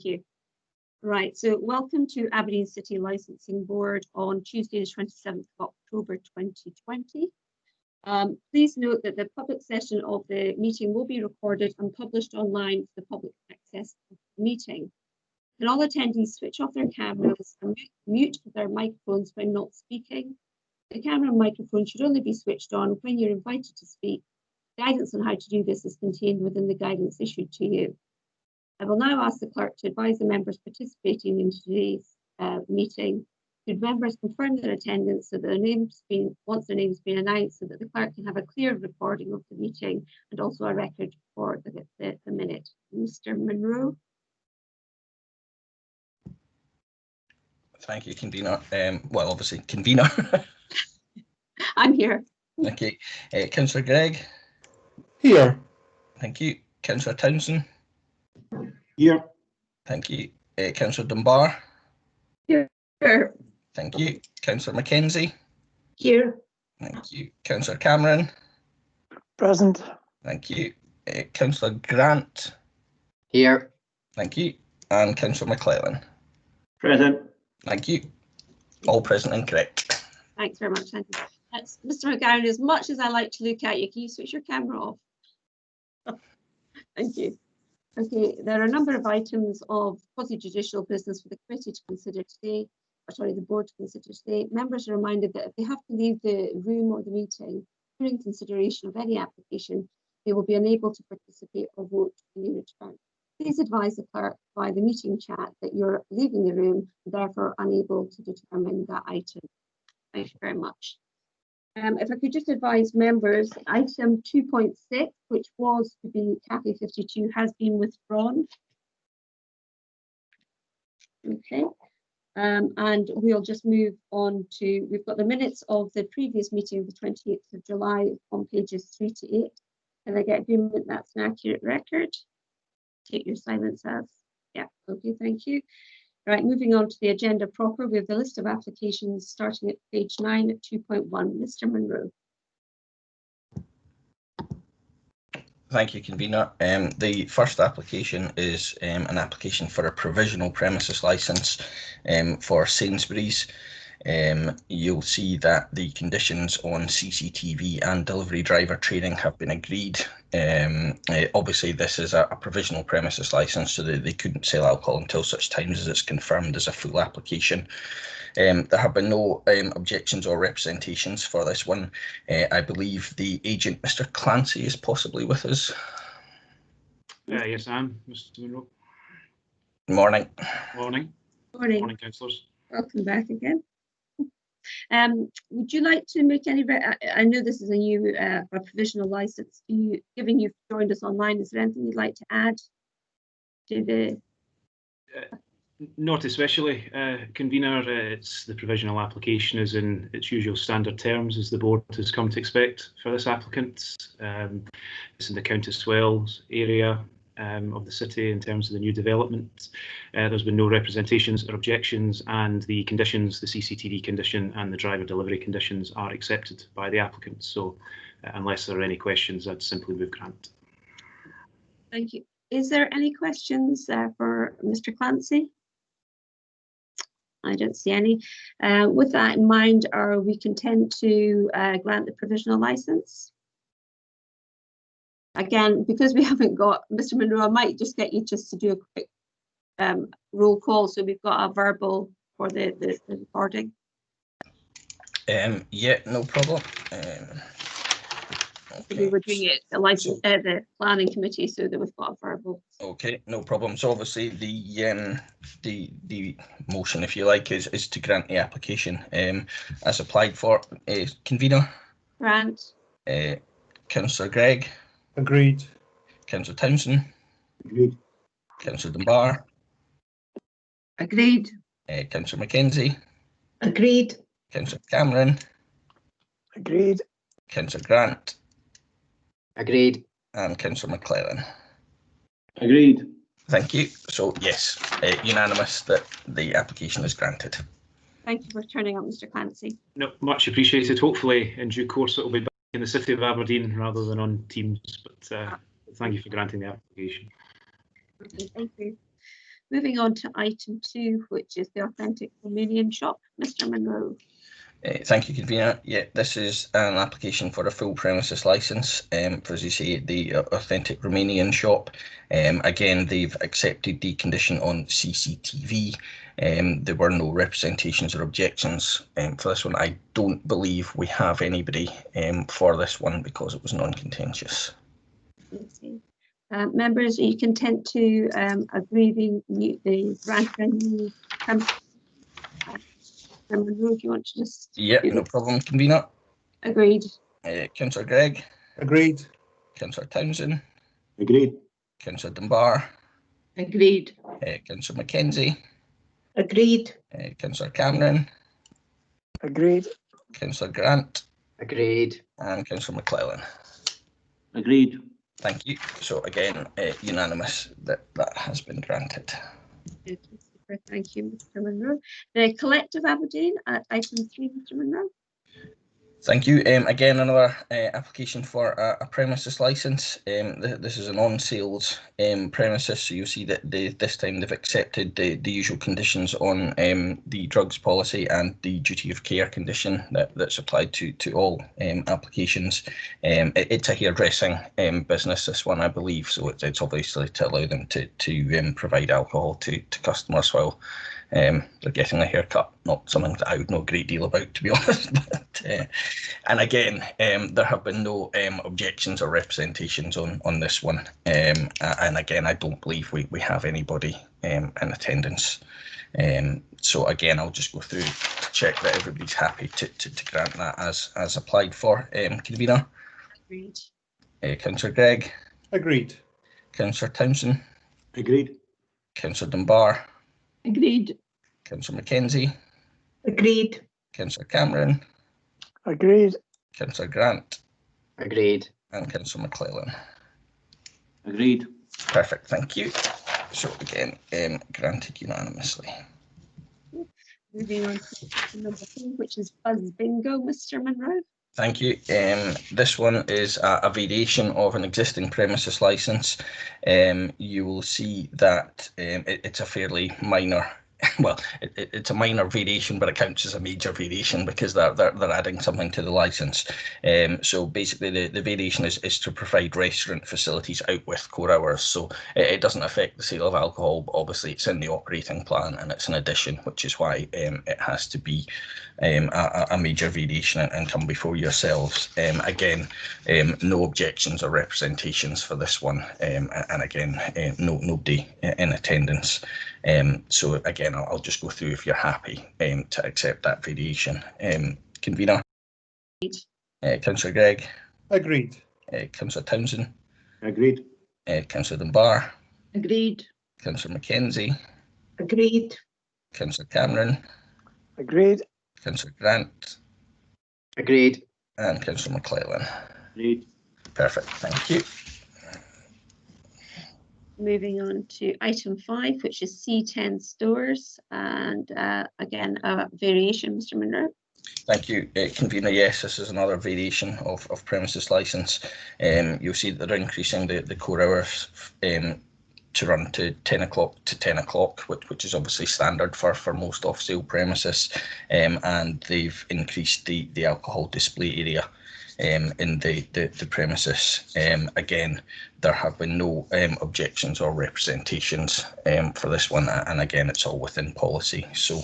you. Right, so welcome to Aberdeen City Licensing Board on Tuesday, the 27th of October 2020. Please note that the public session of the meeting will be recorded and published online for the public access of the meeting. Can all attendees switch off their cameras and mute their microphones when not speaking? The camera and microphone should only be switched on when you're invited to speak. Guidance on how to do this is contained within the guidance issued to you. I will now ask the clerk to advise the members participating in today's meeting. Could members confirm their attendance so that their names once their names been announced, so that the clerk can have a clear recording of the meeting and also a record for the minute. Mr. Munro. Thank you, convener. Well, obviously, convener. I'm here. Thank you. Councillor Gregg. Here. Thank you. Councillor Townsend. Here. Thank you. Councillor Dunbar. Here. Thank you. Councillor Mackenzie. Here. Thank you. Councillor Cameron. Present. Thank you. Councillor Grant. Here. Thank you. And Councillor McClellan. Present. Thank you. All present and correct. Thanks very much, Andy. Mr. McGowan, as much as I like to look at you, can you switch your camera off? Thank you. Okay, there are a number of items of quasi-judicial business for the committee to consider today, or sorry, the board to consider today. Members are reminded that if they have to leave the room or the meeting during consideration of any application, they will be unable to participate or vote when they return. Please advise the clerk via the meeting chat that you're leaving the room and therefore unable to determine that item. Thank you very much. If I could just advise members, item 2.6, which was to be Cafe 52, has been withdrawn. Okay, and we'll just move on to, we've got the minutes of the previous meeting of the 28th of July on pages 3 to 8. Can I get agreement that's an accurate record? Take your silence as, yeah, okay, thank you. Right, moving on to the agenda proper, we have the list of applications starting at page 9 at 2.1. Mr. Munro. Thank you, convener. The first application is an application for a provisional premises licence for Sainsbury's. You'll see that the conditions on CCTV and delivery driver training have been agreed. Obviously, this is a provisional premises licence, so they couldn't sell alcohol until such times as it's confirmed as a full application. There have been no objections or representations for this one. I believe the agent, Mr. Clancy, is possibly with us. Yes, I am, Mr. Munro. Morning. Morning. Morning. Morning, councillors. Welcome back again. Would you like to make any, I know this is a new a provisional licence, given you've joined us online, is there anything you'd like to add to the? Not especially, convener. It's the provisional application is in its usual standard terms as the board has come to expect for this applicant. It's in the Countess Wells area of the city in terms of the new development. There's been no representations or objections, and the conditions, the CCTV condition and the driver delivery conditions are accepted by the applicant. So unless there are any questions, I'd simply move grant. Thank you. Is there any questions for Mr. Clancy? I don't see any. With that in mind, are we content to grant the provisional licence? Again, because we haven't got, Mr. Munro, I might just get you just to do a quick roll call, so we've got a verbal for the recording. Yeah, no problem. Okay. We were doing it the planning committee, so that we've got a verbal. Okay, no problem. So obviously the motion, if you like, is to grant the application as applied for. Convener. Grant. Councillor Gregg. Agreed. Councillor Townsend. Agreed. Councillor Dunbar. Agreed. Councillor Mackenzie. Agreed. Councillor Cameron. Agreed. Councillor Grant. Agreed. And Councillor McClellan. Agreed. Thank you. So yes, unanimous that the application is granted. Thank you for turning up, Mr. Clancy. No, much appreciated. Hopefully in due course it will be back in the city of Aberdeen rather than on Teams, but thank you for granting the application. Okay, thank you. Moving on to item 2, which is the Authentic Romanian Shop. Mr. Munro. Thank you, convener. Yeah, this is an application for a full premises license for, as you say, the Authentic Romanian Shop. Again, they've accepted the condition on CCTV. There were no representations or objections for this one. I don't believe we have anybody for this one because it was non-contentious. Members, are you content to agree the grant venue? Munro, if you want to just... Yeah, no problem, convener. Agreed. Councillor Gregg. Agreed. Councillor Townsend. Agreed. Councillor Dunbar. Agreed. Councillor Mackenzie. Agreed. Councillor Cameron. Agreed. Councillor Grant. Agreed. And Councillor McClellan. Agreed. Thank you. So again, unanimous that has been granted. Thank you, Mr. Munro. The Collective Aberdeen at item 3, Mr. Munro. Thank you. Again, another application for a premises license. This is an on-sales premises, so you'll see that this time they've accepted the usual conditions on the drugs policy and the duty of care condition that's applied to all applications. It's a hairdressing business, this one, I believe, so it's obviously to allow them to provide alcohol to customers while they're getting a haircut. Not something that I would know a great deal about, to be honest. But, and again, there have been no objections or representations on this one. And again, I don't believe we have anybody in attendance. So again, I'll just go through to check that everybody's happy to grant that as applied for. Convener. Agreed. Councillor Gregg. Agreed. Councillor Townsend. Agreed. Councillor Dunbar. Agreed. Councillor Mackenzie. Agreed. Councillor Cameron. Agreed. Councillor Grant. Agreed. And Councillor McClellan. Agreed. Perfect, thank you. So again, granted unanimously. Moving on to number 4, which is Buzz Bingo, Mr. Munro. Thank you. This one is a variation of an existing premises license. You will see that it's a fairly minor, well, it's a minor variation, but it counts as a major variation because they're adding something to the license. So basically the variation is to provide restaurant facilities out with core hours. So it doesn't affect the sale of alcohol, but obviously it's in the operating plan and it's an addition, which is why it has to be a major variation and come before yourselves. Again, no objections or representations for this one, and again, nobody in attendance. So again, I'll just go through if you're happy to accept that variation. Convener. Councillor Gregg. Agreed. Councillor Townsend. Agreed. Councillor Dunbar. Agreed. Councillor Mackenzie. Agreed. Councillor Cameron. Agreed. Councillor Grant. Agreed. And Councillor McClellan. Agreed. Perfect, thank you. Moving on to item 5, which is C10 stores, and again, a variation, Mr. Munro. Thank you, Convener. Yes, this is another variation of premises licence. You'll see that they're increasing the core hours to run to 10 o'clock to 10 o'clock, which is obviously standard for most off-sale premises, and they've increased the alcohol display area in the premises. Again, there have been no objections or representations for this one, and again, it's all within policy. So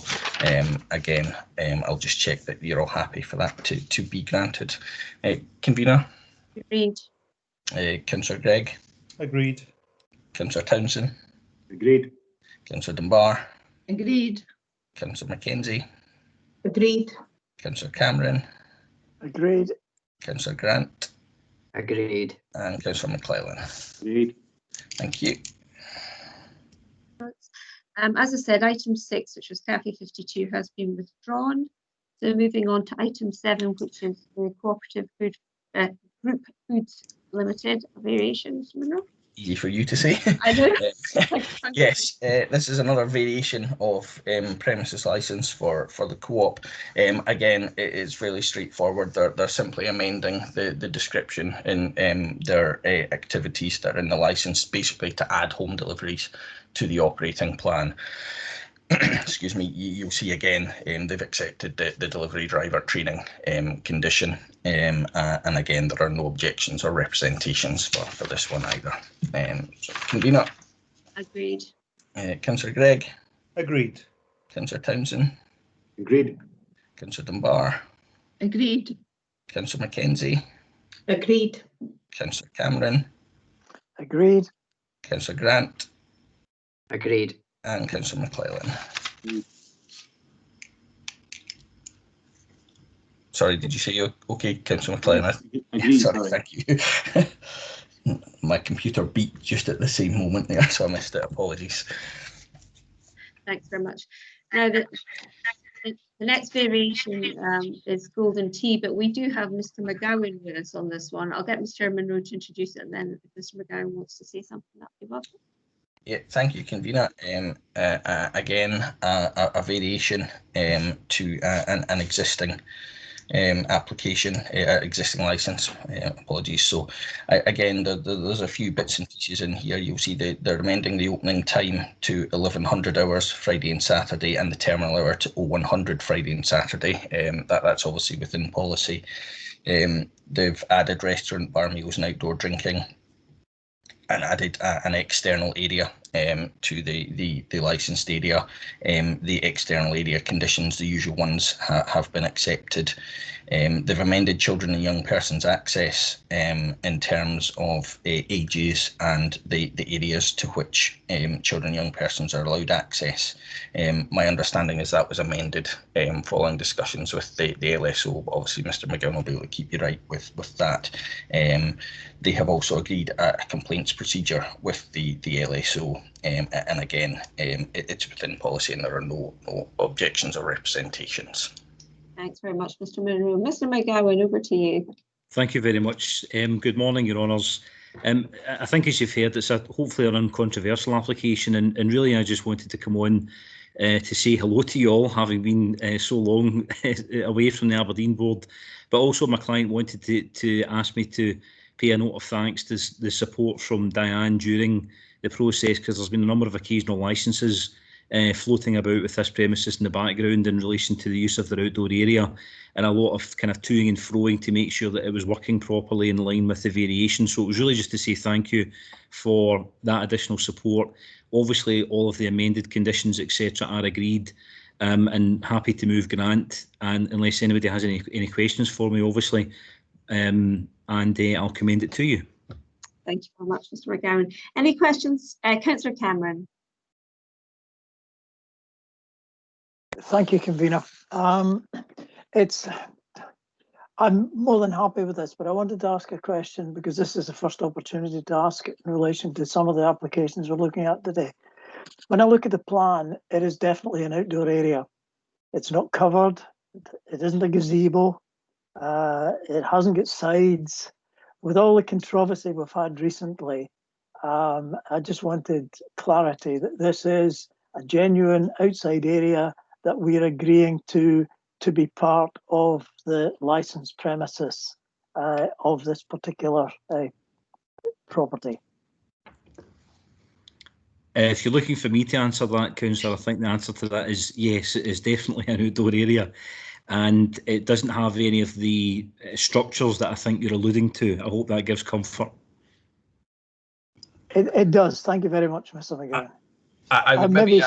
again, I'll just check that you're all happy for that to be granted. Convener. Agreed. Councillor Gregg. Agreed. Councillor Townsend. Agreed. Councillor Dunbar. Agreed. Councillor Mackenzie. Agreed. Councillor Cameron. Agreed. Councillor Grant. Agreed. And Councillor McClellan. Agreed. Thank you. As I said, item 6, which was Cafe 52, has been withdrawn. So moving on to item 7, which is the Cooperative Food Group Foods Limited variation, Mr. Munro. easy for you to say. I know. Yes, this is another variation of premises license for the co-op. Again, it is fairly straightforward. They're simply amending the description in their activities that are in the license, basically to add home deliveries to the operating plan. Excuse me, you'll see again they've accepted the delivery driver training condition, and again there are no objections or representations for this one either. So convener. Agreed. Councillor Gregg. Agreed. Councillor Townsend. Agreed. Councillor Dunbar. Agreed. Councillor Mackenzie. Agreed. Councillor Cameron. Agreed. Councillor Grant. Agreed. And Councillor McClellan. Sorry, did you say you okay, Councillor McClellan? Agreed. Sorry, thank you. My computer beat just at the same moment there, so I missed it. Apologies. Thanks very much. Now, the next variation is golden tea, but we do have Mr. McGowan with us on this one. I'll get Mr. Munro to introduce it, and then if Mr. McGowan wants to say something, that'd be welcome. Yeah, thank you, convener. Again, a variation to an existing application, existing license. Apologies. So again, there's a few bits and pieces in here. You'll see they're amending the opening time to 1100 hours Friday and Saturday, and the terminal hour to 0100 Friday and Saturday. That's obviously within policy. They've added restaurant, bar, meals, and outdoor drinking, and added an external area to the licensed area. The external area conditions, the usual ones, have been accepted. They've amended children and young persons access in terms of ages and the areas to which children and young persons are allowed access. My understanding is that was amended following discussions with the LSO. Obviously, Mr. McGowan will be able to keep you right with that. They have also agreed a complaints procedure with the LSO, and again, it's within policy and there are no objections or representations. Thanks very much, Mr. Munro. Mr. McGowan, over to you. Thank you very much. Good morning, Your Honours. I think, as you've heard, it's hopefully an uncontroversial application, and really I just wanted to come on to say hello to you all, having been so long away from the Aberdeen board. But also my client wanted to ask me to pay a note of thanks to the support from Diane during the process, because there's been a number of occasional licences floating about with this premises in the background in relation to the use of their outdoor area, and a lot of kind of toing and froing to make sure that it was working properly in line with the variation. So it was really just to say thank you for that additional support. Obviously, all of the amended conditions, etc., are agreed, and happy to move grant. And unless anybody has any questions for me, obviously, and I'll commend it to you. Thank you very much, Mr. McGowan. Any questions? Councillor Cameron. Thank you, convener. I'm more than happy with this, but I wanted to ask a question because this is the first opportunity to ask it in relation to some of the applications we're looking at today. When I look at the plan, it is definitely an outdoor area. It's not covered. It isn't a gazebo. It hasn't got sides. With all the controversy we've had recently, I just wanted clarity that this is a genuine outside area that we're agreeing to be part of the licensed premises of this particular property. If you're looking for me to answer that, Councillor, I think the answer to that is yes, it is definitely an outdoor area, and it doesn't have any of the structures that I think you're alluding to. I hope that gives comfort. It does. Thank you very much, Mr. McGowan. I would maybe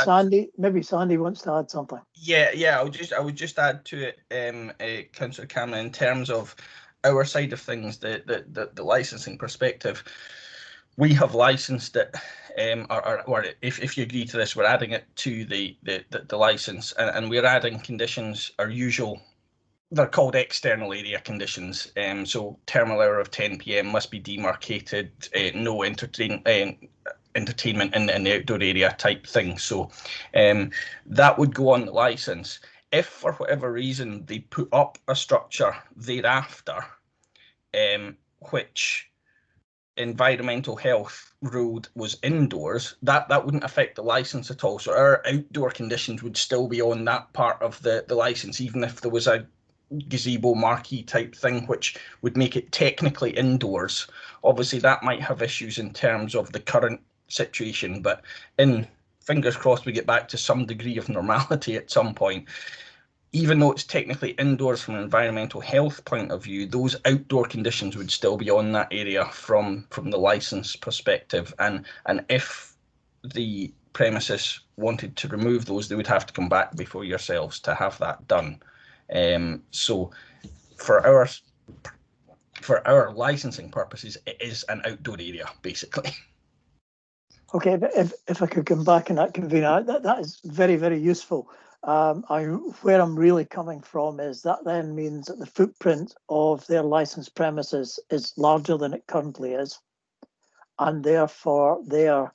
Sandy wants to add something. Yeah. I would just add to it, Councillor Cameron, in terms of our side of things, the licensing perspective. We have licensed it, or if you agree to this, we're adding it to the license, and we're adding conditions. Our usual, they're called external area conditions. So terminal hour of 10 PM must be demarcated. No entertainment in the outdoor area type thing. So that would go on the license. If for whatever reason they put up a structure thereafter, which environmental health ruled was indoors, that wouldn't affect the license at all. So our outdoor conditions would still be on that part of the license, even if there was a gazebo marquee type thing, which would make it technically indoors. Obviously, that might have issues in terms of the current situation, but fingers crossed we get back to some degree of normality at some point. Even though it's technically indoors from an environmental health point of view, those outdoor conditions would still be on that area from the license perspective. And if the premises wanted to remove those, they would have to come back before yourselves to have that done. So for our licensing purposes, it is an outdoor area, basically. Okay, but if I could come back on that, convener, that is very, very useful. Where I'm really coming from is that then means that the footprint of their licensed premises is larger than it currently is, and therefore their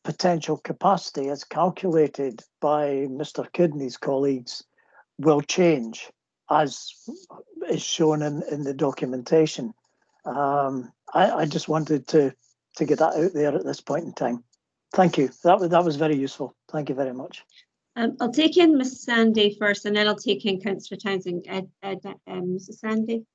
potential capacity as calculated by Mr. Kidney's colleagues will change, as is shown in the documentation. I just wanted to get that out there at this point in time. Thank you. That was very useful. Thank you very much. I'll take in Mrs. Sandy first, and then I'll take in Councillor Townsend. Mrs. Sandy.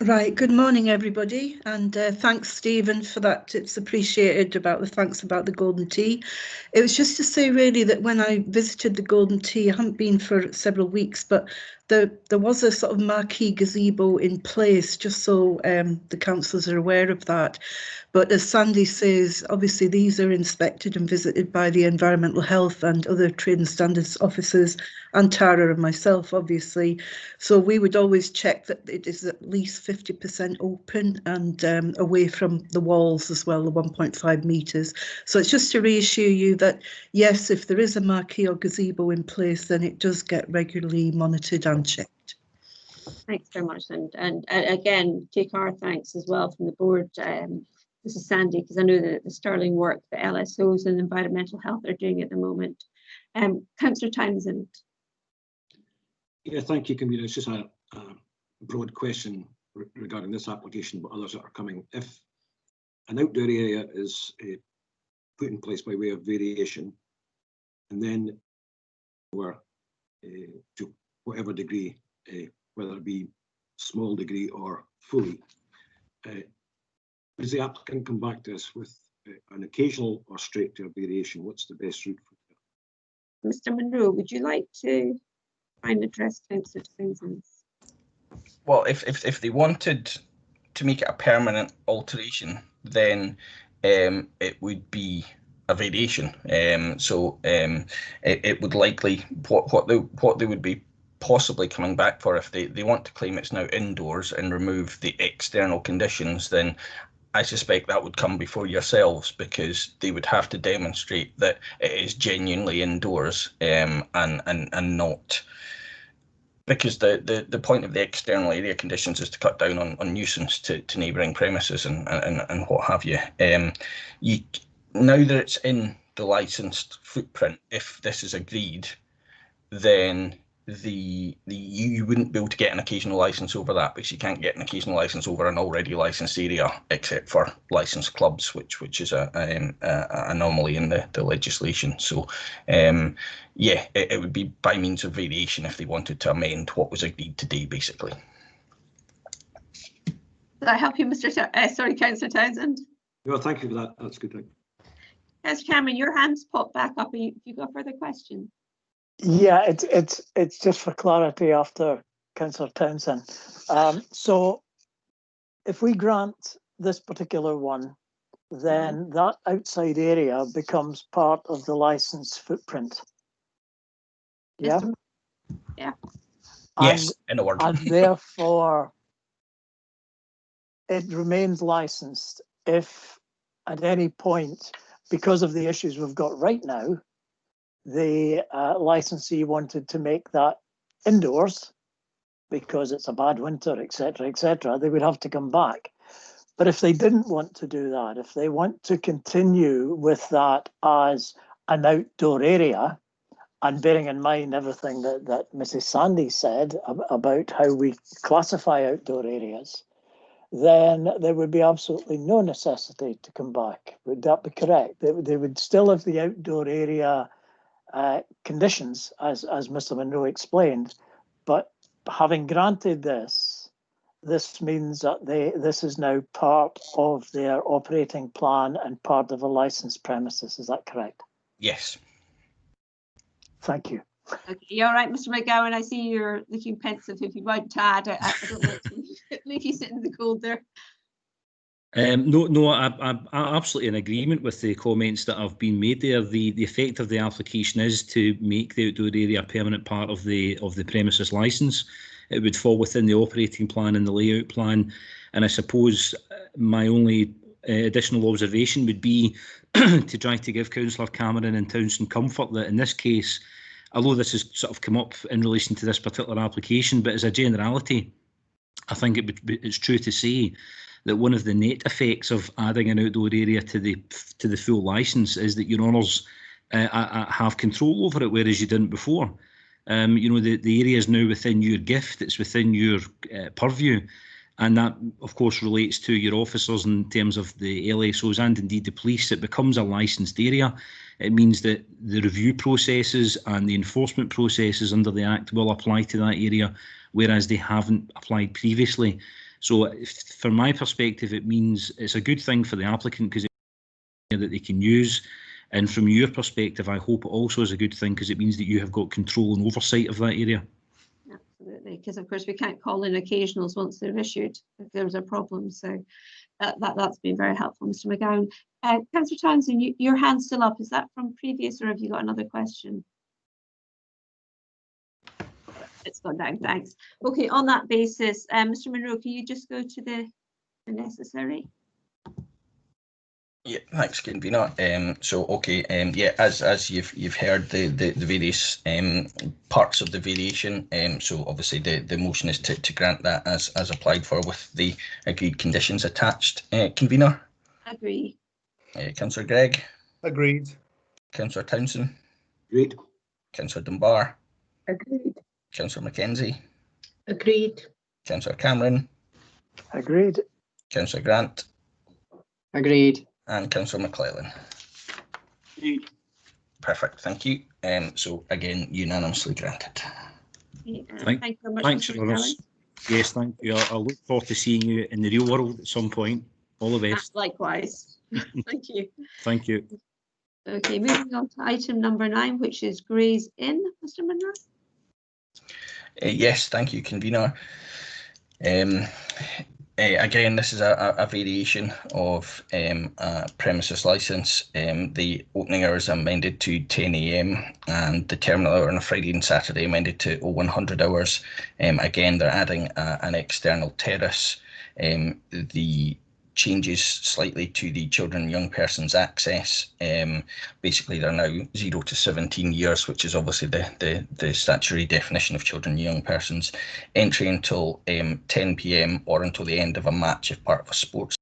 Right, good morning everybody, and thanks Stephen for that. It's appreciated thanks about the Golden Tee. It was just to say really that when I visited the Golden Tee, I haven't been for several weeks, but there was a sort of marquee gazebo in place, just so the councillors are aware of that. But as Sandy says, obviously these are inspected and visited by the Environmental Health and other trade and standards officers, and Tara and myself, obviously. So we would always check that it is at least 50% open and away from the walls as well, the 1.5 metres. So it's just to reassure you that, yes, if there is a marquee or gazebo in place, then it does get regularly monitored and checked. Thanks very much. And again, take our thanks as well from the board, Mrs. Sandy, because I know that the sterling work that LSOs and environmental health are doing at the moment. Councillor Townsend. Yeah, thank you, convener. It's just a broad question regarding this application, but others that are coming. If an outdoor area is put in place by way of variation, and then to whatever degree, whether it be small degree or fully, does the applicant come back to us with an occasional or straight to a variation? What's the best route for that? Mr. Munro, would you like to address Councillor Townsend? Well, if they wanted to make it a permanent alteration, then it would be a variation. It would likely what they would be possibly coming back for, if they want to claim it's now indoors and remove the external conditions, then I suspect that would come before yourselves, because they would have to demonstrate that it is genuinely indoors and not. Because the point of the external area conditions is to cut down on nuisance to neighbouring premises and what have you. Now that it's in the licensed footprint, if this is agreed, then you wouldn't be able to get an occasional license over that, because you can't get an occasional license over an already licensed area, except for licensed clubs, which is an anomaly in the legislation. So yeah, it would be by means of variation if they wanted to amend what was agreed today, basically. Did I help you, Councillor Townsend? No, thank you for that. That's good. Councillor Cameron, your hand's popped back up. Have you got further questions? Yeah, it's just for clarity after Councillor Townsend. So if we grant this particular one, then that outside area becomes part of the license footprint. Yeah. Yeah. Yes, in a word. And therefore, it remains licensed if at any point, because of the issues we've got right now, the licensee wanted to make that indoors because it's a bad winter, etc., they would have to come back. But if they didn't want to do that, if they want to continue with that as an outdoor area, and bearing in mind everything that Mrs. Sandy said about how we classify outdoor areas, then there would be absolutely no necessity to come back. Would that be correct? They would still have the outdoor area conditions, as Mr. Munro explained, but having granted this means that this is now part of their operating plan and part of a licensed premises. Is that correct? Yes. Thank you. Okay, you all right, Mr. McGowan? I see you're looking pensive. If you want to add, I don't want to leave you sitting in the cold there. No, I'm absolutely in agreement with the comments that have been made there. The effect of the application is to make the outdoor area a permanent part of the premises licence. It would fall within the operating plan and the layout plan. And I suppose my only additional observation would be to try to give Councillor Cameron and Townsend comfort that in this case, although this has sort of come up in relation to this particular application, but as a generality, I think it's true to say that one of the net effects of adding an outdoor area to the full licence is that your honours have control over it, whereas you didn't before. You know, the area is now within your gift, it's within your purview, and that of course relates to your officers in terms of the LSOs and indeed the police. It becomes a licensed area. It means that the review processes and the enforcement processes under the Act will apply to that area, whereas they haven't applied previously. So from my perspective, it means it's a good thing for the applicant because it's an area that they can use. And from your perspective, I hope it also is a good thing because it means that you have got control and oversight of that area. Absolutely, because of course we can't call in occasionals once they're issued if there's a problem. So that's been very helpful, Mr. McGowan. Councillor Townsend, your hand's still up. Is that from previous or have you got another question? It's gone down, thanks. Okay, on that basis, Mr. Munro, can you just go to the necessary? Yeah, thanks, convener. Yeah, as you've heard the various parts of the variation. So obviously the motion is to grant that as applied for with the agreed conditions attached. Convener. Agree. Councillor Gregg. Agreed. Councillor Townsend. Agreed. Councillor Dunbar. Agreed. Councillor Mackenzie. Agreed. Councillor Cameron. Agreed. Councillor Grant. Agreed. And Councillor McClellan. Agreed. Perfect, thank you. So again, unanimously granted. Thank you very much. Thanks, Mr. Your Honours. Yes, thank you. I'll look forward to seeing you in the real world at some point. All the best. Likewise. Thank you. Thank you. Okay, moving on to item number 9, which is Gray's Inn, Mr. Munro. Yes, thank you, convener. Again, this is a variation of a premises licence. The opening hours are amended to 10 AM and the terminal hour on a Friday and Saturday amended to 0100 hours. Again, they're adding an external terrace. The changes slightly to the children and young persons access. Basically, they're now 0 to 17 years, which is obviously the statutory definition of children and young persons. Entry until 10 PM or until the end of a match if part of a sports.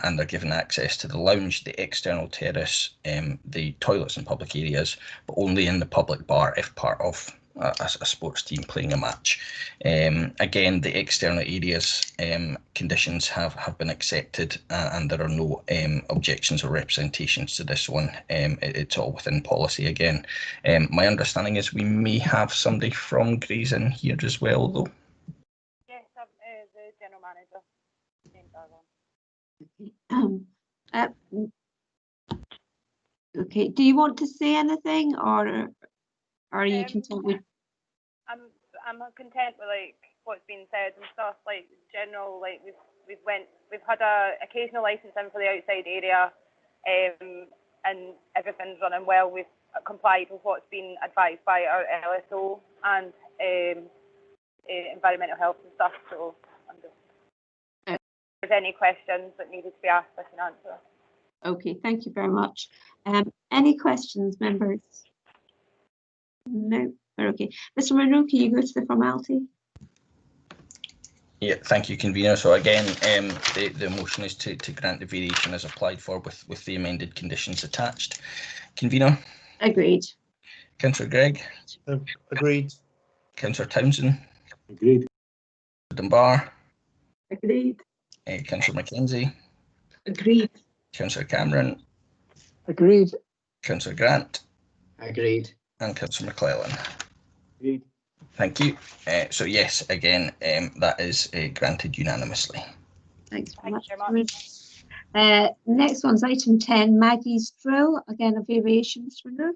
And they're given access to the lounge, the external terrace, the toilets and public areas, but only in the public bar if part of a sports team playing a match. Again, the external areas conditions have been accepted and there are no objections or representations to this one. It's all within policy again. My understanding is we may have somebody from Gray's Inn here as well, though. Yes, I'm the general manager. Okay, do you want to say anything or are you content with? I'm content with like what's been said and stuff. Like general, like we've had a occasional license in for the outside area, and everything's running well. We've complied with what's been advised by our LSO and environmental health and stuff. So if there's any questions that needed to be asked, I can answer. Okay, thank you very much. Any questions, members? No. Okay, Mr. Munro, can you go to the formality? Yeah, thank you, convener. So again, the motion is to grant the variation as applied for with the amended conditions attached. Convener. Agreed. Councillor Gregg. Agreed. Councillor Townsend. Agreed. Dunbar. Agreed. Councillor Mackenzie, Agreed. Councillor Cameron, Agreed. Councillor Grant, Agreed. and Councillor McClellan. Agreed. Thank you. So yes, again, that is granted unanimously. Thanks very Thank much. you very much. Next one's item 10, Maggie's Drill. Again, a variation, Mr. Munro.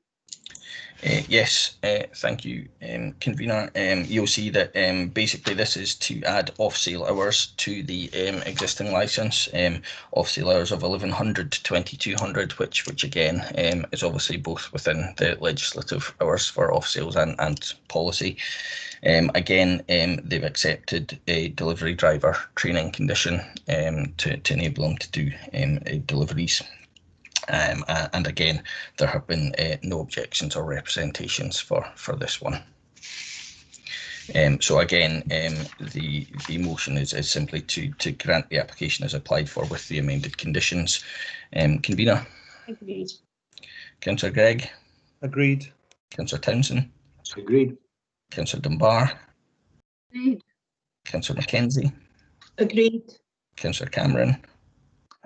Yes, thank you, convener. You'll see that basically this is to add off-sale hours to the existing licence. Off-sale hours of 1100 to 2200, which again is obviously both within the legislative hours for off-sales and policy. Again, they've accepted a delivery driver training condition to enable them to do deliveries. And again, there have been no objections or representations for this one. So again, the motion is simply to grant the application as applied for with the amended conditions. Convener? Agreed. Councillor Gregg? Agreed. Councillor Townsend? Agreed. Councillor Dunbar? Agreed. Councillor Mackenzie? Agreed. Councillor Cameron?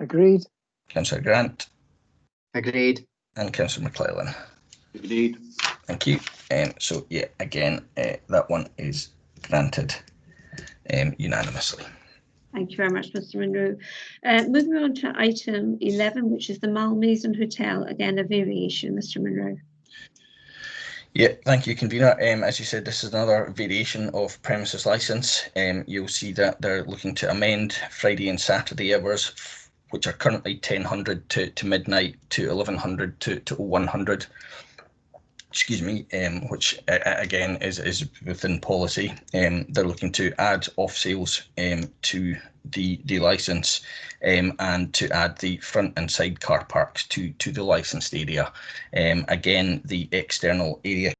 Agreed. Councillor Grant? Agreed. And Councillor McClellan. Agreed. Thank you. So yeah, again, that one is granted unanimously. Thank you very much, Mr. Munro. Moving on to item 11, which is the Malmaison Hotel. Again, a variation, Mr. Munro. Yeah, thank you, convener. As you said, this is another variation of premises licence. You'll see that they're looking to amend Friday and Saturday hours, which are currently 1000 to midnight, to 1100 to 0100. Excuse me, which again is within policy. They're looking to add off sales to the licence, and to add the front and side car parks to the licensed area. Again, the external area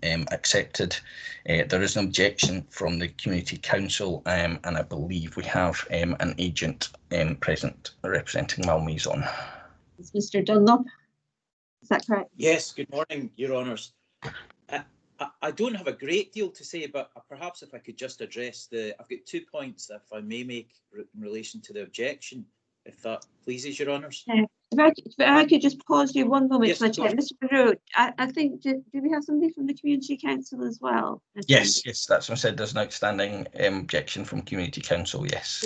accepted. There is an objection from the Community Council, and I believe we have an agent present representing Malmaison. It's Mr. Dunlop. Is that correct? Yes, good morning, Your Honours. I don't have a great deal to say, but perhaps if I could just address I've got 2 points, if I may make, in relation to the objection, if that pleases Your Honours. If I could just pause you one moment. Yes, To check. Mr. Munro, I think, do we have somebody from the Community Council as well? Yes, that's what I said. There's an outstanding objection from Community Council, yes.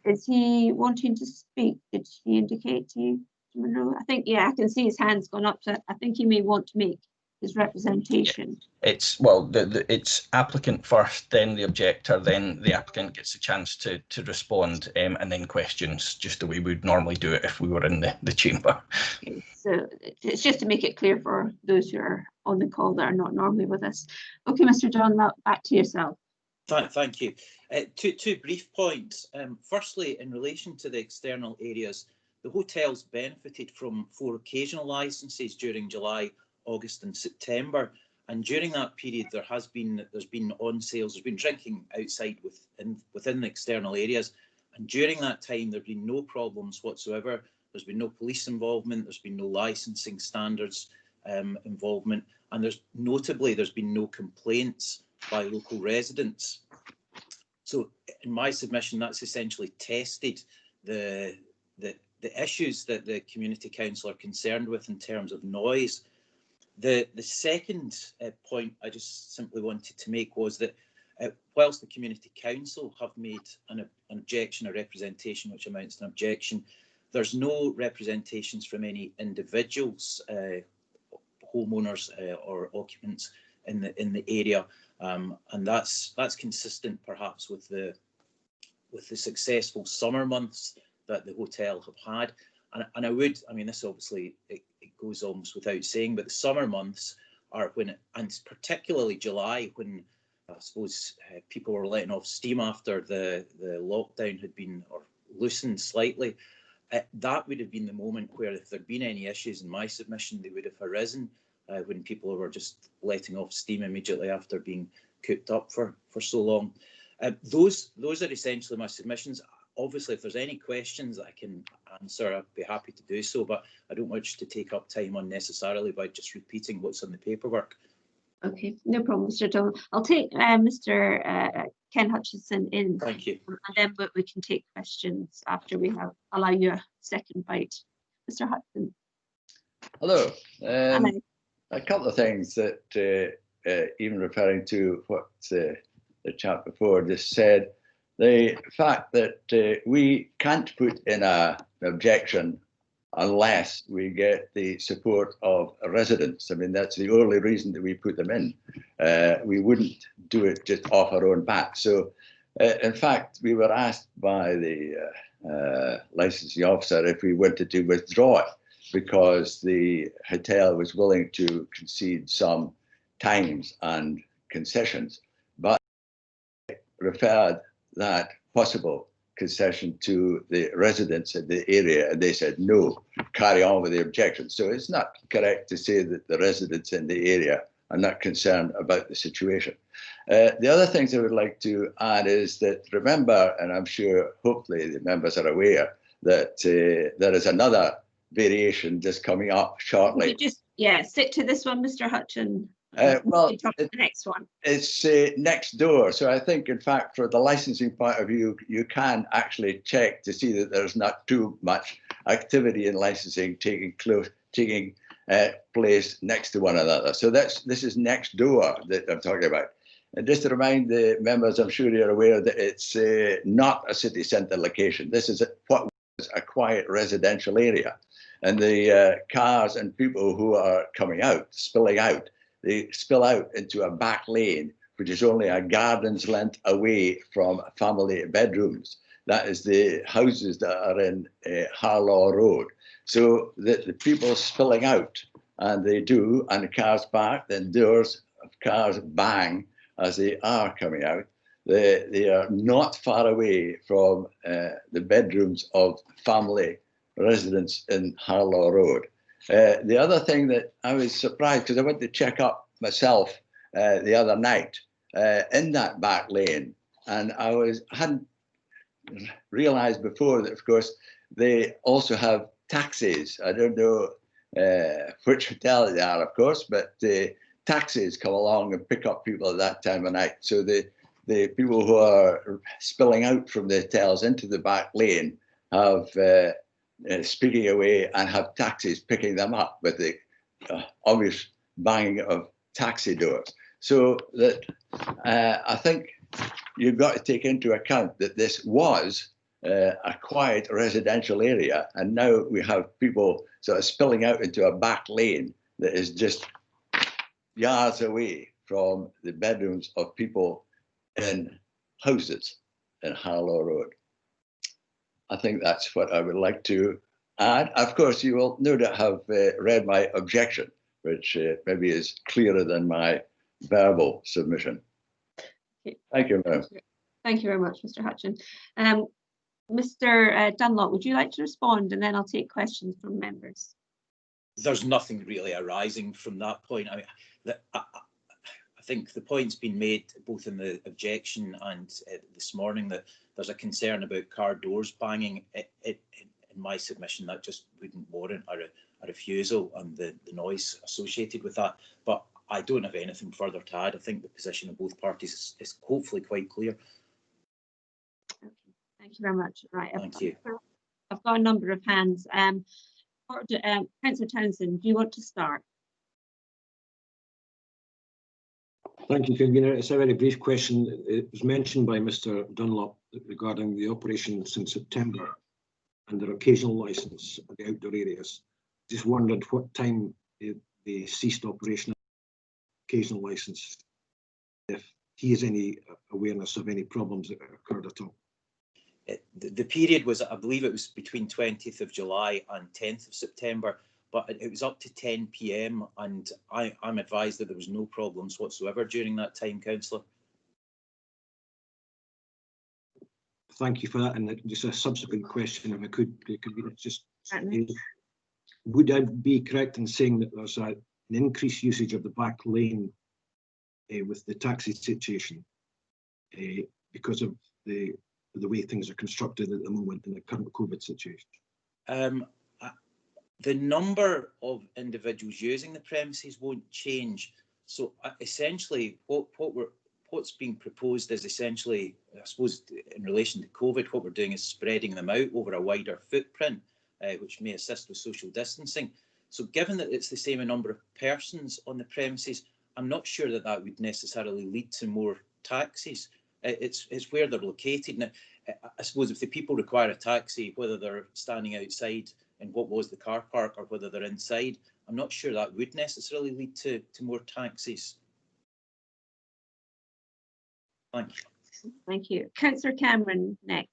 Is he wanting to speak? Did he indicate to you, Mr. Munro? I think, yeah, I can see his hand's gone up, so I think he may want to make his representation. It's, well, it's applicant first, then the objector, then the applicant gets a chance to respond, and then questions, just the way we would normally do it if we were in the chamber. Okay, so it's just to make it clear for those who are on the call that are not normally with us. Okay, Mr. John, back to yourself. Thank you. Two brief points. Firstly, in relation to the external areas, the hotels benefited from 4 occasional licences during July, August and September, and during that period there's been on sales, there's been drinking outside within the external areas, and during that time there have been no problems whatsoever. There's been no police involvement, there's been no licensing standards involvement, and there's been no complaints by local residents. So in my submission, that's essentially tested the issues that the Community Council are concerned with in terms of noise. The second point I just simply wanted to make was that whilst the Community Council have made an objection, a representation which amounts to an objection, there's no representations from any individuals, homeowners or occupants in the area, and that's consistent perhaps with the successful summer months that the hotel have had. And I mean, this obviously it goes almost without saying, but the summer months are when, and particularly July, when I suppose people were letting off steam after the lockdown had been loosened slightly. That would have been the moment where, if there'd been any issues in my submission, they would have arisen when people were just letting off steam immediately after being cooped up for so long. Those are essentially my submissions. Obviously, if there's any questions that I can answer, I'd be happy to do so, but I don't wish to take up time unnecessarily by just repeating what's in the paperwork. Okay, no problem, Mr. Donald. I'll take Mr. Ken Hutchinson in, Thank you. and then we can take questions after we have allow you a second bite. Mr. Hutchinson. Hello. Hi. A couple of things that, even referring to what the chap before just said, the fact that we can't put in an objection unless we get the support of residents. I mean, that's the only reason that we put them in. We wouldn't do it just off our own bat. So, in fact, we were asked by the licensing officer if we wanted to withdraw it because the hotel was willing to concede some times and concessions, but referred that possible concession to the residents in the area, and they said no, carry on with the objection. So it's not correct to say that the residents in the area are not concerned about the situation. The other things I would like to add is that remember, and I'm sure hopefully the members are aware, that there is another variation just coming up shortly. You just, yeah, stick to this one, Mr. Hutchin. Well, the next one. It's next door. So I think, in fact, for the licensing point of view, you can actually check to see that there's not too much activity in licensing taking place next to one another. So this is next door that I'm talking about. And just to remind the members, I'm sure you're aware that it's not a city centre location. This is what was a quiet residential area. And the cars and people who are coming out, spilling out, they spill out into a back lane, which is only a garden's length away from family bedrooms. That is the houses that are in Harlaw Road. So the people spilling out, and they do, and the cars back, then doors of cars bang as they are coming out. They are not far away from the bedrooms of family residents in Harlaw Road. The other thing that I was surprised, because I went to check up myself the other night in that back lane, and I hadn't realized before that, of course, they also have taxis. I don't know which hotel they are, of course, but taxis come along and pick up people at that time of night. So the people who are spilling out from the hotels into the back lane have speaking away and have taxis picking them up with the obvious banging of taxi doors. So that I think you've got to take into account that this was a quiet residential area, and now we have people sort of spilling out into a back lane that is just yards away from the bedrooms of people in houses in Harlaw Road. I think that's what I would like to add. Of course, you will no doubt have read my objection, which maybe is clearer than my verbal submission. Okay. Thank you, Madam. Thank you very much, Mr. Hutchin. Mr. Dunlop, would you like to respond, and then I'll take questions from members. There's nothing really arising from that point. I mean, I think the point's been made both in the objection and this morning that there's a concern about car doors banging. In my submission, that just wouldn't warrant a refusal and the noise associated with that. But I don't have anything further to add. I think the position of both parties is hopefully quite clear. Okay, thank you very much. Right, Thank you. I've got a number of hands. Councillor Townsend, do you want to start? Thank you, Convener. It's a very brief question. It was mentioned by Mr. Dunlop regarding the operation since September and their occasional licence at the outdoor areas. Just wondered what time they ceased operation of occasional licence, if he has any awareness of any problems that occurred at all. The period was, I believe it was between 20th of July and 10th of September, but it was up to 10 p.m. and I'm advised that there was no problems whatsoever during that time, Councillor. Thank you for that. And just a subsequent question, if I could just, would I be correct in saying that there's an increased usage of the back lane with the taxi situation because of the way things are constructed at the moment in the current COVID situation? The number of individuals using the premises won't change So essentially, what's being proposed is essentially, I suppose, in relation to COVID, what we're doing is spreading them out over a wider footprint, which may assist with social distancing. So given that it's the same number of persons on the premises, I'm not sure that that would necessarily lead to more taxis. It's where they're located. Now, I suppose if the people require a taxi, whether they're standing outside in what was the car park or whether they're inside, I'm not sure that would necessarily lead to more taxis. Thank you. Thank you. Councillor Cameron next.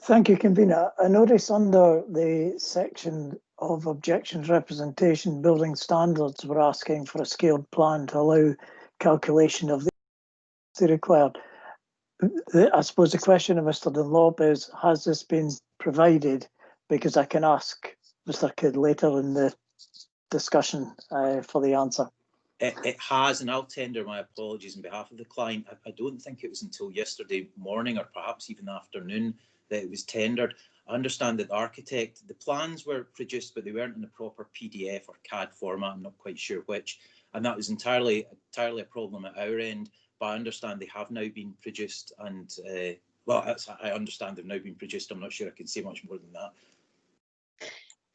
Thank you, Convener. I notice under the section of objections representation building standards, we're asking for a scaled plan to allow calculation of the required. I suppose the question of Mr. Dunlop is, has this been provided? Because I can ask Mr. Kidd later in the discussion for the answer. It has, and I'll tender my apologies on behalf of the client. I don't think it was until yesterday morning or perhaps even afternoon that it was tendered. I understand that the architect, the plans were produced, but they weren't in a proper PDF or CAD format. I'm not quite sure which, and that was entirely a problem at our end. But I understand they have now been produced, and well, I understand they've now been produced. I'm not sure I can say much more than that.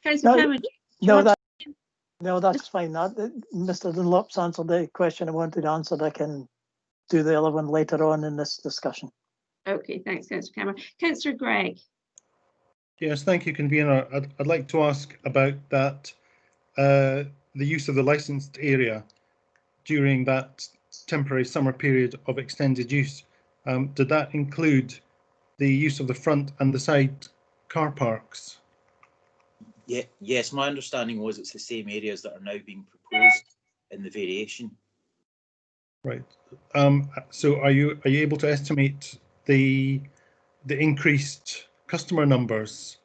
Councillor Cameron, no, that's fine. Mr. Dunlop's answered the question I wanted answered. I can do the other one later on in this discussion. Okay, thanks, Councillor Cameron. Councillor Gregg. Yes, thank you, Convener. I'd like to ask about that, the use of the licensed area during that temporary summer period of extended use. Did that include the use of the front and the side car parks? Yeah, yes, my understanding was it's the same areas that are now being proposed in the variation. Right. So are you able to estimate the increased customer numbers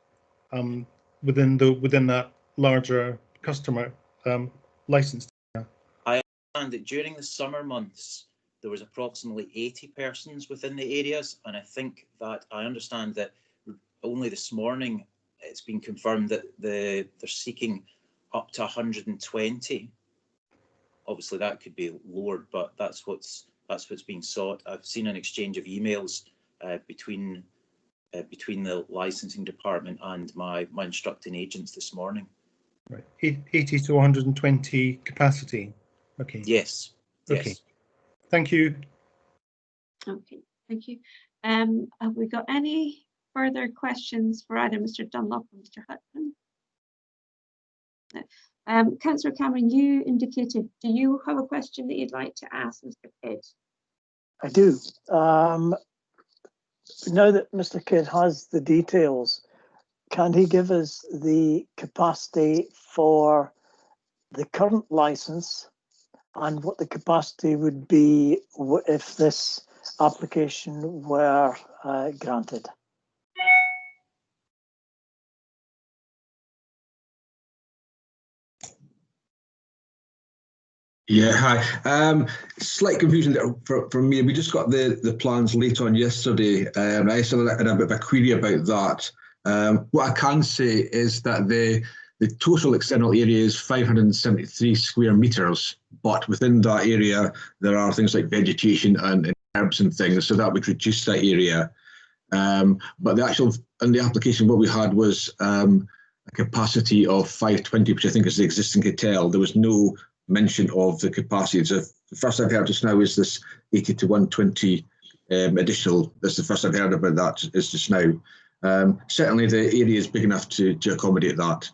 within that larger customer license? I understand that during the summer months there was approximately 80 persons within the areas, and I think that I understand that only this morning it's been confirmed that they're seeking up to 120. Obviously that could be lowered, but that's what's being sought. I've seen an exchange of emails between the licensing department and my instructing agents this morning. Right, 80 to 120 capacity. Okay. Yes. Okay. Yes. Thank you. Okay, thank you. Have we got any further questions for either Mr. Dunlop or Mr. Hutton? No. Councillor Cameron, you indicated, do you have a question that you'd like to ask Mr. Kidd? I do. Now that Mr. Kidd has the details, can he give us the capacity for the current licence and what the capacity would be if this application were granted? Yeah, hi. Slight confusion there from me. We just got the plans late on yesterday. I still had a bit of a query about that. What I can say is that the total external area is 573 square metres, but within that area there are things like vegetation and herbs and things, so that would reduce that area. But the actual in the application, what we had was a capacity of 520, which I think is the existing hotel. There was no mention of the capacity. So the first I've heard just now is this 80 to 120 additional. That's the first I've heard about that is just now. Certainly the area is big enough to accommodate that.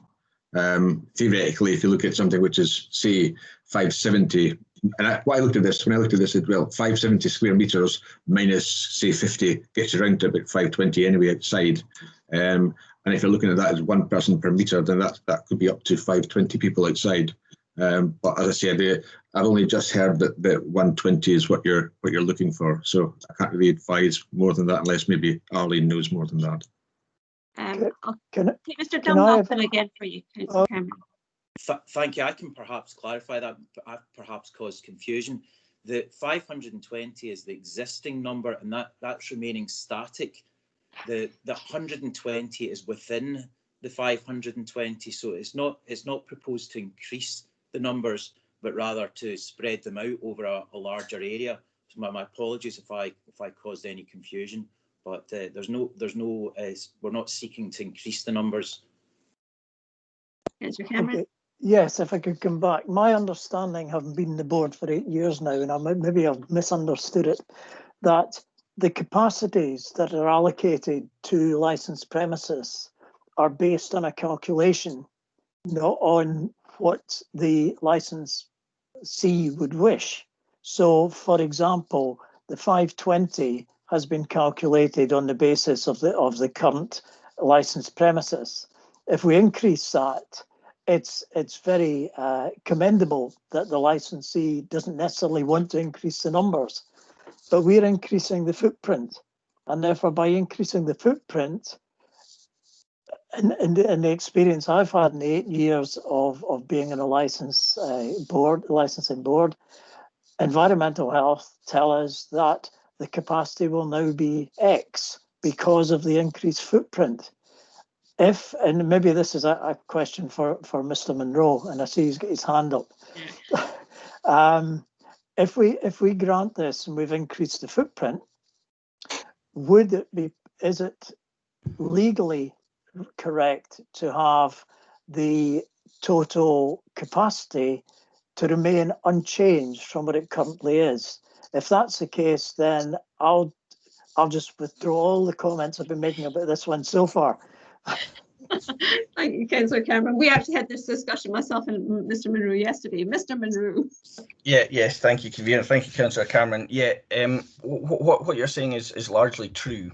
Theoretically, if you look at something which is, say, 570, and when I looked at this, well, 570 square metres minus, say, 50 gets you around to about 520 anyway outside. And if you're looking at that as one person per metre, then that could be up to 520 people outside. But as I said, I've only just heard that 120 is what you're looking for, so I can't really advise more than that unless maybe Arlene knows more than that. I'll take Mr. Dunlop again for you, Councillor Cameron. Thank you. I can perhaps clarify that. I've perhaps caused confusion. The 520 is the existing number, and that's remaining static. The 120 is within the 520, so it's not proposed to increase the numbers, but rather to spread them out over a larger area. So my apologies if I caused any confusion, but we're not seeking to increase the numbers. Councillor Cameron. Okay. Yes, if I could come back. My understanding, having been on the board for 8 years now, and maybe I've misunderstood it, that the capacities that are allocated to licensed premises are based on a calculation, not on what the licensee would wish. So, for example, the 520 has been calculated on the basis of the current licensed premises. If we increase that, it's very commendable that the licensee doesn't necessarily want to increase the numbers, but we're increasing the footprint, and therefore by increasing the footprint, in the experience I've had in the 8 years of being in a licensing board, environmental health tell us that the capacity will now be X because of the increased footprint. And maybe this is a question for Mr. Munro, and I see he's got his hand up. If we grant this and we've increased the footprint, is it legally correct to have the total capacity to remain unchanged from what it currently is? If that's the case, then I'll just withdraw all the comments I've been making about this one so far. Thank you, Councillor Cameron. We actually had this discussion, myself and Mr. Munro, yesterday. Mr. Munro. Yes, thank you, convener. Thank you, Councillor Cameron. Yeah, what you're saying is largely true.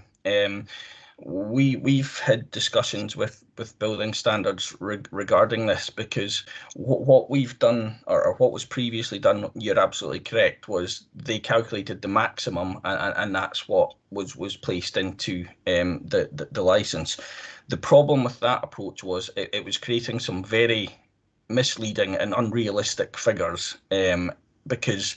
We've had discussions with building standards regarding this, because what we've done, or what was previously done, you're absolutely correct, was they calculated the maximum, and that's what was placed into the license. The problem with that approach was it was creating some very misleading and unrealistic figures, because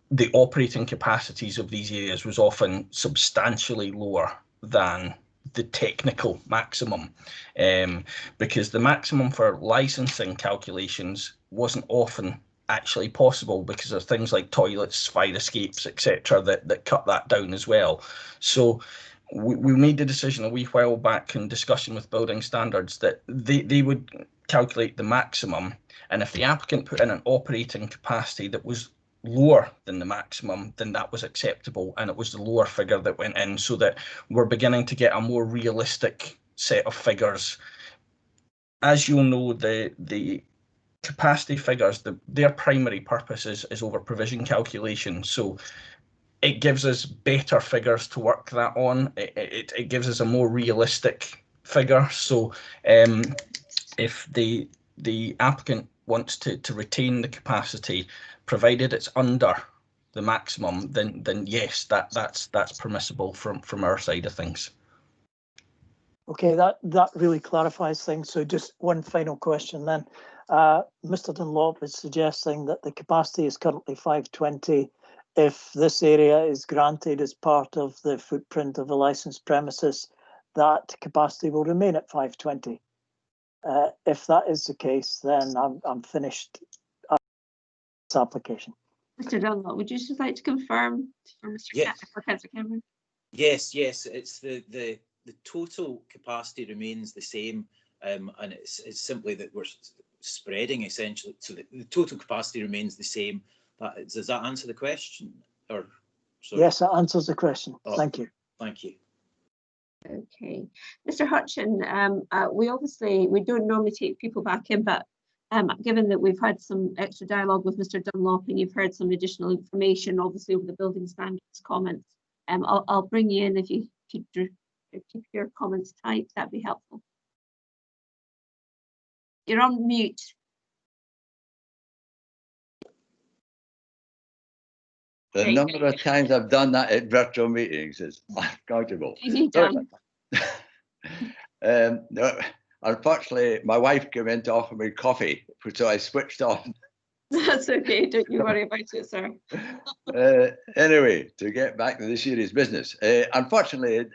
the operating capacities of these areas was often substantially lower than the technical maximum, because the maximum for licensing calculations wasn't often actually possible because of things like toilets, fire escapes, etc. that cut that down as well. So we made the decision a wee while back in discussion with building standards that they would calculate the maximum, and if the applicant put in an operating capacity that was lower than the maximum, then that was acceptable, and it was the lower figure that went in, so that we're beginning to get a more realistic set of figures. As you'll know, the capacity figures, their primary purpose is over provision calculation, so it gives us better figures to work that on. It gives us a more realistic figure. So if the applicant wants to retain the capacity, provided it's under the maximum, then yes, that's permissible from our side of things. Okay, that really clarifies things. So just one final question then. Mr. Dunlop is suggesting that the capacity is currently 520. If this area is granted as part of the footprint of the licensed premises, that capacity will remain at 520. If that is the case, then I'm finished this application. Mr. Dunlop, would you just like to confirm for Councillor Cameron? Yes, it's the total capacity remains the same, and it's simply that we're spreading essentially. So the total capacity remains the same. Does that answer the question? Or sorry? Yes, that answers the question. Thank you. Thank you. Okay, Mr. Hutchin, we don't normally take people back in, but given that we've had some extra dialogue with Mr. Dunlop and you've heard some additional information, obviously over the building standards comments, I'll bring you in if you could keep your comments typed. That'd be helpful. You're on mute. The number of times I've done that at virtual meetings is uncountable. No, unfortunately, my wife came in to offer me coffee, so I switched on. That's okay, don't you worry about it, sir. Anyway, to get back to the serious business, unfortunately,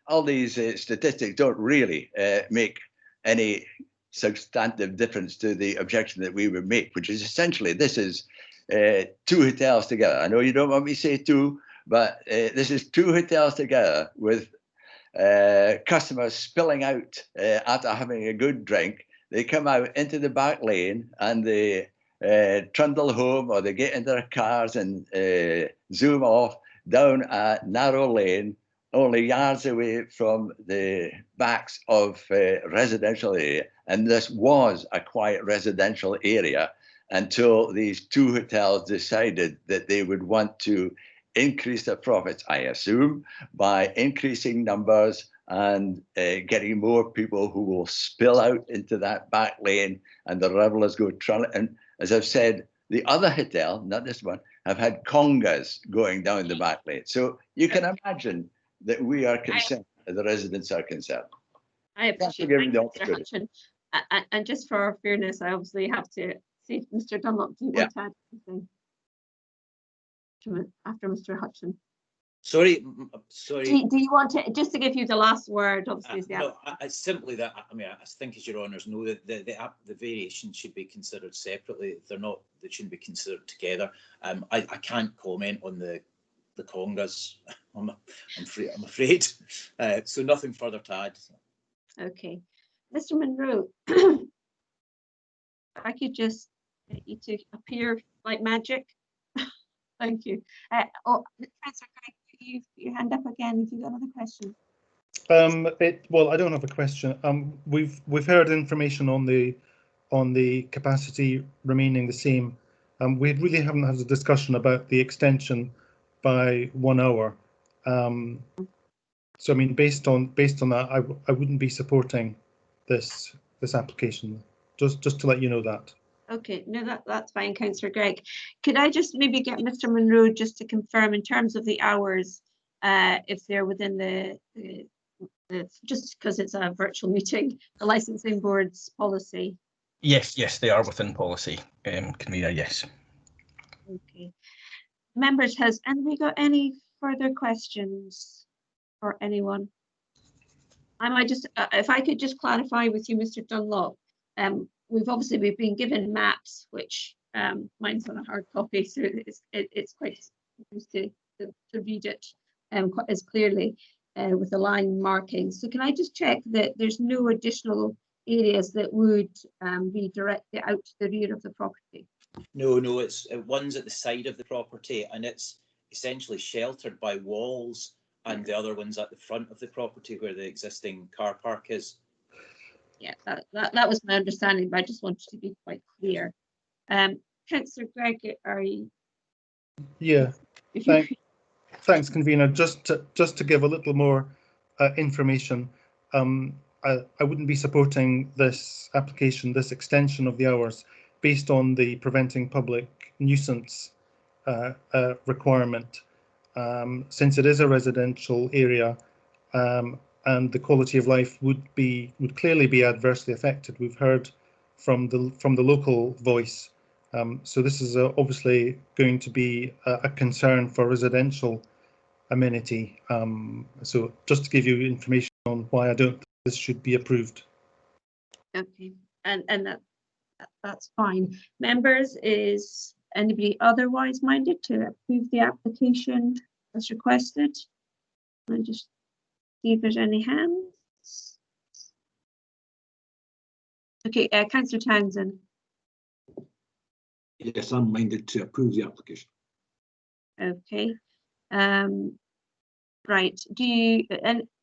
all these statistics don't really make any substantive difference to the objection that we would make, which is essentially this is 2 hotels together. I know you don't want me to say 2, but this is 2 hotels together with customers spilling out after having a good drink. They come out into the back lane and they trundle home, or they get into their cars and zoom off down a narrow lane only yards away from the backs of residential area. And this was a quiet residential area until these 2 hotels decided that they would want to increase their profits, I assume, by increasing numbers and getting more people who will spill out into that back lane, and the revelers go trundling. And as I've said, the other hotel, not this one, have had congas going down the back lane. So you can imagine that we are concerned, the residents are concerned. I appreciate giving that, the Mr. Hutchin. And just for fairness, I obviously have to say, Mr. Dunlop, do you want to add something after Mr. Hutchin? Sorry. Do you want to, just to give you the last word, obviously? No, it's simply that, I mean, I think as your honours know, that the variations should be considered separately. They're not, they shouldn't be considered together. I can't comment on the congas, I'm afraid. So nothing further to add. Okay. Mr. Munro, if I could just get you to appear like magic. Thank you. Councillor Craig, you hand up again if you've got another question. Well, I don't have a question. We've heard information on the capacity remaining the same. We really haven't had a discussion about the extension by 1 hour. So I mean, based on that, I wouldn't be supporting this application. Just to let you know that. Okay, no, that's fine, Councillor Gregg. Could I just maybe get Mr. Munro just to confirm in terms of the hours, if they're within the just because it's a virtual meeting, the licensing board's policy? Yes, they are within policy, convener, yes. Okay. Members, has anybody got any further questions for anyone? I might just, if I could just clarify with you, Mr. Dunlop, we've been given maps, which mine's on a hard copy, so it's quite easy to read it quite as clearly with the line markings. So can I just check that there's no additional areas that would be directly out to the rear of the property? No, it's one's at the side of the property, and it's essentially sheltered by walls, and the other one's at the front of the property where the existing car park is. Yeah, that was my understanding, but I just wanted to be quite clear. Councillor Gregg, are you? Yeah, thanks, convener. Just to give a little more information, I wouldn't be supporting this application, this extension of the hours, based on the preventing public nuisance requirement, since it is a residential area. And the quality of life would clearly be adversely affected. We've heard from the local voice. So this is obviously going to be a concern for residential amenity. So just to give you information on why I don't think this should be approved. Okay, and that's fine. Members, is anybody otherwise minded to approve the application as requested? I just see if there's any hands. Okay, Councillor Townsend. Yes, I'm minded to approve the application. Okay. Right.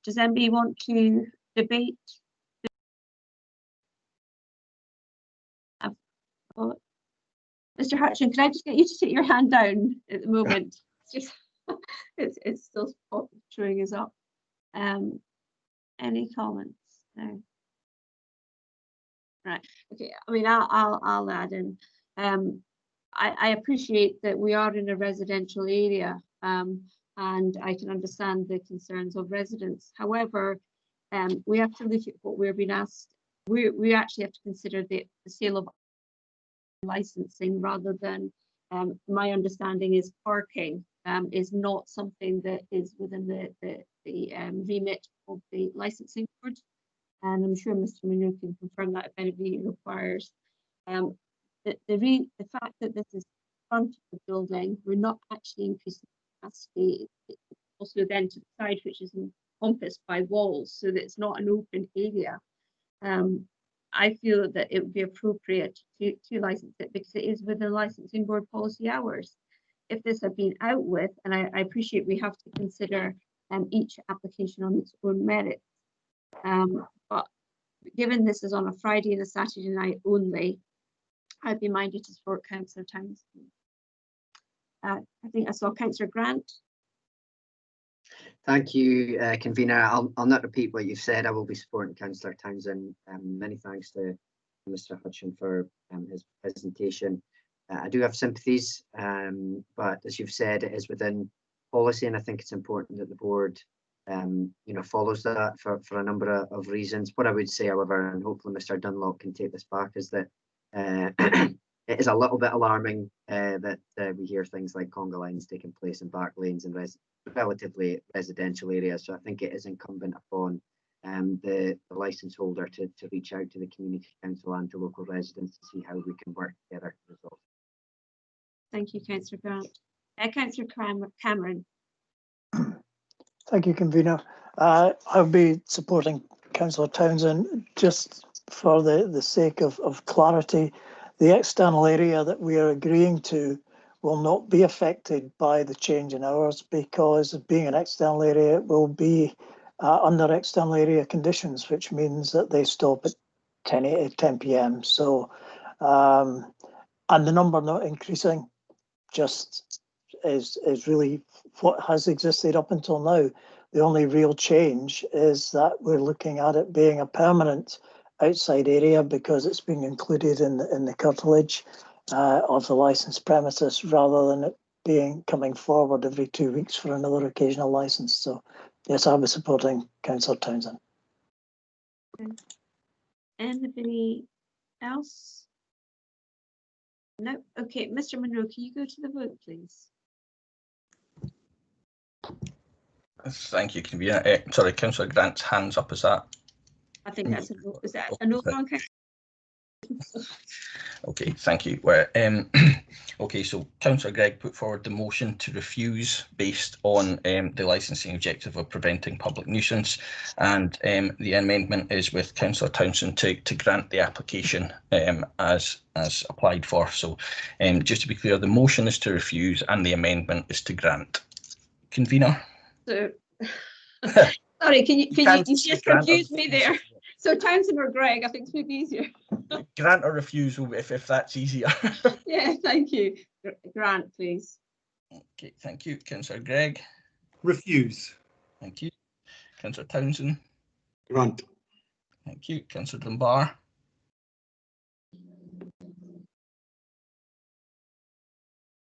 Does anybody want to debate? Mr. Hutchin, can I just get you to take your hand down at the moment? It's just it's still showing us up. Any comments? No. Right. Okay. I mean, I'll add in. I appreciate that we are in a residential area, and I can understand the concerns of residents. However, we have to look at what we're being asked. We actually have to consider the sale of licensing rather than. My understanding is parking is not something that is within the remit of the licensing board. and I'm sure Mr. Munro can confirm that if anybody requires. The fact that this is front of the building, we're not actually increasing capacity. It's also then to the side, which is encompassed by walls, so that it's not an open area. I feel that it would be appropriate to license it because it is within licensing board policy hours. If this had been out with, and I appreciate we have to consider each application on its own merits, but given this is on a Friday and a Saturday night only, I'd be minded to support Councillor Townsend. I think I saw Councillor Grant. Thank you, Convener. I'll not repeat what you've said. I will be supporting Councillor Townsend. Many thanks to Mr. Hutchin for his presentation. I do have sympathies, but as you've said, it is within policy, and I think it's important that the board, follows that for a number of reasons. What I would say, however, and hopefully Mr. Dunlop can take this back, is that it is a little bit alarming that we hear things like conga lines taking place in back lanes and relatively residential areas. So I think it is incumbent upon the license holder to reach out to the community council and to local residents to see how we can work together to resolve. Thank you, Councillor Grant. Councillor Cameron. Thank you, Convener. I'll be supporting Councillor Townsend just for the sake of clarity. The external area that we are agreeing to will not be affected by the change in hours because being an external area, it will be under external area conditions, which means that they stop at 10 p.m. So, and the number not increasing just is really what has existed up until now. The only real change is that we're looking at it being a permanent outside area because it's being included in the curtilage of the licensed premises rather than it coming forward every 2 weeks for another occasional license. So yes, I'll be supporting Councillor Townsend. Anybody else? No. Okay, Mr. Munro, can you go to the vote, please? Thank you, Convener. Sorry, Councillor Grant's hands up. Is that? I think that's a vote. Is that a no on Councillor? Okay, thank you. Well, okay, so Councillor Gregg put forward the motion to refuse based on the licensing objective of preventing public nuisance, and the amendment is with Councillor Townsend to grant the application as applied for. So just to be clear, the motion is to refuse and the amendment is to grant. Convener? So, sorry, can you just confuse me there? So Townsend or Greg, I think it's maybe easier. Grant or refusal, if that's easier. Yeah, thank you. Grant, please. Okay, thank you. Councillor Gregg? Refuse. Thank you. Councillor Townsend? Grant. Thank you. Councillor Dunbar?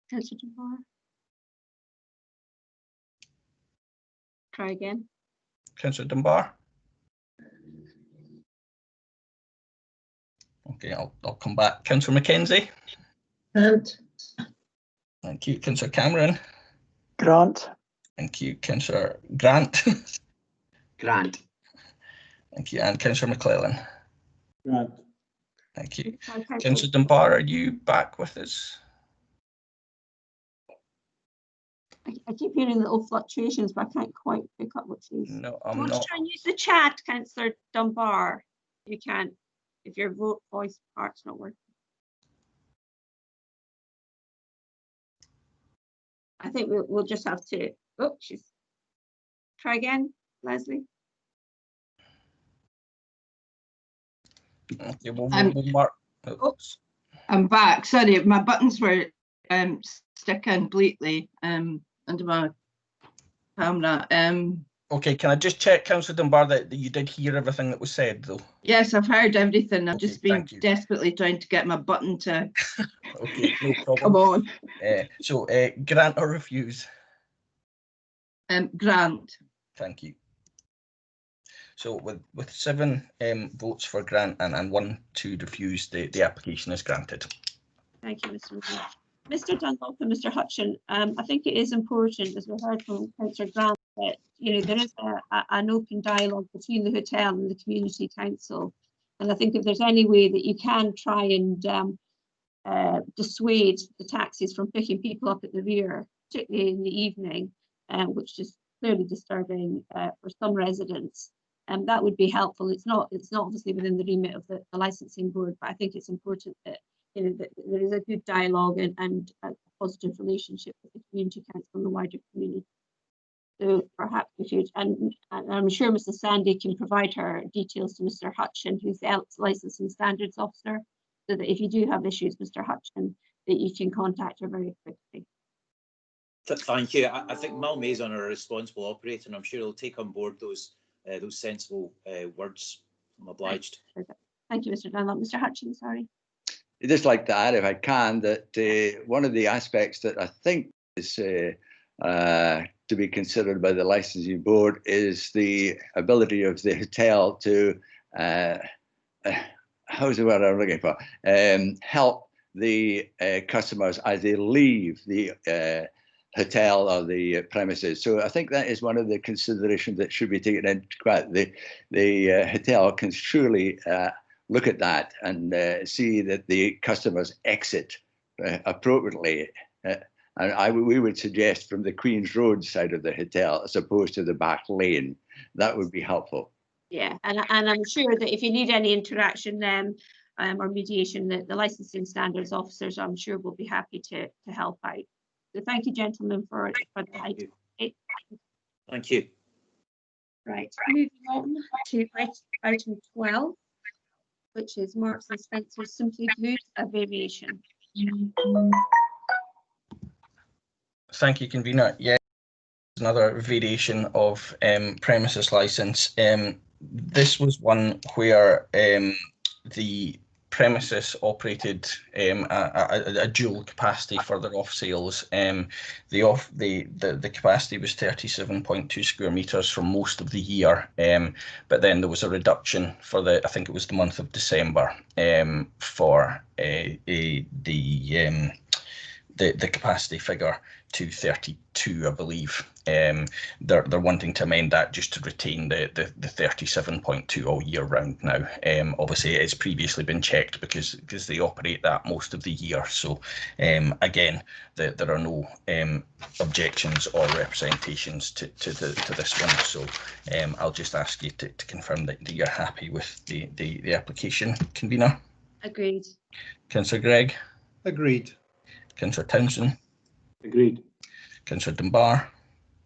Councillor Dunbar? Try again. Councillor Dunbar? Okay, I'll come back. Councillor Mackenzie? Grant. Thank you. Councillor Cameron? Grant. Thank you. Councillor Grant? Grant. Thank you. And Councillor McClellan? Grant. Thank you. Councillor Dunbar, are you back with us? I keep hearing little fluctuations, but I can't quite pick up what she's. No, I'm I'm not. not. Try and use the chat, Councillor Dunbar. You can't if your voice part's not working. I think we'll just have to. Oh, she's. Try again, Leslie. Okay, we'll mark. Oops. I'm back. Sorry, my buttons were sticking bleakly under my camera. Okay, can I just check, Councillor Dunbar, that you did hear everything that was said, though? Yes, I've heard everything. I've Okay, just been desperately trying to get my button to Okay, no problem. come on. So, grant or refuse? Grant. Thank you. So, with 7 votes for grant and 1 to refuse, the application is granted. Thank you, Mr. McGee. Mr. Dunlop and Mr. Hutchin, I think it is important, as we heard from Councillor Grant, that, you know, there is an open dialogue between the hotel and the community council. And I think if there's any way that you can try and dissuade the taxis from picking people up at the rear, particularly in the evening, which is clearly disturbing for some residents, that would be helpful. It's not obviously within the remit of the licensing board, but I think it's important that, you know, that there is a good dialogue and a positive relationship with the community council and the wider community. So perhaps we should, and I'm sure Mrs. Sandy can provide her details to Mr. Hutchin, who's the licensing standards officer, so that if you do have issues, Mr. Hutchin, that you can contact her very quickly. Thank you. I think Mal Mason are a responsible operator, and I'm sure he'll take on board those sensible words. I'm obliged. Thank you, Mr. Dunlop. Mr. Hutchin, sorry. I'd just like to add, if I can, that one of the aspects that I think is to be considered by the licensing board is the ability of the hotel to, how's the word I'm looking for, help the customers as they leave the hotel or the premises. So I think that is one of the considerations that should be taken into account. The hotel can surely look at that and see that the customers exit appropriately. And we would suggest from the Queen's Road side of the hotel as opposed to the back lane. That would be helpful. Yeah, and I'm sure that if you need any interaction or mediation, the licensing standards officers, I'm sure, will be happy to help out. So thank you, gentlemen, for the item. Thank you. Right, moving on to item 12, which is Marks and Spencer Simply Good, a variation. Thank you, convener. Yeah, another variation of premises license. This was one where the premises operated a dual capacity for their off sales. The capacity was 37.2 square meters for most of the year, but then there was a reduction for I think it was the month of December, for the capacity figure to 32, I believe. They're wanting to amend that just to retain the 37.2 all year round now. Obviously, it has previously been checked because they operate that most of the year. So again, there are no objections or representations to this one. So I'll just ask you to confirm that you're happy with the application, convener. Agreed. Councillor Gregg. Agreed. Councillor Townsend. Agreed. Councillor Dunbar.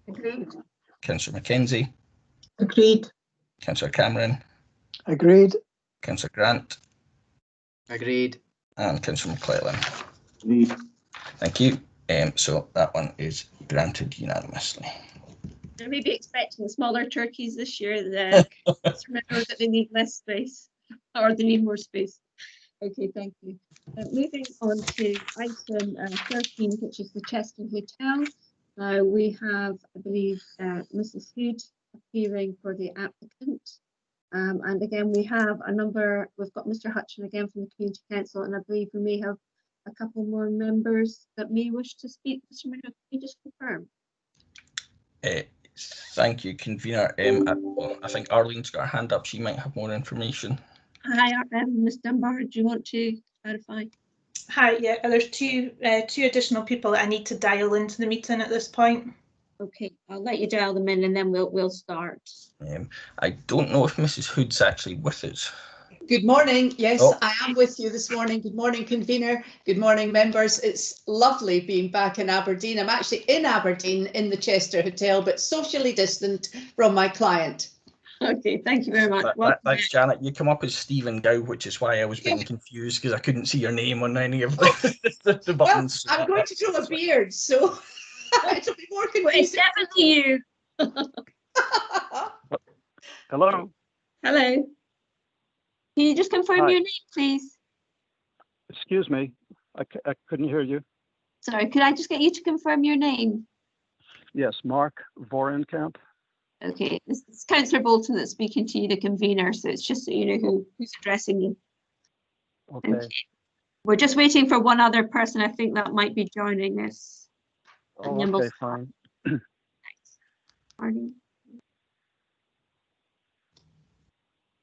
Agreed. Councillor Mackenzie. Agreed. Councillor Cameron. Agreed. Councillor Grant. Agreed. And Councillor McClellan. Agreed. Thank you. So that one is granted unanimously. I may be expecting smaller turkeys this year. Remember that they need less space, or they need more space. Okay, thank you. Moving on to item 13, which is the Chester Hotel. We have, I believe, Mrs. Hood appearing for the applicant. And again, we have we've got Mr. Hutchin again from the Community Council, and I believe we may have a couple more members that may wish to speak. Mr. Minogue, can you just confirm? Thank you, convener. I think Arlene's got her hand up. She might have more information. Hi, Ms. Dunbar, do you want to clarify? Hi, yeah, there's two additional people that I need to dial into the meeting at this point. Okay, I'll let you dial them in and then we'll start. I don't know if Mrs. Hood's actually with us. Good morning. Yes, I am with you this morning. Good morning, convener. Good morning, members. It's lovely being back in Aberdeen. I'm actually in Aberdeen in the Chester Hotel, but socially distant from my client. Okay, thank you very much. Thanks, Janet. You come up as Stephen Gow, which is why I was being confused because I couldn't see your name on any of the buttons. Well, I'm going to grow a beard, so it'll be more confusing. It's definitely you. Hello. Hello. Can you just confirm your name, please? Excuse me, I couldn't hear you. Sorry, could I just get you to confirm your name? Yes, Mark Vorenkamp. Okay, this is Councillor Bolton that's speaking to you, the convener, so it's just so you know who's addressing you. Okay. We're just waiting for one other person, I think, that might be joining us. Oh, okay, fine. Arnie?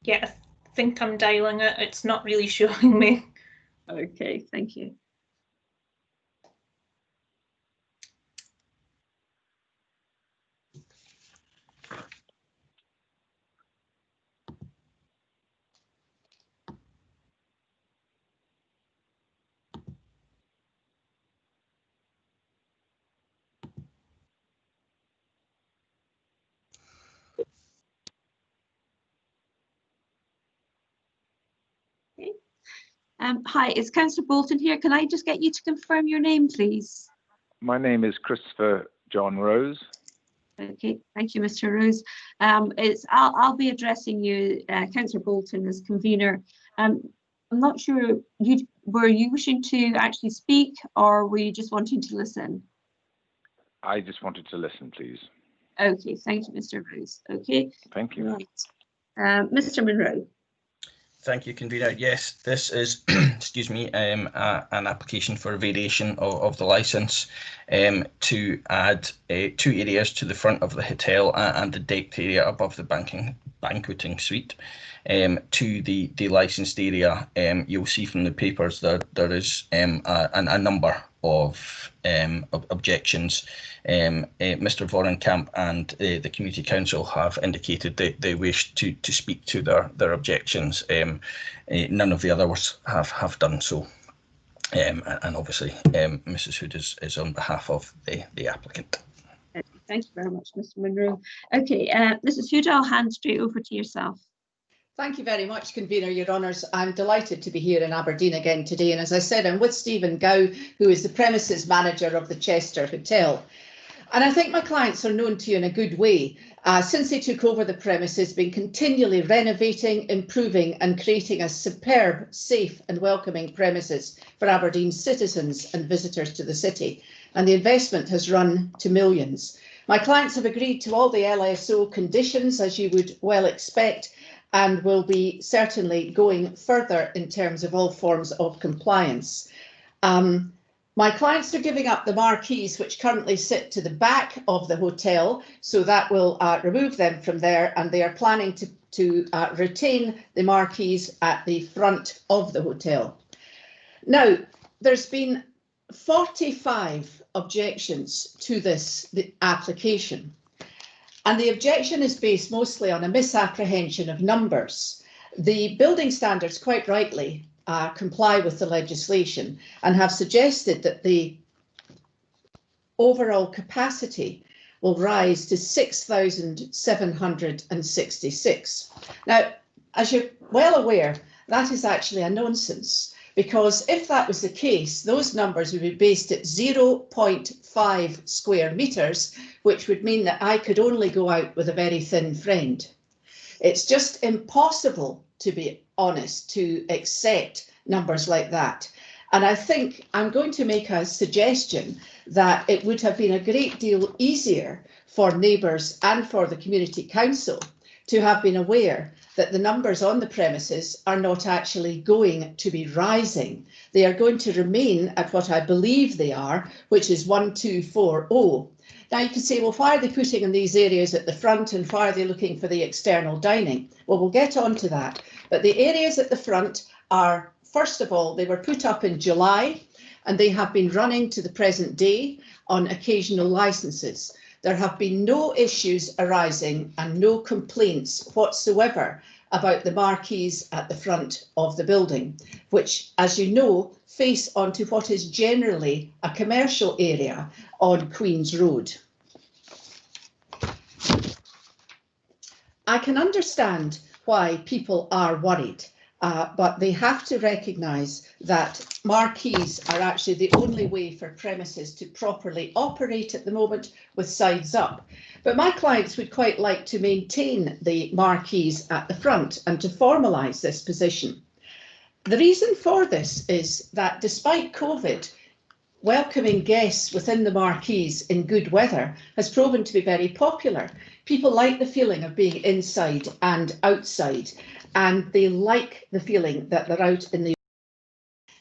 Yeah, I think I'm dialing it. It's not really showing me. Okay, thank you. Okay. Hi, is Councillor Bolton here? Can I just get you to confirm your name, please? My name is Christopher John Rose. Okay, thank you, Mr. Rose. I'll be addressing you, Councillor Bolton, as convener. I'm not sure, were you wishing to actually speak, or were you just wanting to listen? I just wanted to listen, please. Okay, thank you, Mr. Rose. Okay. Thank you. Right. Mr. Monroe. Thank you, convener. Yes, this is, excuse me, an application for a variation of the licence to add 2 areas to the front of the hotel and the decked area above the banqueting suite. To the licensed area, you'll see from the papers that there is a number of objections. Mr. Vorenkamp and the Community Council have indicated that they wish to speak to their objections. None of the others have done so. And obviously, Mrs. Hood is on behalf of the applicant. Thank you very much, Mr. Monroe. Okay, Mrs. Hood, I'll hand straight over to yourself. Thank you very much, Convener, Your Honours. I'm delighted to be here in Aberdeen again today. And as I said, I'm with Stephen Gow, who is the premises manager of the Chester Hotel. And I think my clients are known to you in a good way. Since they took over the premises, been continually renovating, improving and creating a superb, safe and welcoming premises for Aberdeen's citizens and visitors to the city. And the investment has run to millions. My clients have agreed to all the LSO conditions, as you would well expect, and will be certainly going further in terms of all forms of compliance. My clients are giving up the marquees, which currently sit to the back of the hotel, so that will remove them from there, and they are planning to retain the marquees at the front of the hotel. Now, there's been 45 objections to the application. And the objection is based mostly on a misapprehension of numbers. The building standards, quite rightly, comply with the legislation and have suggested that the overall capacity will rise to 6,766. Now, as you're well aware, that is actually a nonsense, because if that was the case, those numbers would be based at 0.5 square metres, which would mean that I could only go out with a very thin friend. It's just impossible, to be honest, to accept numbers like that. And I think I'm going to make a suggestion that it would have been a great deal easier for neighbours and for the Community Council to have been aware that the numbers on the premises are not actually going to be rising. They are going to remain at what I believe they are, which is 1240. Now you can say, well, why are they putting in these areas at the front and why are they looking for the external dining? Well, we'll get on to that. But the areas at the front are, first of all, they were put up in July and they have been running to the present day on occasional licences. There have been no issues arising and no complaints whatsoever about the marquees at the front of the building, which, as you know, face onto what is generally a commercial area on Queen's Road. I can understand why people are worried, but they have to recognise that marquees are actually the only way for premises to properly operate at the moment with sides up. But my clients would quite like to maintain the marquees at the front and to formalise this position. The reason for this is that despite COVID, welcoming guests within the marquees in good weather has proven to be very popular. People like the feeling of being inside and outside, and they like the feeling that they're out in the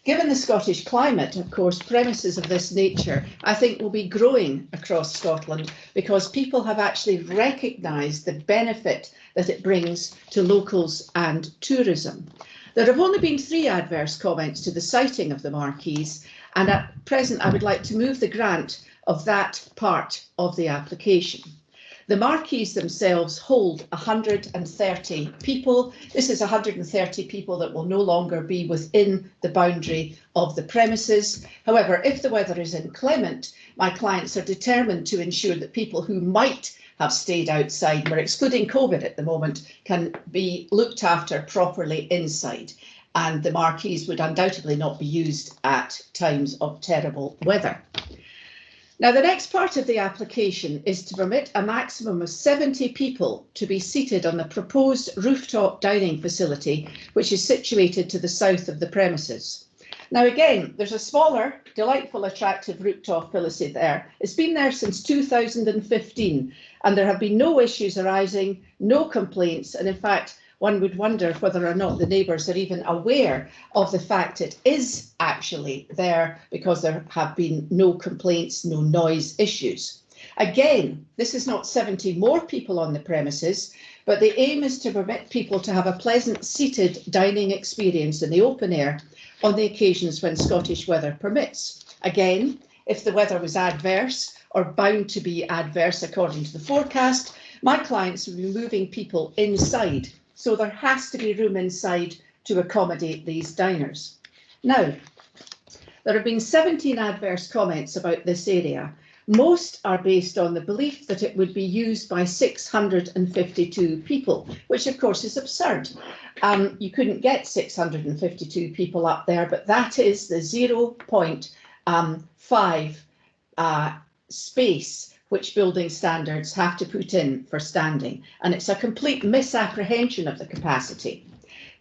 Given the Scottish climate, of course, premises of this nature, I think, will be growing across Scotland because people have actually recognised the benefit that it brings to locals and tourism. There have only been 3 adverse comments to the siting of the marquees, and at present I would like to move the grant of that part of the application. The marquees themselves hold 130 people. This is 130 people that will no longer be within the boundary of the premises. However, if the weather is inclement, my clients are determined to ensure that people who might have stayed outside, we're excluding COVID at the moment, can be looked after properly inside. And the marquees would undoubtedly not be used at times of terrible weather. Now, the next part of the application is to permit a maximum of 70 people to be seated on the proposed rooftop dining facility, which is situated to the south of the premises. Now, again, there's a smaller, delightful, attractive rooftop facility there. It's been there since 2015, and there have been no issues arising, no complaints, and in fact, one would wonder whether or not the neighbours are even aware of the fact it is actually there, because there have been no complaints, no noise issues. Again, this is not 70 more people on the premises, but the aim is to permit people to have a pleasant seated dining experience in the open air on the occasions when Scottish weather permits. Again, if the weather was adverse or bound to be adverse according to the forecast, my clients will be moving people inside. So there has to be room inside to accommodate these diners. Now, there have been 17 adverse comments about this area. Most are based on the belief that it would be used by 652 people, which of course is absurd. You couldn't get 652 people up there, but that is the 0.5 space which building standards have to put in for standing, and it's a complete misapprehension of the capacity.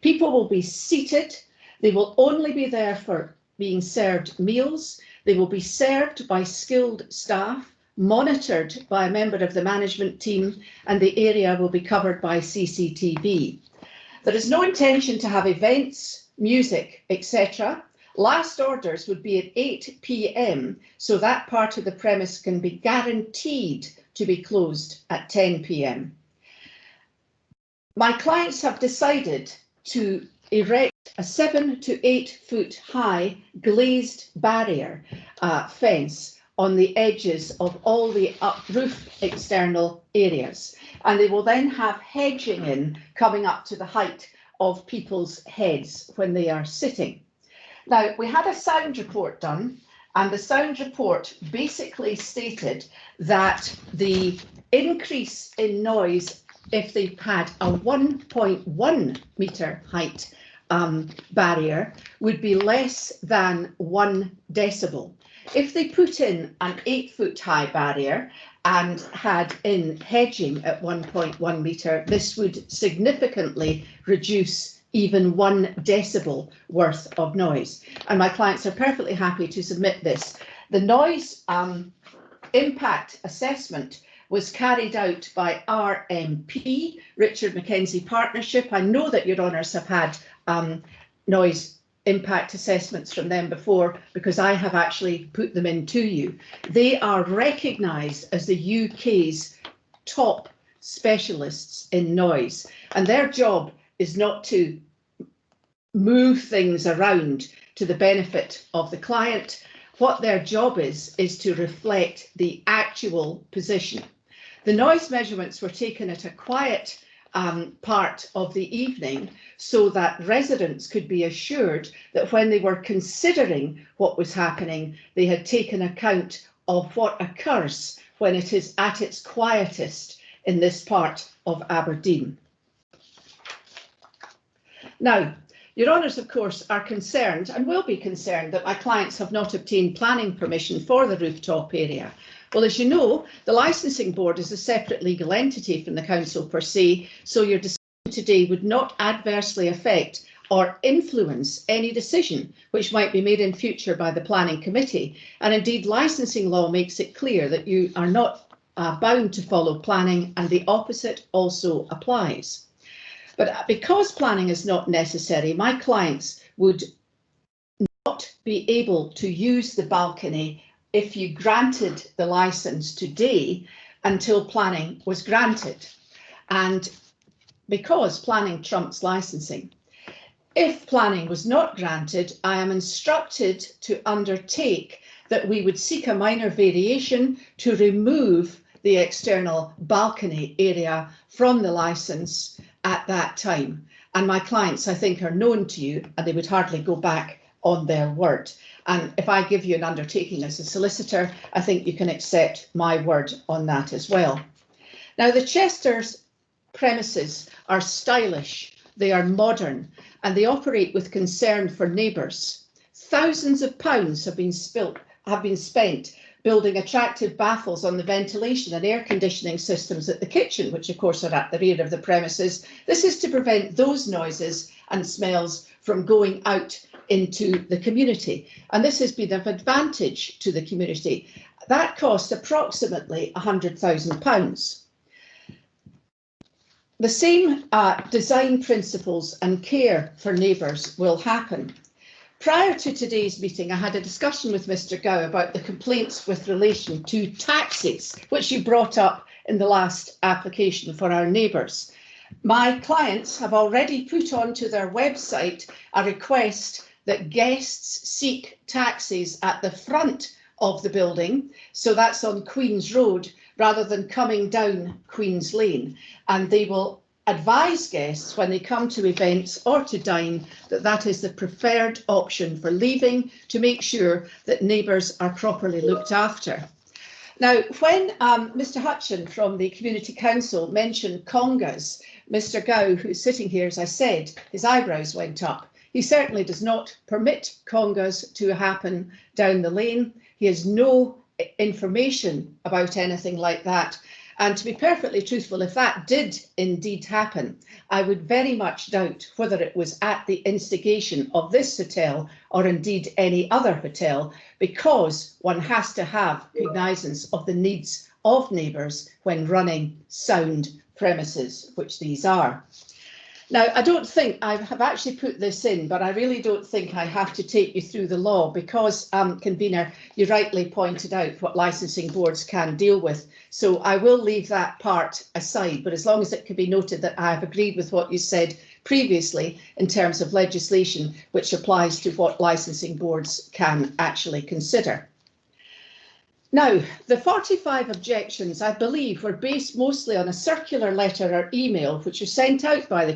People will be seated, they will only be there for being served meals, they will be served by skilled staff, monitored by a member of the management team, and the area will be covered by CCTV. There is no intention to have events, music, etc. Last orders would be at 8 p.m, so that part of the premise can be guaranteed to be closed at 10 p.m. My clients have decided to erect a 7 to 8 foot high glazed barrier fence on the edges of all the roof external areas, and they will then have hedging in coming up to the height of people's heads when they are sitting. Now, we had a sound report done, and the sound report basically stated that the increase in noise, if they had a 1.1 metre height barrier, would be less than 1 decibel. If they put in an 8 foot high barrier and had in hedging at 1.1 metre, this would significantly reduce even 1 decibel worth of noise. And my clients are perfectly happy to submit this. The noise impact assessment was carried out by RMP, Richard Mackenzie Partnership. I know that your honours have had noise impact assessments from them before, because I have actually put them in to you. They are recognised as the UK's top specialists in noise, and their job is not to move things around to the benefit of the client. What their job is to reflect the actual position. The noise measurements were taken at a quiet part of the evening, so that residents could be assured that when they were considering what was happening, they had taken account of what occurs when it is at its quietest in this part of Aberdeen. Now, your honours, of course, are concerned and will be concerned that my clients have not obtained planning permission for the rooftop area. Well, as you know, the licensing board is a separate legal entity from the council per se, so your decision today would not adversely affect or influence any decision which might be made in future by the planning committee. And indeed, licensing law makes it clear that you are not bound to follow planning, and the opposite also applies. But because planning is not necessary, my clients would not be able to use the balcony if you granted the licence today until planning was granted. And because planning trumps licensing, if planning was not granted, I am instructed to undertake that we would seek a minor variation to remove the external balcony area from the licence at that time. And my clients, I think, are known to you, and they would hardly go back on their word. And if I give you an undertaking as a solicitor, I think you can accept my word on that as well. Now, the Chester's premises are stylish, they are modern, and they operate with concern for neighbours. Thousands of pounds have been spent building attractive baffles on the ventilation and air conditioning systems at the kitchen, which of course are at the rear of the premises. This is to prevent those noises and smells from going out into the community. And this has been of advantage to the community. That cost approximately £100,000. The same design principles and care for neighbours will happen. Prior to today's meeting, I had a discussion with Mr. Gow about the complaints with relation to taxis, which you brought up in the last application for our neighbours. My clients have already put onto their website a request that guests seek taxis at the front of the building, so that's on Queen's Road, rather than coming down Queen's Lane. And they will advise guests when they come to events or to dine that that is the preferred option for leaving, to make sure that neighbours are properly looked after. Now, when Mr. Hutchin from the Community Council mentioned congas, Mr. Gow, who's sitting here, as I said, his eyebrows went up. He certainly does not permit congas to happen down the lane. He has no information about anything like that. And to be perfectly truthful, if that did indeed happen, I would very much doubt whether it was at the instigation of this hotel or indeed any other hotel, because one has to have cognizance of the needs of neighbours when running sound premises, which these are. Now, I don't think I have actually put this in, but I really don't think I have to take you through the law because, Convener, you rightly pointed out what licensing boards can deal with. So I will leave that part aside, but as long as it can be noted that I have agreed with what you said previously in terms of legislation which applies to what licensing boards can actually consider. Now, the 45 objections, I believe, were based mostly on a circular letter or email which was sent out by the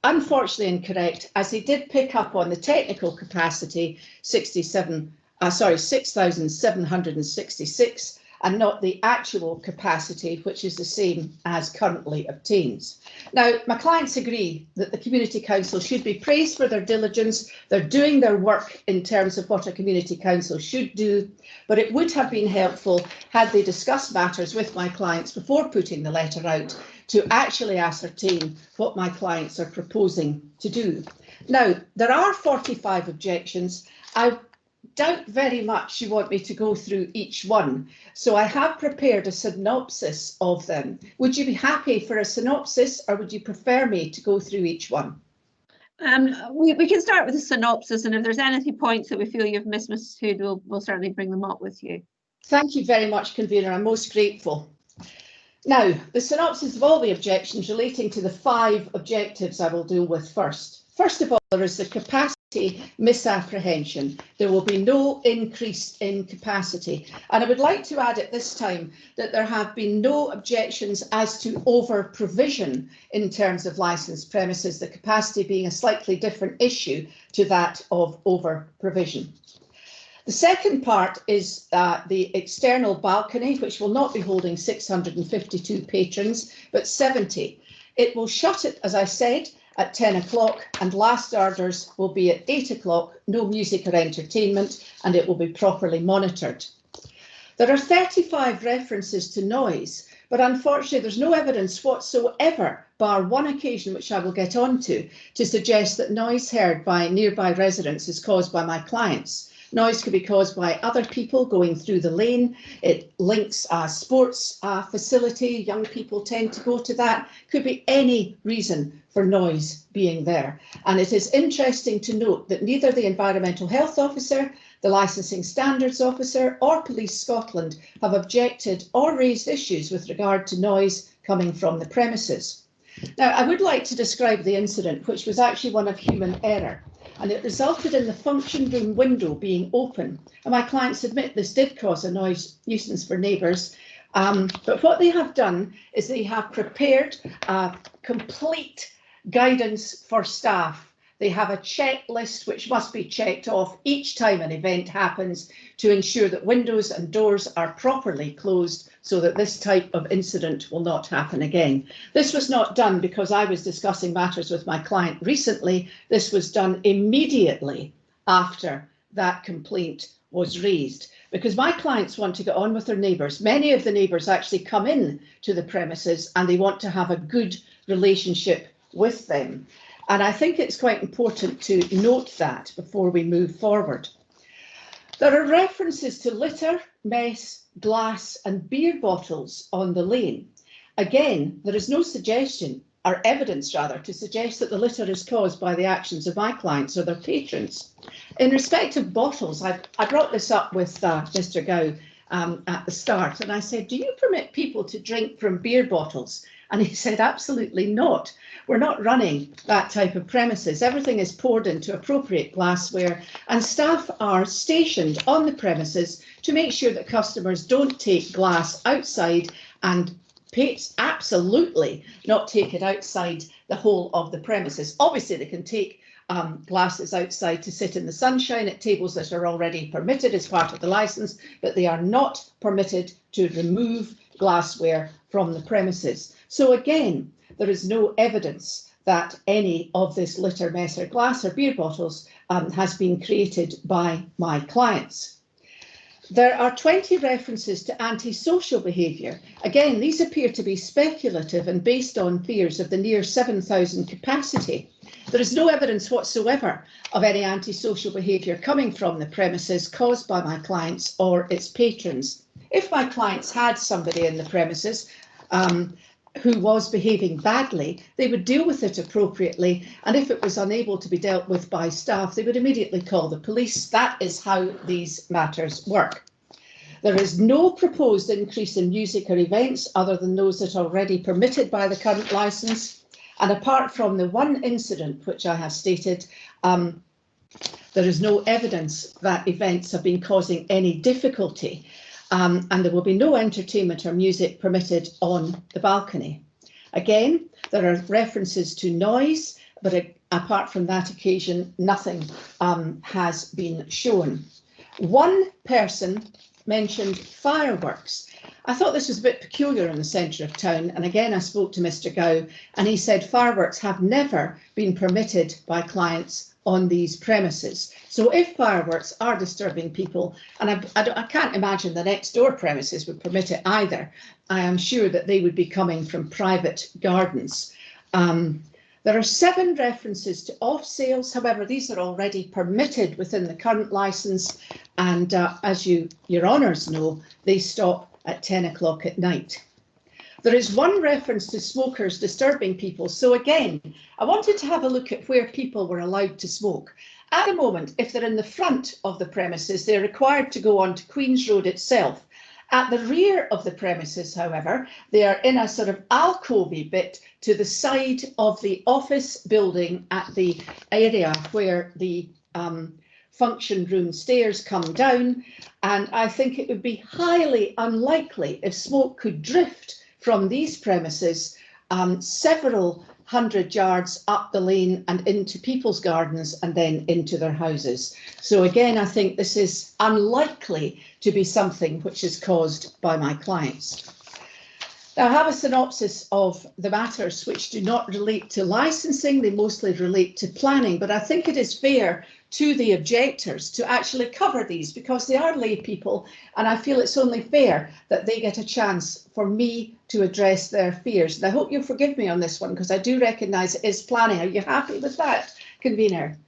unfortunately incorrect, as they did pick up on the technical capacity 6,766 and not the actual capacity, which is the same as currently obtained. Now, my clients agree that the Community Council should be praised for their diligence. They're doing their work in terms of what a Community Council should do, but it would have been helpful had they discussed matters with my clients before putting the letter out to actually ascertain what my clients are proposing to do. Now, there are 45 objections. I doubt very much you want me to go through each one, so I have prepared a synopsis of them. Would you be happy for a synopsis, or would you prefer me to go through each one? We can start with a synopsis, and if there's any points that we feel you've missed, Mrs. Hood, we'll certainly bring them up with you. Thank you very much, Convener. I'm most grateful. Now, the synopsis of all the objections relating to the 5 objectives I will deal with first. First of all, there is the capacity misapprehension. There will be no increase in capacity. And I would like to add at this time that there have been no objections as to over provision in terms of licensed premises, the capacity being a slightly different issue to that of over provision. The second part is the external balcony, which will not be holding 652 patrons, but 70. It will shut it, as I said, at 10 o'clock, and last orders will be at 8 o'clock, no music or entertainment, and it will be properly monitored. There are 35 references to noise, but unfortunately there's no evidence whatsoever, bar one occasion which I will get onto, to suggest that noise heard by nearby residents is caused by my clients. Noise could be caused by other people going through the lane. It links a sports facility. Young people tend to go to that. Could be any reason for noise being there. And it is interesting to note that neither the Environmental Health Officer, the Licensing Standards Officer or Police Scotland have objected or raised issues with regard to noise coming from the premises. Now, I would like to describe the incident, which was actually one of human error, and it resulted in the function room window being open. And my clients admit this did cause a noise nuisance for neighbours, but what they have done is they have prepared a complete guidance for staff. They have a checklist which must be checked off each time an event happens to ensure that windows and doors are properly closed so that this type of incident will not happen again. This was not done because I was discussing matters with my client recently. This was done immediately after that complaint was raised, because my clients want to get on with their neighbours. Many of the neighbours actually come in to the premises and they want to have a good relationship with them. And I think it's quite important to note that before we move forward. There are references to litter, mess, glass and beer bottles on the lane. Again, there is no suggestion or evidence rather to suggest that the litter is caused by the actions of my clients or their patrons. In respect of bottles, I brought this up with Mr. Gow at the start, and I said, do you permit people to drink from beer bottles? And he said, absolutely not. We're not running that type of premises. Everything is poured into appropriate glassware and staff are stationed on the premises to make sure that customers don't take glass outside and absolutely not take it outside the whole of the premises. Obviously, they can take glasses outside to sit in the sunshine at tables that are already permitted as part of the licence, but they are not permitted to remove glassware from the premises. So again, there is no evidence that any of this litter, mess or glass or beer bottles has been created by my clients. There are 20 references to antisocial behaviour. Again, these appear to be speculative and based on fears of the near 7,000 capacity. There is no evidence whatsoever of any antisocial behaviour coming from the premises caused by my clients or its patrons. If my clients had somebody in the premises who was behaving badly, they would deal with it appropriately, and if it was unable to be dealt with by staff, they would immediately call the police. That is how these matters work. There is no proposed increase in music or events other than those that are already permitted by the current licence, and apart from the one incident which I have stated, there is no evidence that events have been causing any difficulty. And there will be no entertainment or music permitted on the balcony. Again, there are references to noise, but apart from that occasion, nothing has been shown. One person mentioned fireworks. I thought this was a bit peculiar in the centre of town, and again I spoke to Mr. Gow and he said fireworks have never been permitted by clients on these premises. So if fireworks are disturbing people, and I can't imagine the next door premises would permit it either, I am sure that they would be coming from private gardens. There are 7 references to off sales. However, these are already permitted within the current licence, and as your honours know, they stop at 10 o'clock at night. There is one reference to smokers disturbing people. So again, I wanted to have a look at where people were allowed to smoke. At the moment, if they're in the front of the premises, they're required to go onto Queen's Road itself. At the rear of the premises, however, they are in a sort of alcovey bit to the side of the office building at the area where the function room stairs come down. And I think it would be highly unlikely if smoke could drift from these premises several hundred yards up the lane and into people's gardens and then into their houses. So again, I think this is unlikely to be something which is caused by my clients. Now, I have a synopsis of the matters which do not relate to licensing, they mostly relate to planning, but I think it is fair to the objectors to actually cover these because they are lay people, and I feel it's only fair that they get a chance for me to address their fears. And I hope you'll forgive me on this one because I do recognise it is planning. Are you happy with that, convener?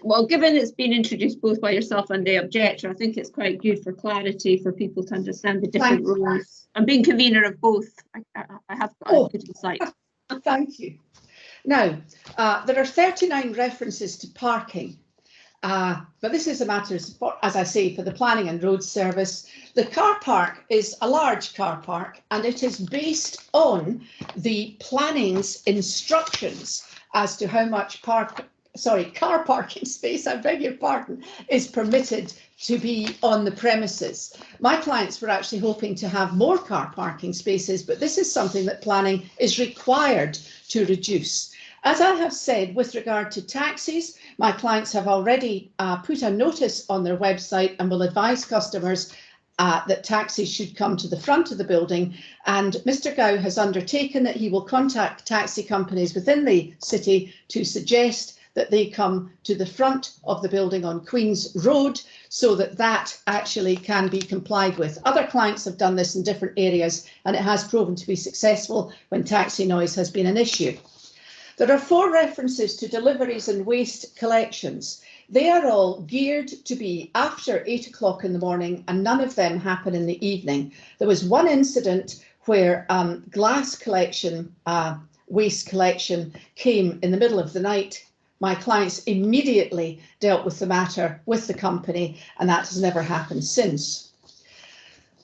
Well, given it's been introduced both by yourself and the objector, I think it's quite good for clarity for people to understand the different roles. I'm being convener of both. I have got a good insight. Thank you. Now, there are 39 references to parking, but this is a matter, as I say, for the Planning and Roads Service. The car park is a large car park, and it is based on the planning's instructions as to how much car parking space, I beg your pardon, is permitted to be on the premises. My clients were actually hoping to have more car parking spaces, but this is something that planning is required to reduce. As I have said, with regard to taxis, my clients have already put a notice on their website and will advise customers that taxis should come to the front of the building, and Mr. Gow has undertaken that he will contact taxi companies within the city to suggest that they come to the front of the building on Queen's Road so that that actually can be complied with. Other clients have done this in different areas, and it has proven to be successful when taxi noise has been an issue. There are 4 references to deliveries and waste collections. They are all geared to be after 8 o'clock in the morning, and none of them happen in the evening. There was one incident where glass collection, waste collection came in the middle of the night. My clients immediately dealt with the matter with the company, and that has never happened since.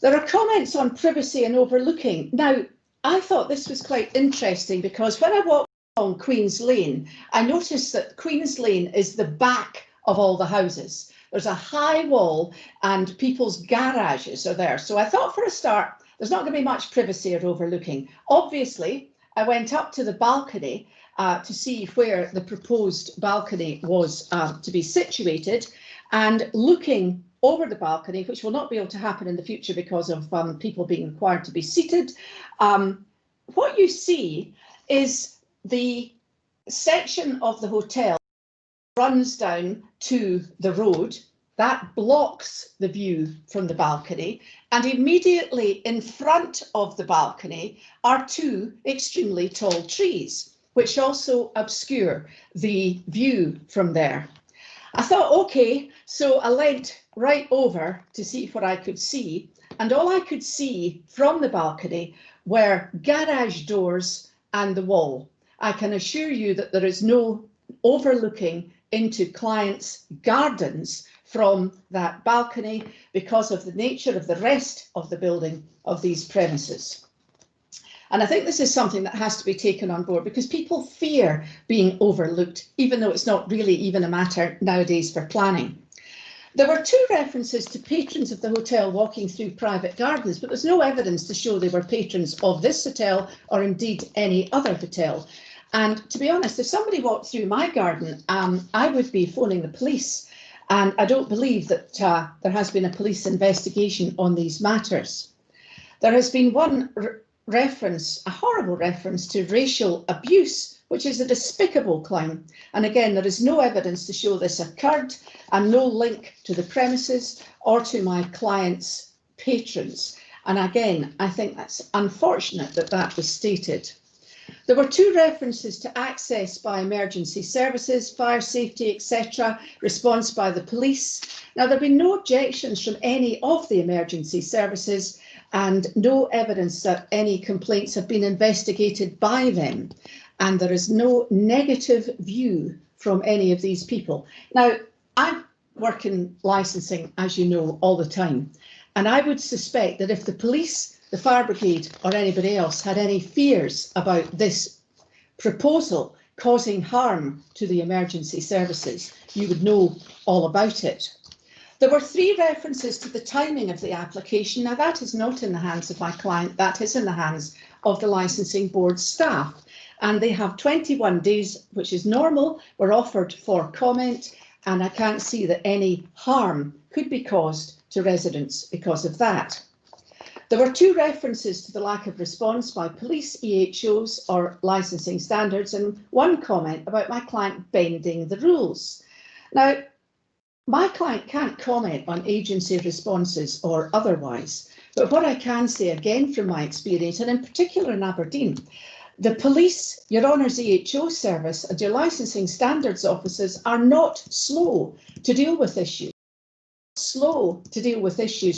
There are comments on privacy and overlooking. Now, I thought this was quite interesting because when I walked on Queen's Lane, I noticed that Queen's Lane is the back of all the houses. There's a high wall and people's garages are there. So I thought for a start, there's not going to be much privacy or overlooking. Obviously, I went up to the balcony to see where the proposed balcony was to be situated, and looking over the balcony, which will not be able to happen in the future because of people being required to be seated, what you see is the section of the hotel runs down to the road. That blocks the view from the balcony, and immediately in front of the balcony are 2 extremely tall trees, which also obscure the view from there. I thought, okay, so I leant right over to see what I could see, and all I could see from the balcony were garage doors and the wall. I can assure you that there is no overlooking into clients' gardens from that balcony because of the nature of the rest of the building of these premises. And I think this is something that has to be taken on board because people fear being overlooked, even though it's not really even a matter nowadays for planning. There were 2 references to patrons of the hotel walking through private gardens, but there's no evidence to show they were patrons of this hotel or indeed any other hotel. And to be honest, if somebody walked through my garden, I would be phoning the police. And I don't believe that there has been a police investigation on these matters. There has been one reference, a horrible reference to racial abuse, which is a despicable claim. And again, there is no evidence to show this occurred and no link to the premises or to my clients' patrons. And again, I think that's unfortunate that that was stated. There were 2 references to access by emergency services, fire safety, etc., response by the police. Now, there have been no objections from any of the emergency services and no evidence that any complaints have been investigated by them. And there is no negative view from any of these people. Now, I work in licensing, as you know, all the time. And I would suspect that if the police, the fire brigade or anybody else had any fears about this proposal causing harm to the emergency services, you would know all about it. There were 3 references to the timing of the application. Now, that is not in the hands of my client, that is in the hands of the licensing board staff. And they have 21 days, which is normal, were offered for comment, and I can't see that any harm could be caused to residents because of that. There were 2 references to the lack of response by police, EHOs or licensing standards, and 1 comment about my client bending the rules. Now, my client can't comment on agency responses or otherwise, but what I can say again from my experience, and in particular in Aberdeen, The police, Your Honour's EHO service and your licensing standards officers are not slow to deal with issues.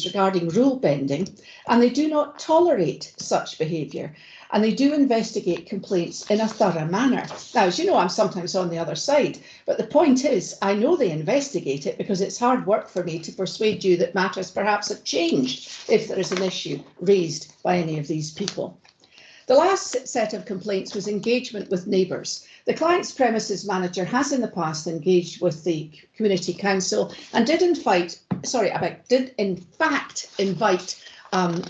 Regarding rule bending, and they do not tolerate such behaviour, and they do investigate complaints in a thorough manner. Now, as you know, I'm sometimes on the other side, but the point is, I know they investigate it because it's hard work for me to persuade you that matters perhaps have changed if there is an issue raised by any of these people. The last set of complaints was engagement with neighbours. The client's premises manager has in the past engaged with the community council and did in fact invite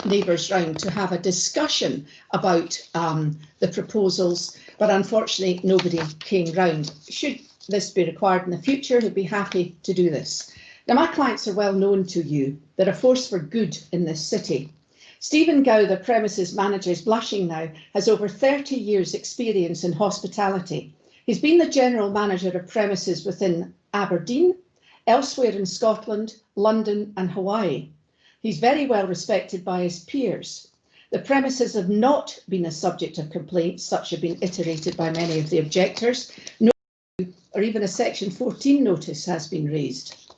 neighbours round to have a discussion about the proposals, but unfortunately nobody came round. Should this be required in the future, he'd be happy to do this. Now, my clients are well known to you. They're a force for good in this city. Stephen Gow, the premises manager, is blushing now, has over 30 years experience in hospitality. He's been the general manager of premises within Aberdeen, elsewhere in Scotland, London and Hawaii. He's very well respected by his peers. The premises have not been a subject of complaints, such have been iterated by many of the objectors, or even a Section 14 notice has been raised.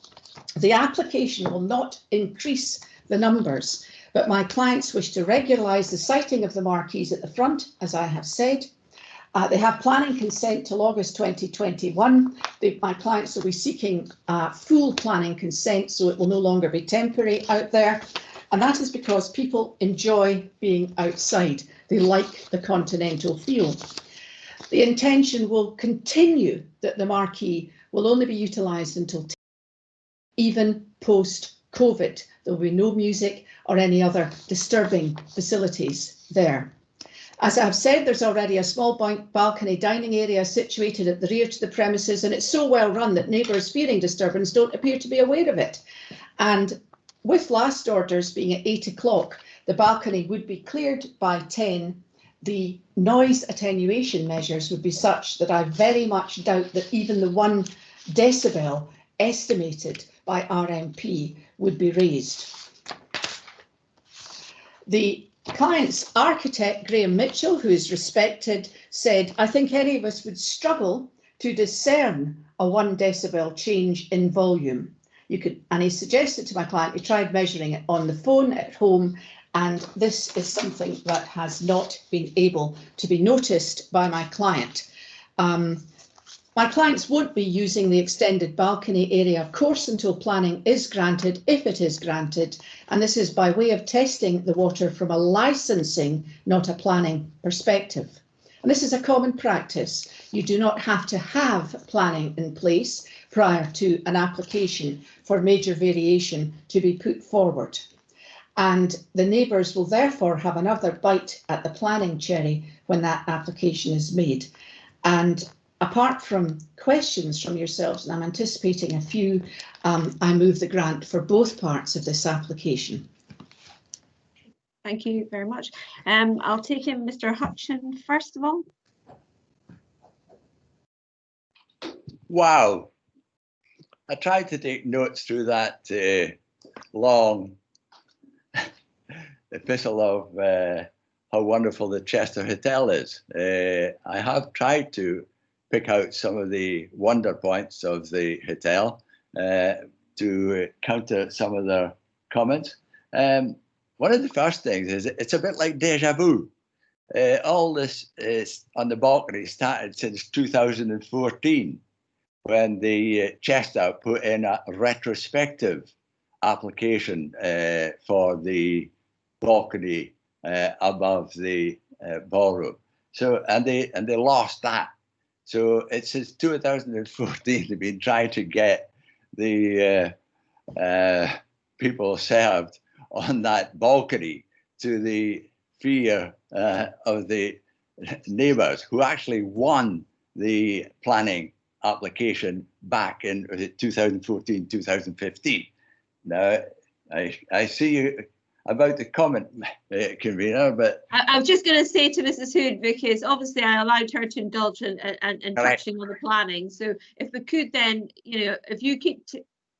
The application will not increase the numbers, but my clients wish to regularise the sighting of the marquees at the front, as I have said. They have planning consent till August 2021. My clients will be seeking full planning consent, so it will no longer be temporary out there. And that is because people enjoy being outside. They like the continental feel. The intention will continue that the marquee will only be utilised until even post-COVID. There will be no music or any other disturbing facilities there. As I've said, there's already a small balcony dining area situated at the rear to the premises, and it's so well run that neighbours fearing disturbance don't appear to be aware of it. And with last orders being at 8 o'clock, the balcony would be cleared by 10. The noise attenuation measures would be such that I very much doubt that even the 1 decibel estimated by RMP would be raised. The client's architect, Graham Mitchell, who is respected, said, "I think any of us would struggle to discern a 1 decibel change in volume." And he suggested to my client, he tried measuring it on the phone at home, and this is something that has not been able to be noticed by my client. My clients won't be using the extended balcony area, of course, until planning is granted, if it is granted, and this is by way of testing the water from a licensing, not a planning perspective. And this is a common practice. You do not have to have planning in place prior to an application for major variation to be put forward. And the neighbours will therefore have another bite at the planning cherry when that application is made. And apart from questions from yourselves, and I'm anticipating a few, I move the grant for both parts of this application. Thank you very much. I'll take in Mr. Hutchin first of all. Wow. I tried to take notes through that long epistle of how wonderful the Chester Hotel is. I have tried to pick out some of the wonder points of the hotel to counter some of their comments. One of the first things is it's a bit like deja vu. All this is on the balcony started since 2014, when the Chester put in a retrospective application for the balcony above the ballroom. So and they lost that. So it's since 2014 they've been trying to get the people served on that balcony, to the fear of the neighbours, who actually won the planning application back in 2014, 2015. Now, I see you about to comment, convener, but I was just going to say to Mrs. Hood, because obviously I allowed her to indulge in touching on the planning. So if we could then, if you keep,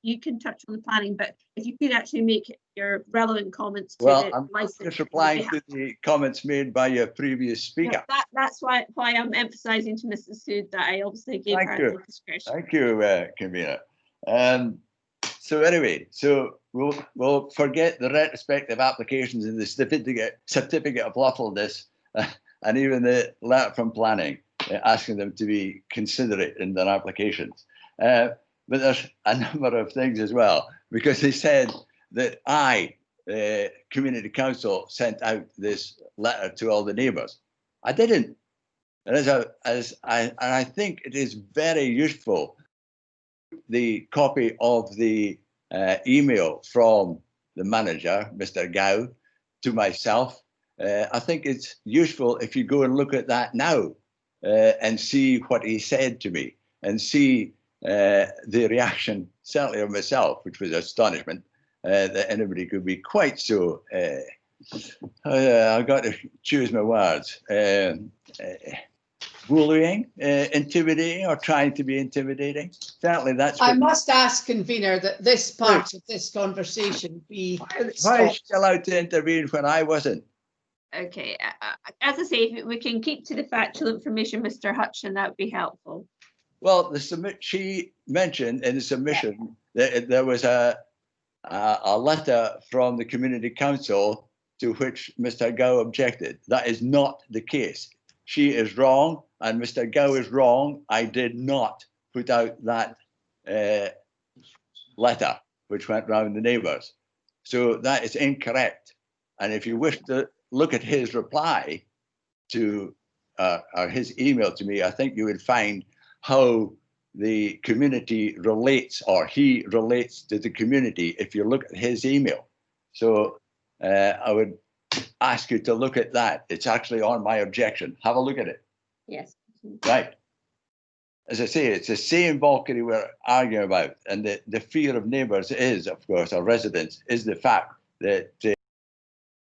you can touch on the planning, but if you could actually make your relevant comments to Well, the I'm license. just replying to the comments made by your previous speaker. That's why I'm emphasising to Mrs. Sood that I obviously gave Thank her you. the discretion. Thank you, convener. So anyway, so we'll forget the retrospective applications and the certificate of lawfulness and even the letter from planning, asking them to be considerate in their applications. But there's a number of things as well, because they said that Community Council, sent out this letter to all the neighbours. I didn't. And I think it is very useful, the copy of the email from the manager, Mr. Gow, to myself. I think it's useful if you go and look at that now and see what he said to me and see the reaction, certainly of myself, which was astonishment that anybody could be quite so, I've got to choose my words, bullying, intimidating, or trying to be intimidating. Certainly that's what... I must ask, convener, that this part of this conversation be Why is she allowed to intervene when I wasn't? Okay, as I say, if we can keep to the factual information, Mr. Hutchin, that would be helpful. Well, she mentioned in the submission that there was a letter from the Community Council to which Mr. Gow objected. That is not the case. She is wrong and Mr. Gow is wrong. I did not put out that letter which went round the neighbours. So that is incorrect. And if you wish to look at his reply to or his email to me, I think you would find how the community relates, or he relates to the community, if you look at his email. So I would ask you to look at that. It's actually on my objection. Have a look at it. Yes. Right. As I say, it's the same Valkyrie we're arguing about. And the fear of neighbours is, of course, our residents, is the fact that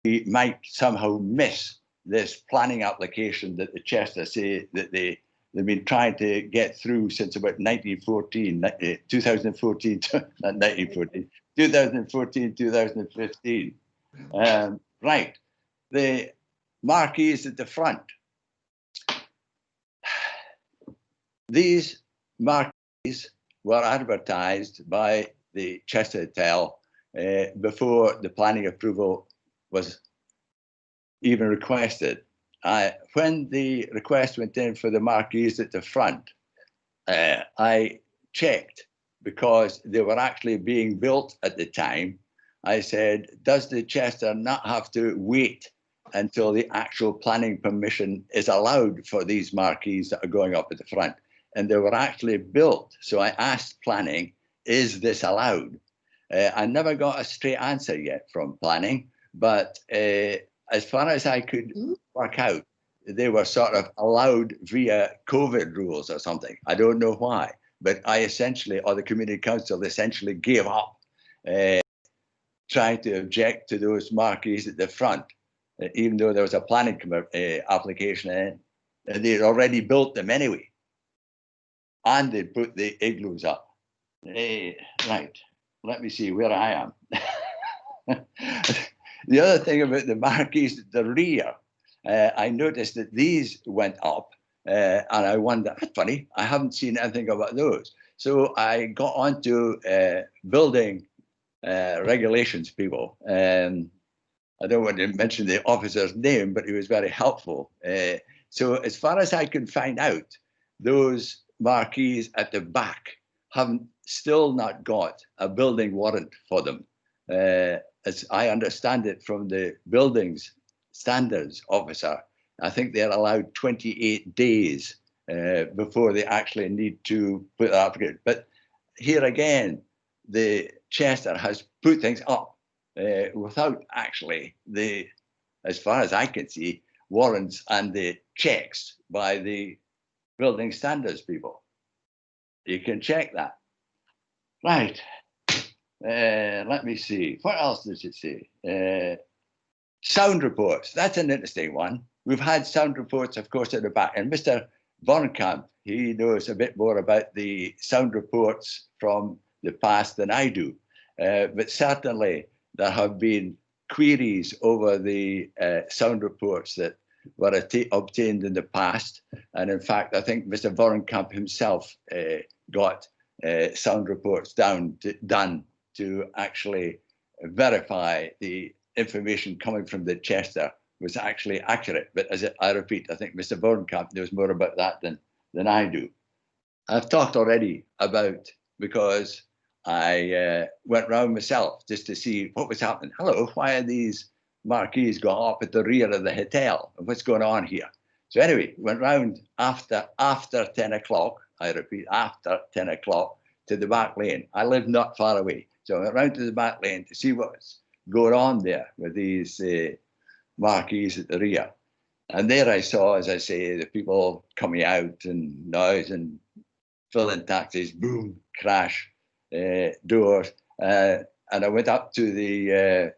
we might somehow miss this planning application that the Chester say that they've been trying to get through since about 2014, 2015. Right, the marquees at the front. These marquees were advertised by the Chester Hotel before the planning approval was even requested. When the request went in for the marquees at the front, I checked because they were actually being built at the time. I said, does the Chester not have to wait until the actual planning permission is allowed for these marquees that are going up at the front? And they were actually built. So I asked planning, is this allowed? I never got a straight answer yet from planning, but as far as I could work out, they were sort of allowed via COVID rules or something. I don't know why, but I essentially, or the Community Council essentially gave up trying to object to those marquees at the front, even though there was a planning application in, and they'd already built them anyway. And they'd put the igloos up. Right, let me see where I am. The other thing about the marquees at the rear, I noticed that these went up and I wondered, that's funny, I haven't seen anything about those. So I got onto building regulations people. I don't want to mention the officer's name, but he was very helpful. So as far as I can find out, those marquees at the back haven't still not got a building warrant for them. As I understand it from the buildings standards officer, I think they're allowed 28 days before they actually need to put that applicant. But here again, the Chester has put things up without actually the, as far as I can see, warrants and the checks by the building standards people. You can check that. Right. Let me see. What else does it say? Sound reports. That's an interesting one. We've had sound reports, of course, at the back. And Mr. Bornkamp, he knows a bit more about the sound reports from the past than I do. But certainly there have been queries over the sound reports that were obtained in the past. And in fact, I think Mr. Vorenkamp himself got sound reports done to actually verify the information coming from the Chester was actually accurate. But as I repeat, I think Mr. Vorenkamp knows more about that than I do. I've talked already about, because I went round myself just to see what was happening. Hello, why are these marquees going up at the rear of the hotel? What's going on here? So anyway, went round after 10 o'clock, I repeat, after 10 o'clock to the back lane. I live not far away. So I went round to the back lane to see what's going on there with these marquees at the rear. And there I saw, as I say, the people coming out and noise and filling taxis, boom, crash, doors. And I went up to the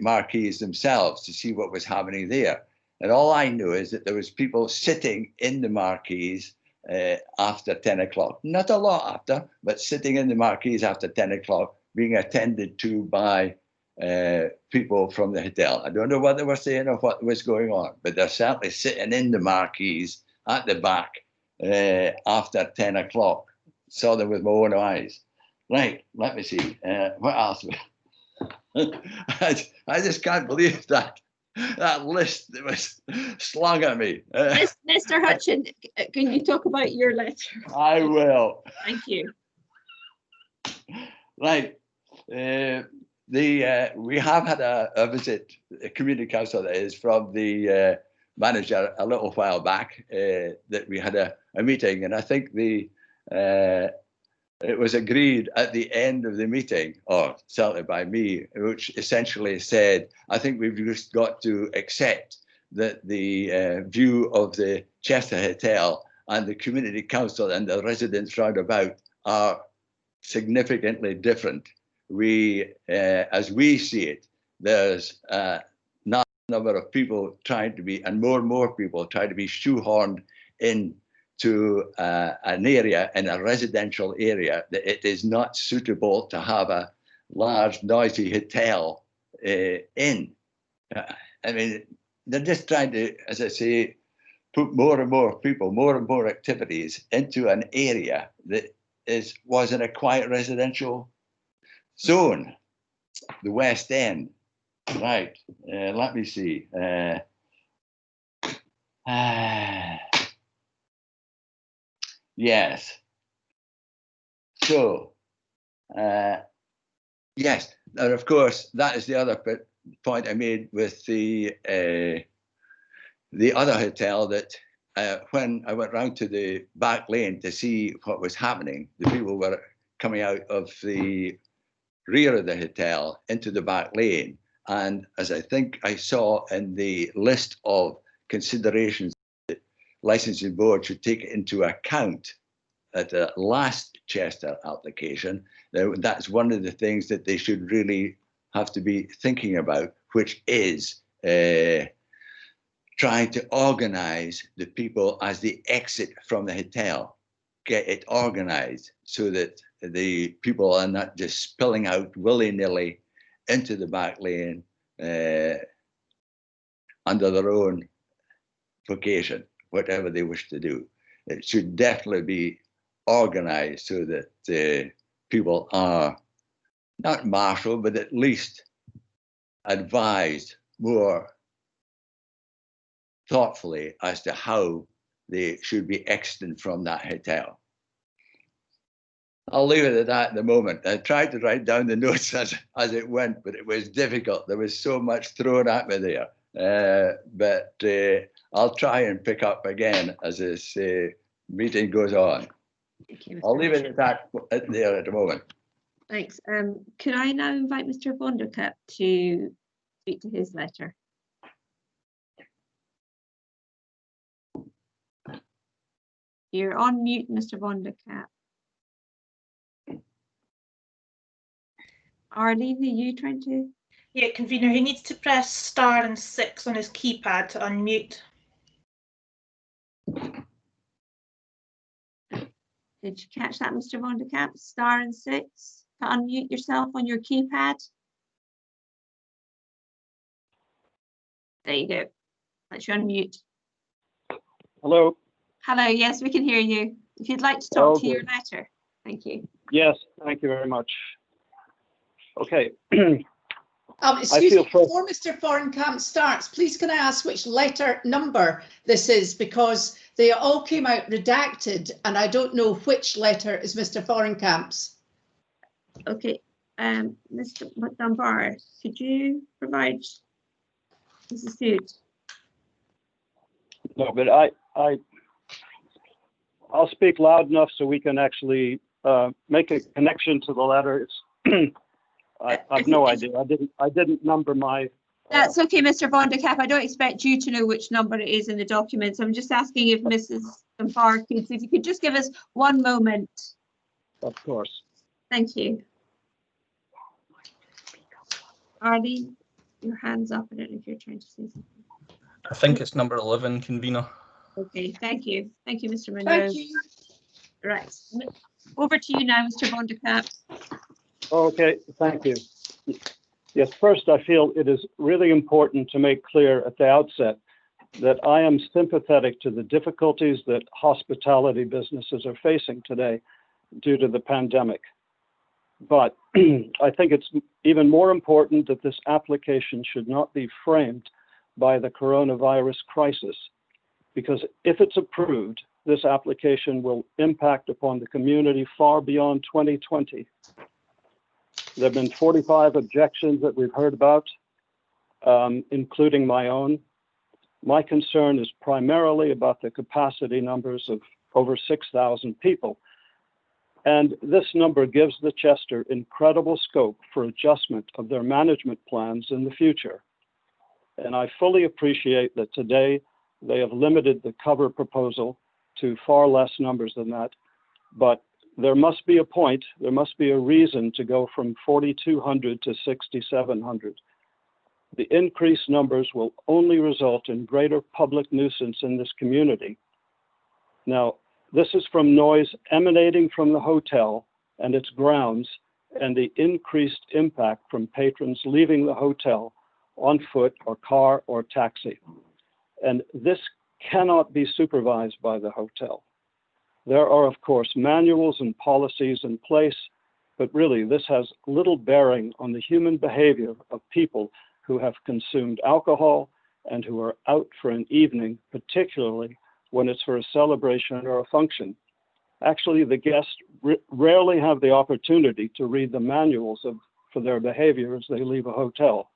marquees themselves to see what was happening there. And all I knew is that there was people sitting in the marquees after 10 o'clock. Not a lot after, but sitting in the marquees after 10 o'clock, being attended to by people from the hotel. I don't know what they were saying or what was going on, but they're certainly sitting in the marquees at the back after 10 o'clock. Saw them with my own eyes. Right, let me see. What else? I just can't believe that list that was slung at me. Mr. Hutchin, can you talk about your letter? I will. Thank you. Right. We have had a visit, a community council that is, from the manager a little while back, that we had a meeting, and I think it was agreed at the end of the meeting, or certainly by me, which essentially said, I think we've just got to accept that the view of the Chester Hotel and the community council and the residents round about are significantly different. We, as we see it, there's not a number of people trying to be, and more people trying to be shoehorned in to an area, in a residential area, that it is not suitable to have a large, noisy hotel in. I mean, they're just trying to, as I say, put more and more people, more and more activities into an area that was in a quiet residential zone, the West End. Right, let me see. Yes. So, yes, and of course, that is the other point I made with the other hotel, that when I went round to the back lane to see what was happening, the people were coming out of the rear of the hotel into the back lane. And as I think I saw in the list of considerations that licensing board should take into account at the last Chester application, that's one of the things that they should really have to be thinking about, which is trying to organize the people as they exit from the hotel, get it organized so that the people are not just spilling out willy-nilly into the back lane under their own vocation, whatever they wish to do. It should definitely be organized so that people are not marshaled, but at least advised more thoughtfully as to how they should be exiting from that hotel. I'll leave it at that at the moment. I tried to write down the notes as it went, but it was difficult. There was so much thrown at me there. But I'll try and pick up again as this meeting goes on. I'll leave it at that there at the moment. Thanks. Could I now invite Mr. Vonderkap to speak to his letter? You're on mute, Mr. Vonderkap. Arlene, are you trying to? Yeah, convener, he needs to press star and 6 on his keypad to unmute. Did you catch that, Mr. Vonderkap? Star and 6 to unmute yourself on your keypad. There you go. Let's you unmute. Hello. Hello, yes, we can hear you. If you'd like to talk to Okay. your letter. Thank you. Yes, thank you very much. Okay. Excuse me, before Mr. Forencamp starts, please can I ask which letter number this is, because they all came out redacted and I don't know which letter is Mr. Forencamp's. Okay, Mr. Dunbar, could you provide Mrs. Suit? No, but I'll speak loud enough so we can actually make a connection to the letter. It's I've no idea. I didn't number my. That's okay, Mr. Van de Cap. I don't expect you to know which number it is in the documents. I'm just asking if Mrs. Dunbar could, if you could just give us one moment. Of course. Thank you. Arlie, your hand's up. I don't know if you're trying to say something. I think it's number 11, convener. Okay, thank you. Thank you, Mr. Monroe. Thank you. Right, over to you now, Mr. Van de Cap. Okay, thank you. Yes, first, I feel it is really important to make clear at the outset that I am sympathetic to the difficulties that hospitality businesses are facing today due to the pandemic. But I think it's even more important that this application should not be framed by the coronavirus crisis, because if it's approved, this application will impact upon the community far beyond 2020. There have been 45 objections that we've heard about, including my own. My concern is primarily about the capacity numbers of over 6,000 people. And this number gives the Chester incredible scope for adjustment of their management plans in the future. And I fully appreciate that today they have limited the cover proposal to far less numbers than that. But there must be a point, there must be a reason to go from 4,200 to 6,700. The increased numbers will only result in greater public nuisance in this community. Now, this is from noise emanating from the hotel and its grounds, and the increased impact from patrons leaving the hotel on foot or car or taxi. And this cannot be supervised by the hotel. There are, of course, manuals and policies in place, but really this has little bearing on the human behavior of people who have consumed alcohol and who are out for an evening, particularly when it's for a celebration or a function. Actually, the guests rarely have the opportunity to read the manuals for their behavior as they leave a hotel.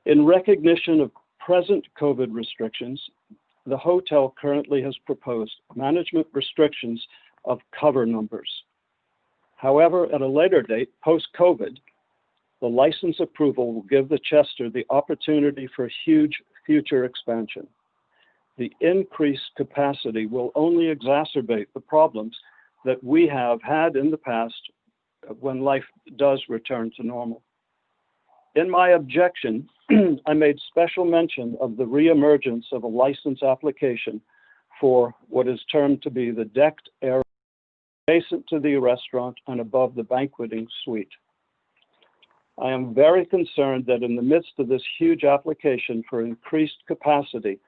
In recognition of present COVID restrictions, the hotel currently has proposed management restrictions of cover numbers. However, at a later date, post-COVID, the license approval will give the Chester the opportunity for huge future expansion. The increased capacity will only exacerbate the problems that we have had in the past when life does return to normal. In my objection, I made special mention of the reemergence of a license application for what is termed to be the decked area adjacent to the restaurant and above the banqueting suite. I am very concerned that in the midst of this huge application for increased capacity,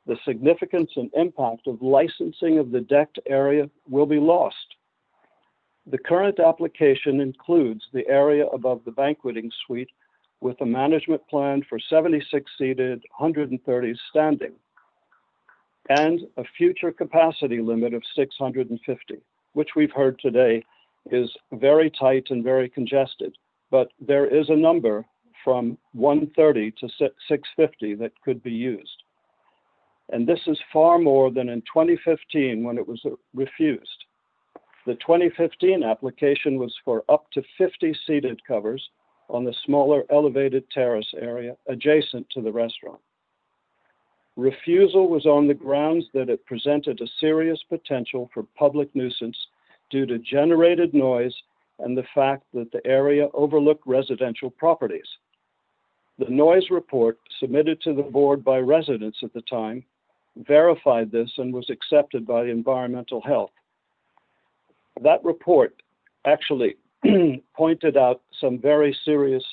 the significance and impact of licensing of the decked area will be lost. The current application includes the area above the banqueting suite with a management plan for 76 seated, 130 standing, and a future capacity limit of 650, which we've heard today is very tight and very congested. But there is a number from 130 to 650 that could be used. And this is far more than in 2015 when it was refused. The 2015 application was for up to 50 seated covers on the smaller elevated terrace area adjacent to the restaurant. Refusal was on the grounds that it presented a serious potential for public nuisance due to generated noise and the fact that the area overlooked residential properties. The noise report submitted to the board by residents at the time verified this and was accepted by Environmental Health. That report actually pointed out some very serious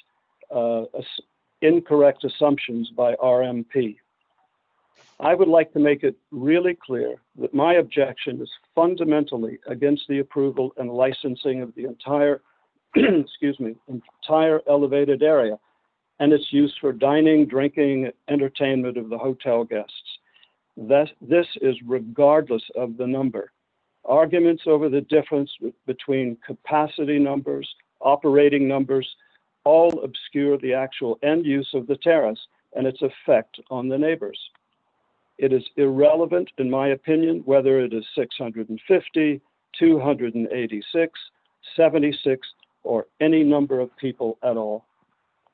incorrect assumptions by RMP. I would like to make it really clear that my objection is fundamentally against the approval and licensing of the entire, excuse me, entire elevated area and its use for dining, drinking, entertainment of the hotel guests. This is regardless of the number. Arguments over the difference between capacity numbers, operating numbers, all obscure the actual end use of the terrace and its effect on the neighbors. It is irrelevant, in my opinion, whether it is 650, 286, 76, or any number of people at all.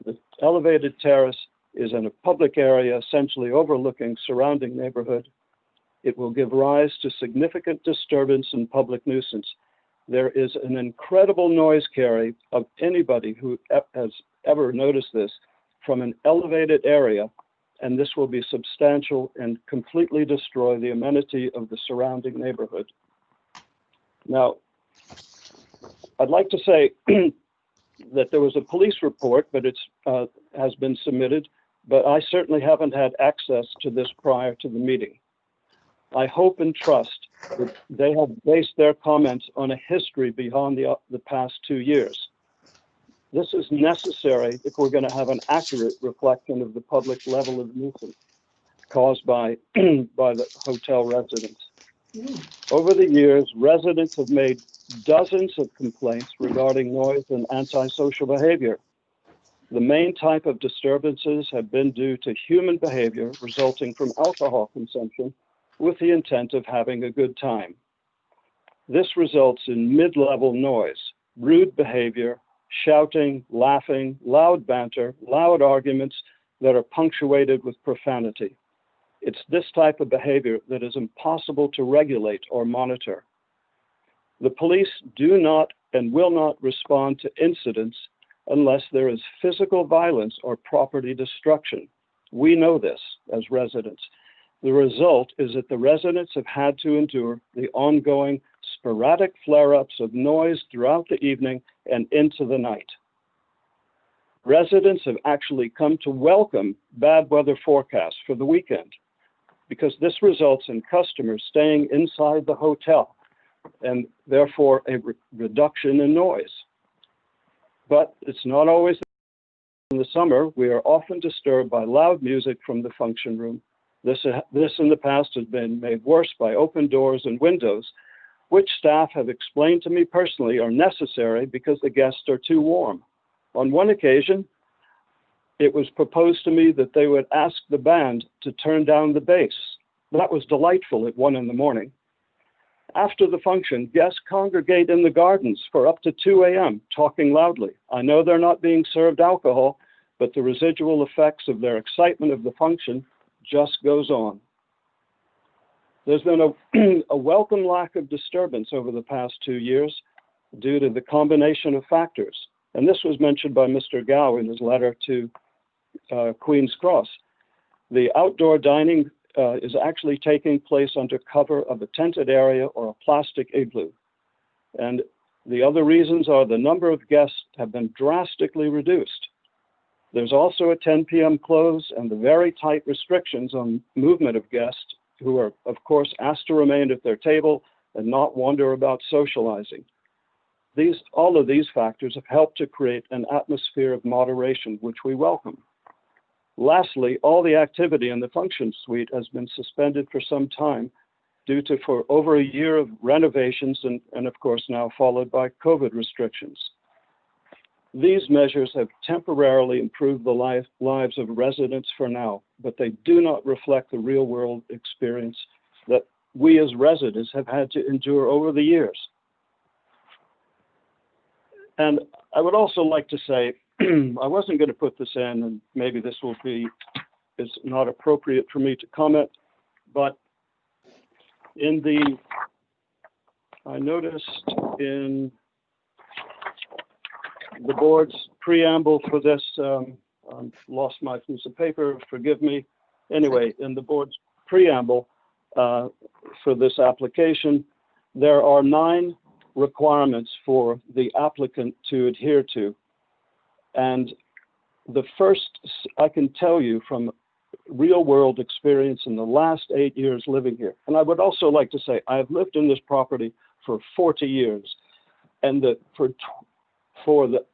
The elevated terrace is in a public area, essentially overlooking surrounding neighborhood. It will give rise to significant disturbance and public nuisance. There is an incredible noise carry of anybody who has ever noticed this from an elevated area, and this will be substantial and completely destroy the amenity of the surrounding neighborhood. Now, I'd like to say that there was a police report, but it has been submitted, but I certainly haven't had access to this prior to the meeting. I hope and trust that they have based their comments on a history beyond the past 2 years. This is necessary if we're going to have an accurate reflection of the public level of nuisance caused by, by the hotel residents. Over the years, residents have made dozens of complaints regarding noise and antisocial behavior. The main type of disturbances have been due to human behavior resulting from alcohol consumption with the intent of having a good time. This results in mid-level noise, rude behavior, shouting, laughing, loud banter, loud arguments that are punctuated with profanity. It's this type of behavior that is impossible to regulate or monitor. The police do not and will not respond to incidents unless there is physical violence or property destruction. We know this as residents. The result is that the residents have had to endure the ongoing sporadic flare-ups of noise throughout the evening and into the night. Residents have actually come to welcome bad weather forecasts for the weekend because this results in customers staying inside the hotel and therefore a reduction in noise. But it's not always. In the summer, we are often disturbed by loud music from the function room. This in the past has been made worse by open doors and windows, which staff have explained to me personally are necessary because the guests are too warm. On one occasion, it was proposed to me that they would ask the band to turn down the bass. That was delightful at 1 in the morning. After the function, guests congregate in the gardens for up to 2 a.m. talking loudly. I know they're not being served alcohol, but the residual effects of their excitement of the function just goes on. There's been a welcome lack of disturbance over the past 2 years due to the combination of factors. And this was mentioned by Mr. Gow in his letter to Queen's Cross. The outdoor dining is actually taking place under cover of a tented area or a plastic igloo. And the other reasons are the number of guests have been drastically reduced. There's also a 10 p.m. close and the very tight restrictions on movement of guests who are, of course, asked to remain at their table and not wander about socializing. All of these factors have helped to create an atmosphere of moderation, which we welcome. Lastly, all the activity in the function suite has been suspended for some time due to for over a year of renovations and of course now followed by COVID restrictions. These measures have temporarily improved the lives of residents for now, but they do not reflect the real world experience that we as residents have had to endure over the years. And I would also like to say, I wasn't going to put this in, and maybe this will be, it's not appropriate for me to comment, but I noticed in the board's preamble for this, I've lost my piece of paper, forgive me. Anyway, in the board's preamble for this application, there are 9 requirements for the applicant to adhere to. And I can tell you from real world experience in the last 8 years living here. And I would also like to say, I have lived in this property for 40 years, and that for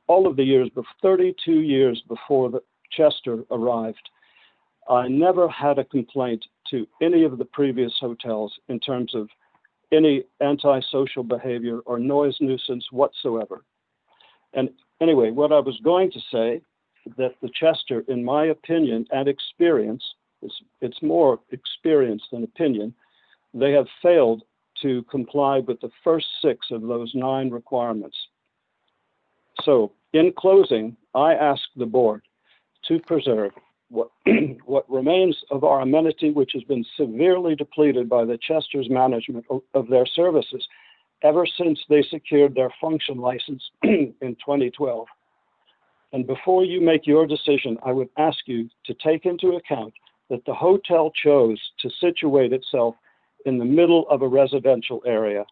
all of the years, 32 years before the Chester arrived, I never had a complaint to any of the previous hotels in terms of any antisocial behavior or noise nuisance whatsoever. And anyway, what I was going to say, that the Chester, in my opinion and experience, it's more experience than opinion, they have failed to comply with the first 6 of those 9 requirements. So in closing, I ask the board to preserve what remains of our amenity, which has been severely depleted by the Chester's management of their services ever since they secured their function license in 2012. And before you make your decision, I would ask you to take into account that the hotel chose to situate itself in the middle of a residential area.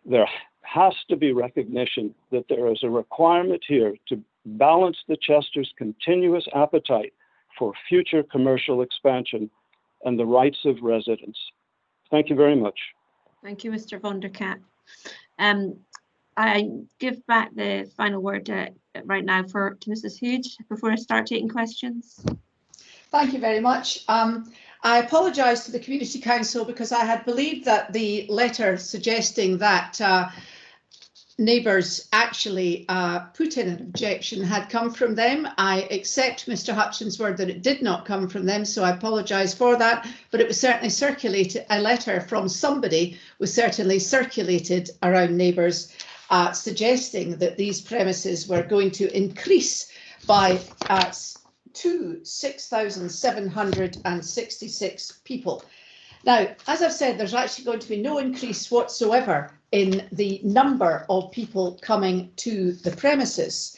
There has to be recognition that there is a requirement here to balance the Chester's continuous appetite for future commercial expansion and the rights of residents. Thank you very much. Thank you, Mr. Van der Kat. I give back the final word right now to Mrs. Huge before I start taking questions. Thank you very much. I apologise to the Community Council because I had believed that the letter suggesting that neighbours actually put in an objection had come from them. I accept Mr. Hutchins' word that it did not come from them, so I apologise for that, but it was certainly circulated, a letter from somebody was certainly circulated around neighbours suggesting that these premises were going to increase by to 6,766 people. Now, as I've said, there's actually going to be no increase whatsoever in the number of people coming to the premises.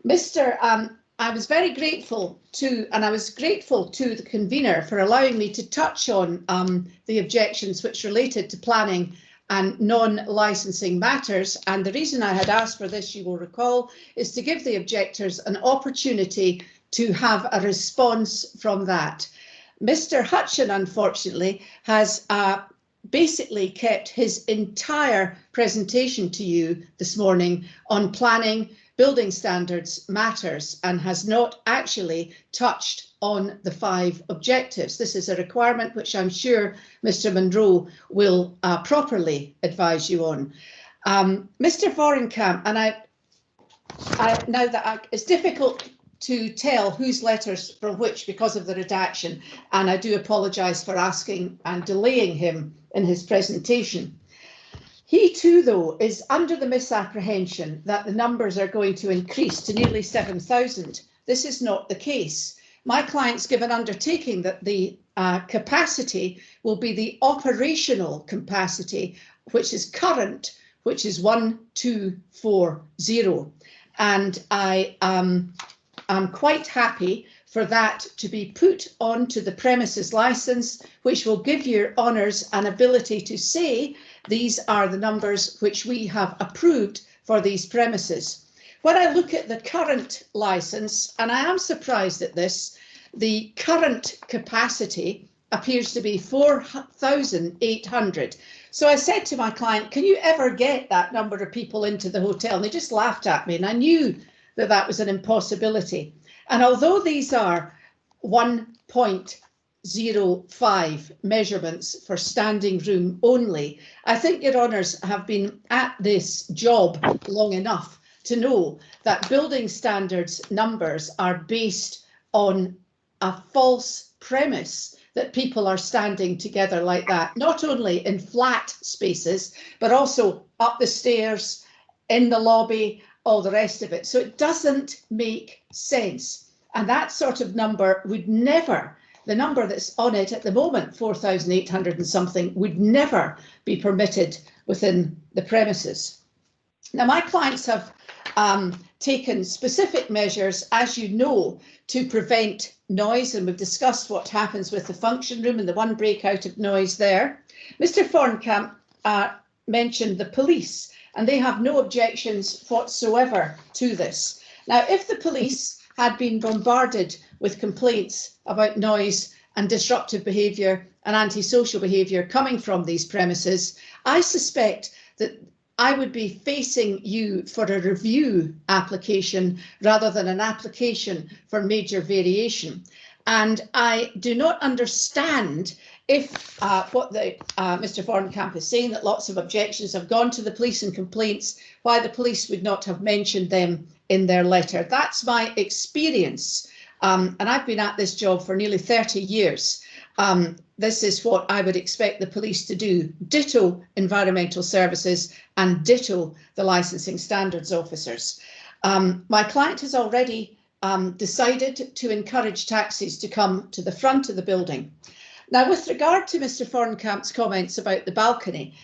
I was very grateful to, and I was grateful to the convener for allowing me to touch on the objections which related to planning and non-licensing matters. And the reason I had asked for this, you will recall, is to give the objectors an opportunity to have a response from that. Mr. Hutchin, unfortunately, has basically kept his entire presentation to you this morning on planning, building standards matters, and has not actually touched on the 5 objectives. This is a requirement which I'm sure Mr. Monroe will properly advise you on. Mr. Vorenkamp, and it's difficult to tell whose letters from which because of the redaction, and I do apologise for asking and delaying him in his presentation. He too, though, is under the misapprehension that the numbers are going to increase to nearly 7,000. This is not the case. My clients give an undertaking that the capacity will be the operational capacity, which is current, which is 1240. And I'm quite happy for that to be put onto the premises licence, which will give your honours an ability to say these are the numbers which we have approved for these premises. When I look at the current licence, and I am surprised at this, the current capacity appears to be 4,800. So I said to my client, can you ever get that number of people into the hotel? And they just laughed at me, and I knew that that was an impossibility. And although these are 1.05 measurements for standing room only, I think your honours have been at this job long enough to know that building standards numbers are based on a false premise that people are standing together like that, not only in flat spaces, but also up the stairs, in the lobby, all the rest of it. So it doesn't make sense. And that sort of number would never, the number that's on it at the moment, 4,800 and something, would never be permitted within the premises. Now, my clients have taken specific measures, as you know, to prevent noise, and we've discussed what happens with the function room and the one breakout of noise there. Mr. Vorenkamp mentioned the police, and they have no objections whatsoever to this. Now, if the police had been bombarded with complaints about noise and disruptive behaviour and antisocial behaviour coming from these premises, I suspect that I would be facing you for a review application rather than an application for major variation. And I do not understand if what Mr. Vornkamp is saying, that lots of objections have gone to the police and complaints, why the police would not have mentioned them in their letter. That's my experience. And I've been at this job for nearly 30 years. This is what I would expect the police to do. Ditto environmental services and ditto the licensing standards officers. My client has already decided to encourage taxis to come to the front of the building. Now, with regard to Mr. Vornkamp's comments about the balcony,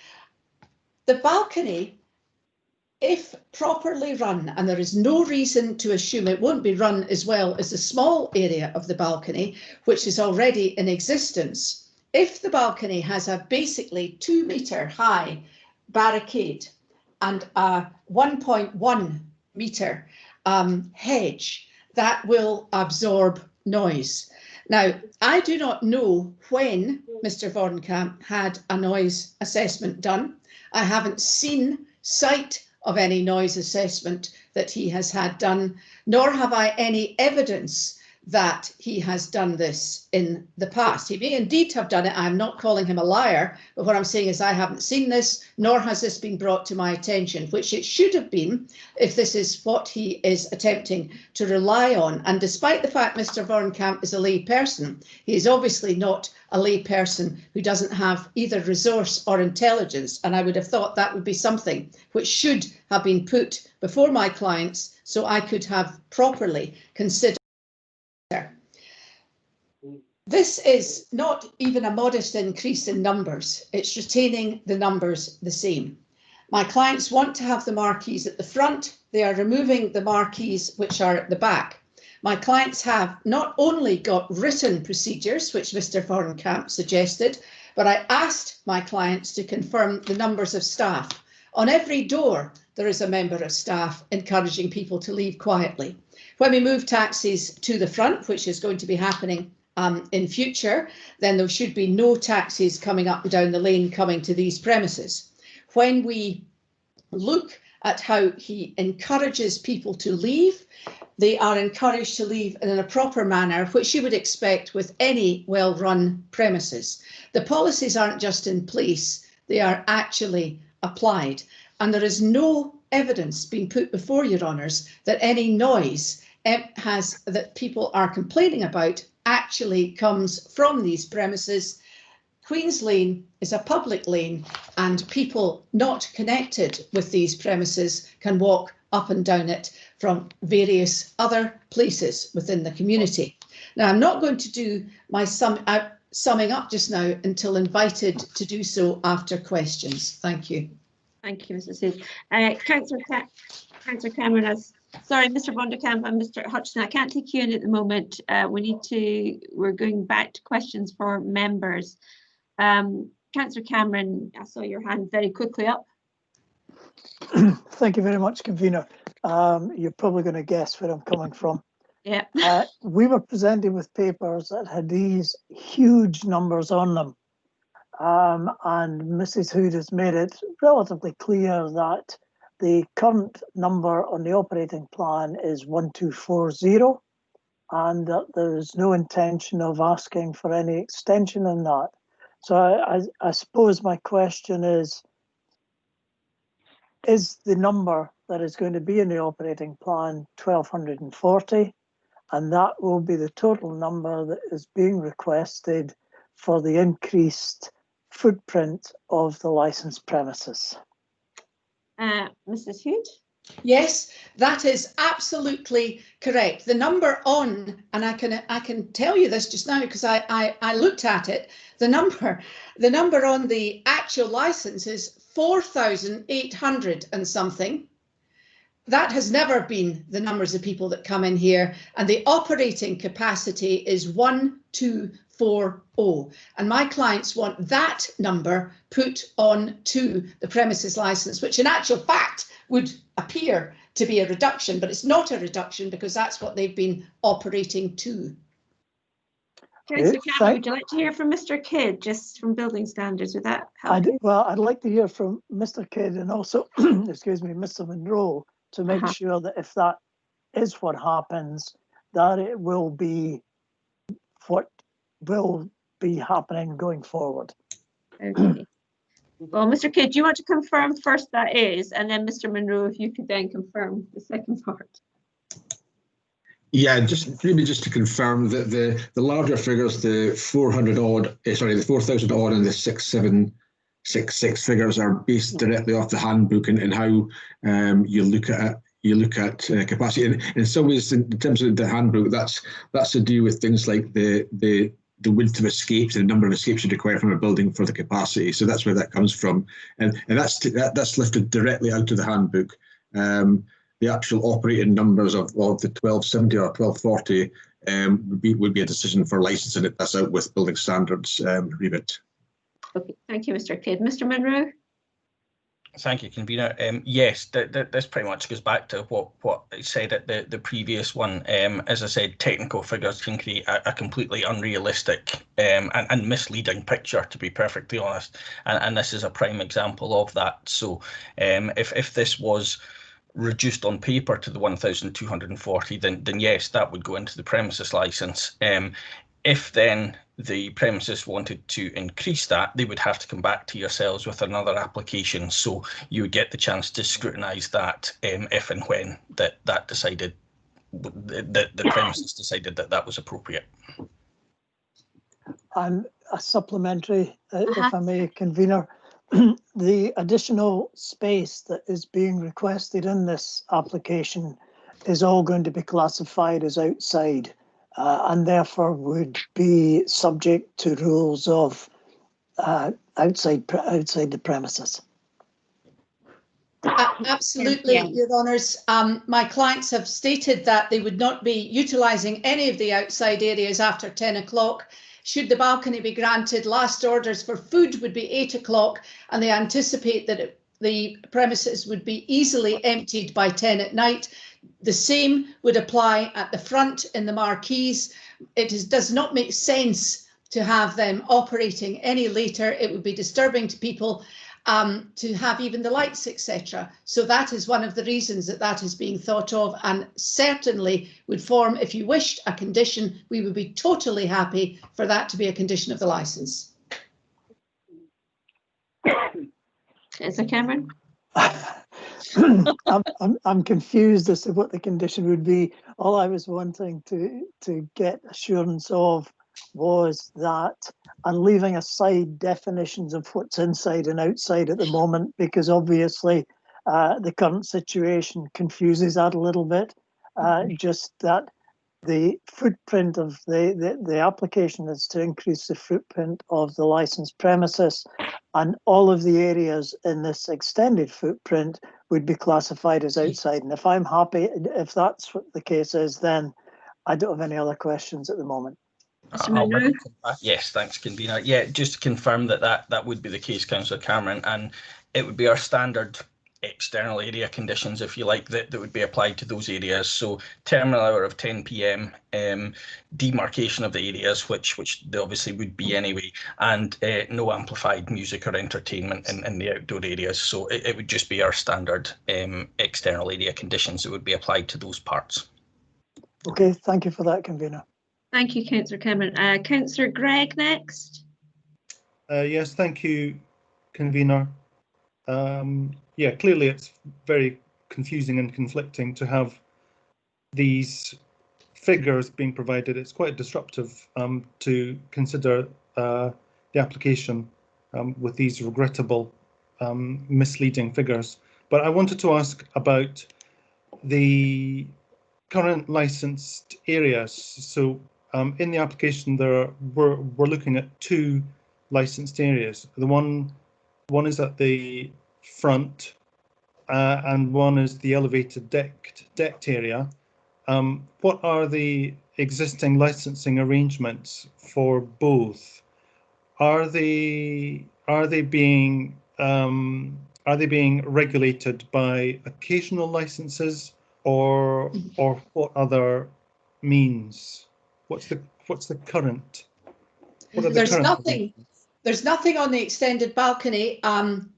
if properly run, and there is no reason to assume it won't be run as well as the small area of the balcony, which is already in existence, if the balcony has a basically 2 metre high barricade and a 1.1 metre hedge, that will absorb noise. Now, I do not know when Mr. Vornkamp had a noise assessment done. I haven't seen sight of any noise assessment that he has had done, nor have I any evidence that he has done this in the past. He may indeed have done it. I'm not calling him a liar, but what I'm saying is I haven't seen this, nor has this been brought to my attention, which it should have been if this is what he is attempting to rely on. And despite the fact Mr. Vornkamp is a lay person, he is obviously not a lay person who doesn't have either resource or intelligence. And I would have thought that would be something which should have been put before my clients so I could have properly considered. This is not even a modest increase in numbers. It's retaining the numbers the same. My clients want to have the marquees at the front. They are removing the marquees which are at the back. My clients have not only got written procedures, which Mr. Vornkamp suggested, but I asked my clients to confirm the numbers of staff. On every door, there is a member of staff encouraging people to leave quietly. When we move taxis to the front, which is going to be happening in future, then there should be no taxis coming up and down the lane coming to these premises. When we look at how he encourages people to leave, they are encouraged to leave in a proper manner, which you would expect with any well-run premises. The policies aren't just in place, they are actually applied. And there is no evidence being put before your honours that any noise that people are complaining about actually comes from these premises. Queen's Lane is a public lane and people not connected with these premises can walk up and down it from various other places within the community. Now, I'm not going to do my summing up just now until invited to do so after questions. Thank you. Thank you, Mrs. Hood. Councillor Cameron, sorry, Mr. Vonderkamp and Mr. Hutchinson, I can't take you in at the moment. We're going back to questions for members. Councillor Cameron, I saw your hand very quickly up. Thank you very much, convener. You're probably going to guess where I'm coming from. Yeah. We were presented with papers that had these huge numbers on them. And Mrs. Hood has made it relatively clear that the current number on the operating plan is 1240 and that there is no intention of asking for any extension in that. So I suppose my question is the number that is going to be in the operating plan 1240, and that will be the total number that is being requested for the increased footprint of the licensed premises? Mrs. Hood? Yes, that is absolutely correct. The number on, and I can tell you this just now because I looked at it, the number on the actual license is 4,800 and something. That has never been the numbers of people that come in here, and the operating capacity is 1240. And my clients want that number put on to the premises license, which in actual fact would appear to be a reduction, but it's not a reduction because that's what they've been operating to. Councillor Cameron, would you like to hear from Mr. Kidd, just from building standards? Would that help? I'd like to hear from Mr. Kidd and also, excuse me, Mr. Monroe, to make sure that if that is what happens, that it will be what will be happening going forward. Okay. Well, Mr. Kidd, do you want to confirm first that is, and then Mr. Monroe, if you could then confirm the second part. Yeah, just to confirm that the larger figures, the 400 odd, the 4,000 odd, and the 6,766 figures are based directly off the handbook and how you look at capacity. And in some ways, in terms of the handbook, that's to do with things like the width of escapes and the number of escapes you require from a building for the capacity. So that's where that comes from, and that's lifted directly out of the handbook. The actual operating numbers of the 1270 or 1240 would be a decision for licensing it. That's out with building standards remit. Okay, thank you, Mr. Kidd. Mr. Monroe. Thank you, convener. Yes, this pretty much goes back to what I said at the previous one. As I said, technical figures can create a completely unrealistic and misleading picture, to be perfectly honest. And this is a prime example of that. So if this was reduced on paper to the 1,240, then yes, that would go into the premises licence. If then the premises wanted to increase that, they would have to come back to yourselves with another application. So you would get the chance to scrutinise that if and when that decided, the premises decided that was appropriate. And a supplementary, if I may, convener. The additional space that is being requested in this application is all going to be classified as outside and therefore would be subject to rules of outside the premises. Absolutely, Your Honours. My clients have stated that they would not be utilising any of the outside areas after 10 o'clock. Should the balcony be granted, last orders for food would be 8 o'clock, and they anticipate that the premises would be easily emptied by 10 at night. The same would apply at the front in the marquees. It does not make sense to have them operating any later. It would be disturbing to people to have even the lights, etc. So that is one of the reasons that is being thought of, and certainly would form, if you wished, a condition. We would be totally happy for that to be a condition of the licence. Is it Cameron? I'm confused as to what the condition would be. All I was wanting to get assurance of was that, and leaving aside definitions of what's inside and outside at the moment, because obviously the current situation confuses that a little bit, just that the footprint of the application is to increase the footprint of the licensed premises, and all of the areas in this extended footprint would be classified as outside. And if I'm happy, if that's what the case is, then I don't have any other questions at the moment. Yes, thanks, convener. Yeah, just to confirm that would be the case, Councillor Cameron, and it would be our standard external area conditions, if you like, that would be applied to those areas. So terminal hour of 10 p.m, demarcation of the areas, which they obviously would be anyway, and no amplified music or entertainment in the outdoor areas. So it would just be our standard external area conditions that would be applied to those parts. Okay, thank you for that, convener. Thank you, Councillor Cameron. Councillor Gregg next. Yes, thank you, convener. Yeah, clearly it's very confusing and conflicting to have these figures being provided. It's quite disruptive to consider the application with these regrettable misleading figures. But I wanted to ask about the current licensed areas. So in the application, we're looking at two licensed areas. The one is at the front and one is the elevated decked area. What are the existing licensing arrangements for both? Are they being are they being regulated by occasional licenses or what other means? What's the current? What are the current? There's nothing on the extended balcony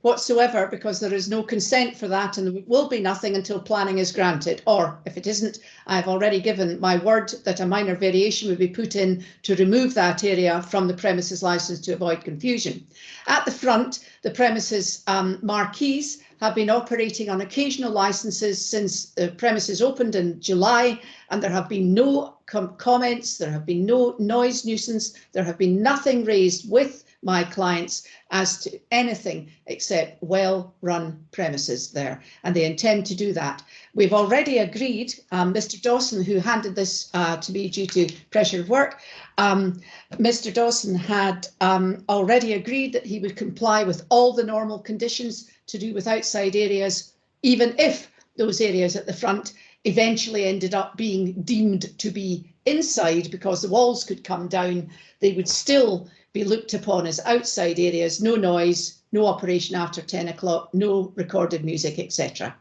whatsoever, because there is no consent for that, and there will be nothing until planning is granted. Or if it isn't, I've already given my word that a minor variation would be put in to remove that area from the premises licence to avoid confusion. At the front, the premises marquees have been operating on occasional licences since the premises opened in July, and there have been no comments, there have been no noise nuisance, there have been nothing raised with my clients as to anything except well-run premises there, and they intend to do that. We've already agreed, Mr. Dawson, who handed this to me due to pressure of work, Mr. Dawson had already agreed that he would comply with all the normal conditions to do with outside areas, even if those areas at the front eventually ended up being deemed to be inside because the walls could come down. They would still be looked upon as outside areas, no noise, no operation after 10 o'clock, no recorded music, etc.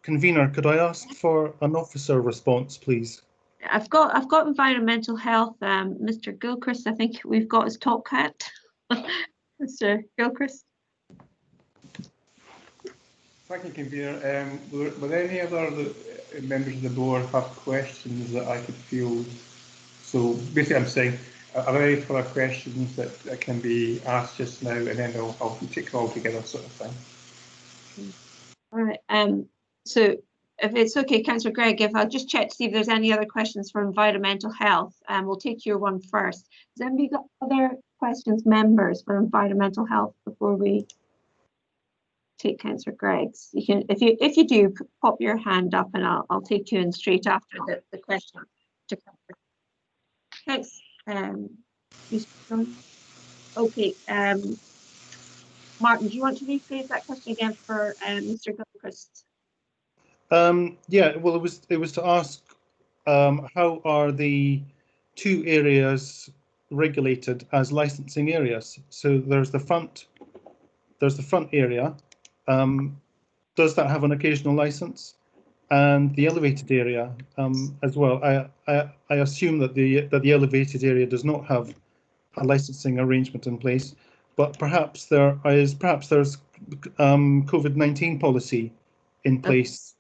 Convener, could I ask for an officer response, please? I've got environmental health. Mr. Gilchrist, I think we've got his top hat. Mr. Gilchrist. Thank you, Convener. Would any other members of the board have questions that I could field? So basically I'm saying, are there any further questions that can be asked just now, and then I'll take it all together, sort of thing. All right. So if it's okay, Councillor Gregg, if I'll just check to see if there's any other questions for environmental health, and we'll take your one first. Has anybody got other questions, members, for environmental health before we take Councillor Gregg's? You can, if you do, pop your hand up, and I'll take you in straight after the question. Thanks. Okay. Martin, do you want to rephrase that question again for Mr. Gilchrist? Yeah, well, it was to ask how are the two areas regulated as licensing areas? So there's the front area. Does that have an occasional license? And the elevated area as well. I assume that the elevated area does not have a licensing arrangement in place, but perhaps there's COVID-19 policy in place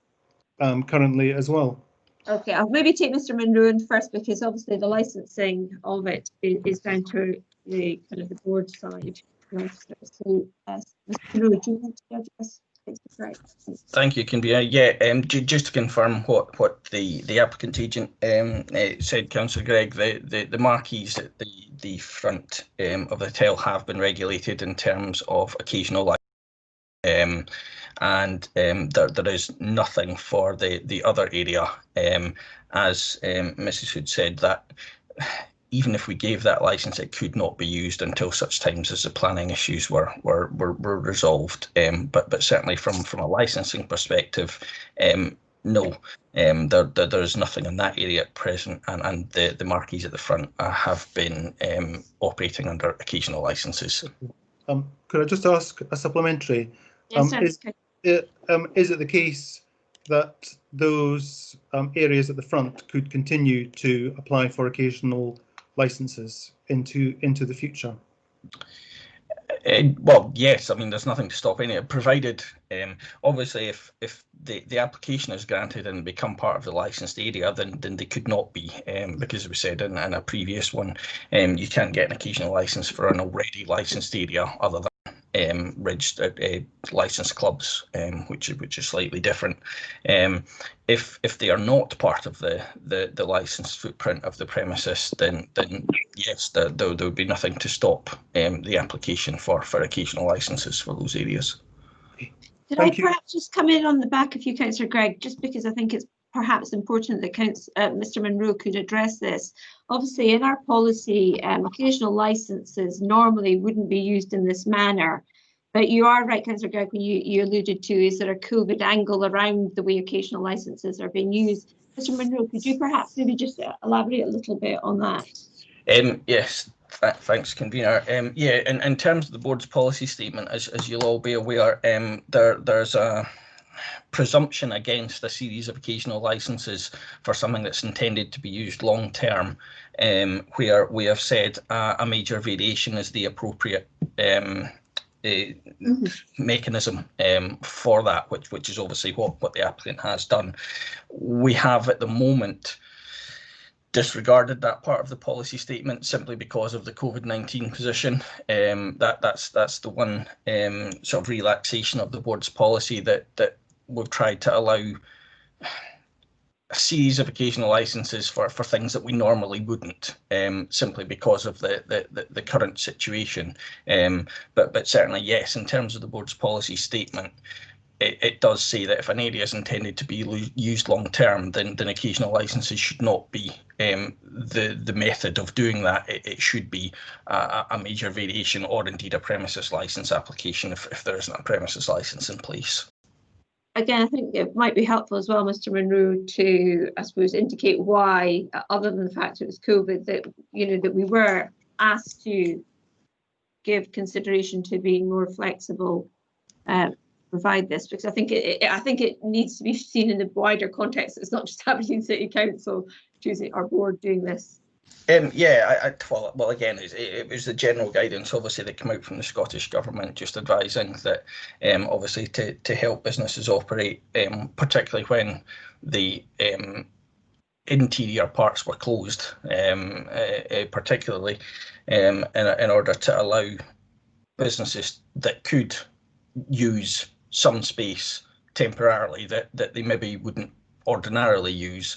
currently as well. Okay, I'll maybe take Mr. Munro first, because obviously the licensing of it is down to the kind of the board side. So, Mr. Munro, do you want to address? Thank you, Convener. Yeah, just to confirm what the applicant agent said, Councillor Gregg, the marquees at the front of the hotel have been regulated in terms of occasional light, and there is nothing for the other area. As Mrs. Hood said, that even if we gave that licence, it could not be used until such times as the planning issues were resolved. But certainly from a licensing perspective, no, there is nothing in that area at present, and the marquees at the front have been operating under occasional licences. Could I just ask a supplementary? Yes, is it the case that those areas at the front could continue to apply for occasional licenses into the future? Well, yes. I mean, there's nothing to stop any, provided obviously if the application is granted and become part of the licensed area, then they could not be, because we said in a previous one, you can't get an occasional license for an already licensed area other than registered licensed clubs, which is slightly different. If they are not part of the licensed footprint of the premises, then yes, there would be nothing to stop the application for occasional licenses for those areas. Did I perhaps just come in on the back of you, Councillor Gregg, just because I think it's perhaps important that Mr. Munro could address this. Obviously, in our policy, occasional licenses normally wouldn't be used in this manner. But you are right, Councillor Gregg, when you alluded to, is there a COVID angle around the way occasional licenses are being used? Mr. Munro, could you perhaps maybe just elaborate a little bit on that? Yes, Thanks, convener. Yeah, in terms of the board's policy statement, as you'll all be aware, there's a presumption against a series of occasional licenses for something that's intended to be used long term, where we have said a major variation is the appropriate mechanism for that, which is obviously what the applicant has done. We have at the moment disregarded that part of the policy statement simply because of the COVID-19 position. That's the one sort of relaxation of the board's policy that we've tried to allow a series of occasional licenses for things that we normally wouldn't, simply because of the current situation. But certainly, yes, in terms of the board's policy statement, it does say that if an area is intended to be used long term, then occasional licenses should not be the method of doing that. It should be a major variation or indeed a premises license application if there isn't a premises license in place. Again, I think it might be helpful as well, Mr. Munro, to, I suppose, indicate why, other than the fact it was COVID, that that we were asked to give consideration to being more flexible, provide this, because I think it needs to be seen in the wider context. It's not just Aberdeen City Council choosing our board doing this. Yeah, well, again, it was the general guidance, obviously, that came out from the Scottish Government, just advising that, obviously, to help businesses operate, particularly when the interior parts were closed, particularly in order to allow businesses that could use some space temporarily that they maybe wouldn't ordinarily use,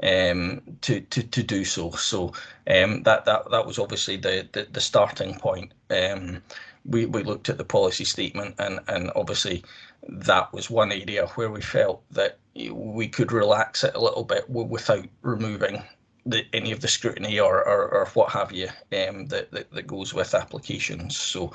to do so. So that was obviously the starting point. We looked at the policy statement, and obviously that was one area where we felt that we could relax it a little bit without removing any of the scrutiny or what have you that goes with applications. So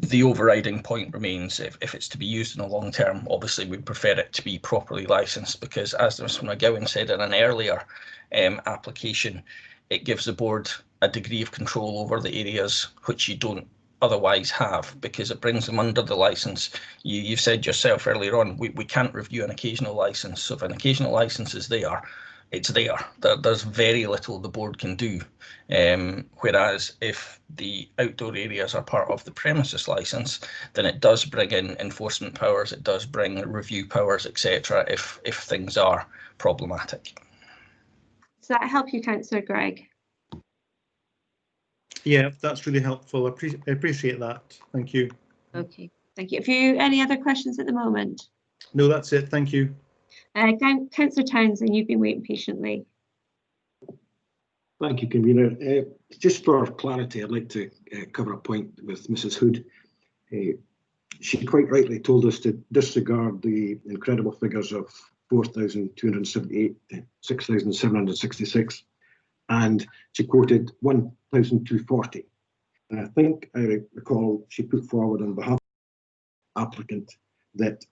the overriding point remains, if it's to be used in the long term, obviously we'd prefer it to be properly licensed, because as Mr McGowan said in an earlier application, it gives the board a degree of control over the areas which you don't otherwise have, because it brings them under the license. You've said yourself earlier on, we can't review an occasional license. So if an occasional license is there, it's there. There's very little the board can do. Whereas if the outdoor areas are part of the premises licence, then it does bring in enforcement powers, it does bring review powers, etc. if things are problematic. Does that help you, Councillor Gregg? Yeah, that's really helpful. I appreciate that. Thank you. Okay, thank you. Have you any other questions at the moment? No, that's it. Thank you. Councillor Townsend, you've been waiting patiently. Thank you, convener. Just for clarity, I'd like to cover a point with Mrs. Hood. She quite rightly told us to disregard the incredible figures of 4,278, 6,766, and she quoted 1,240. And I think I recall she put forward on behalf of the applicant that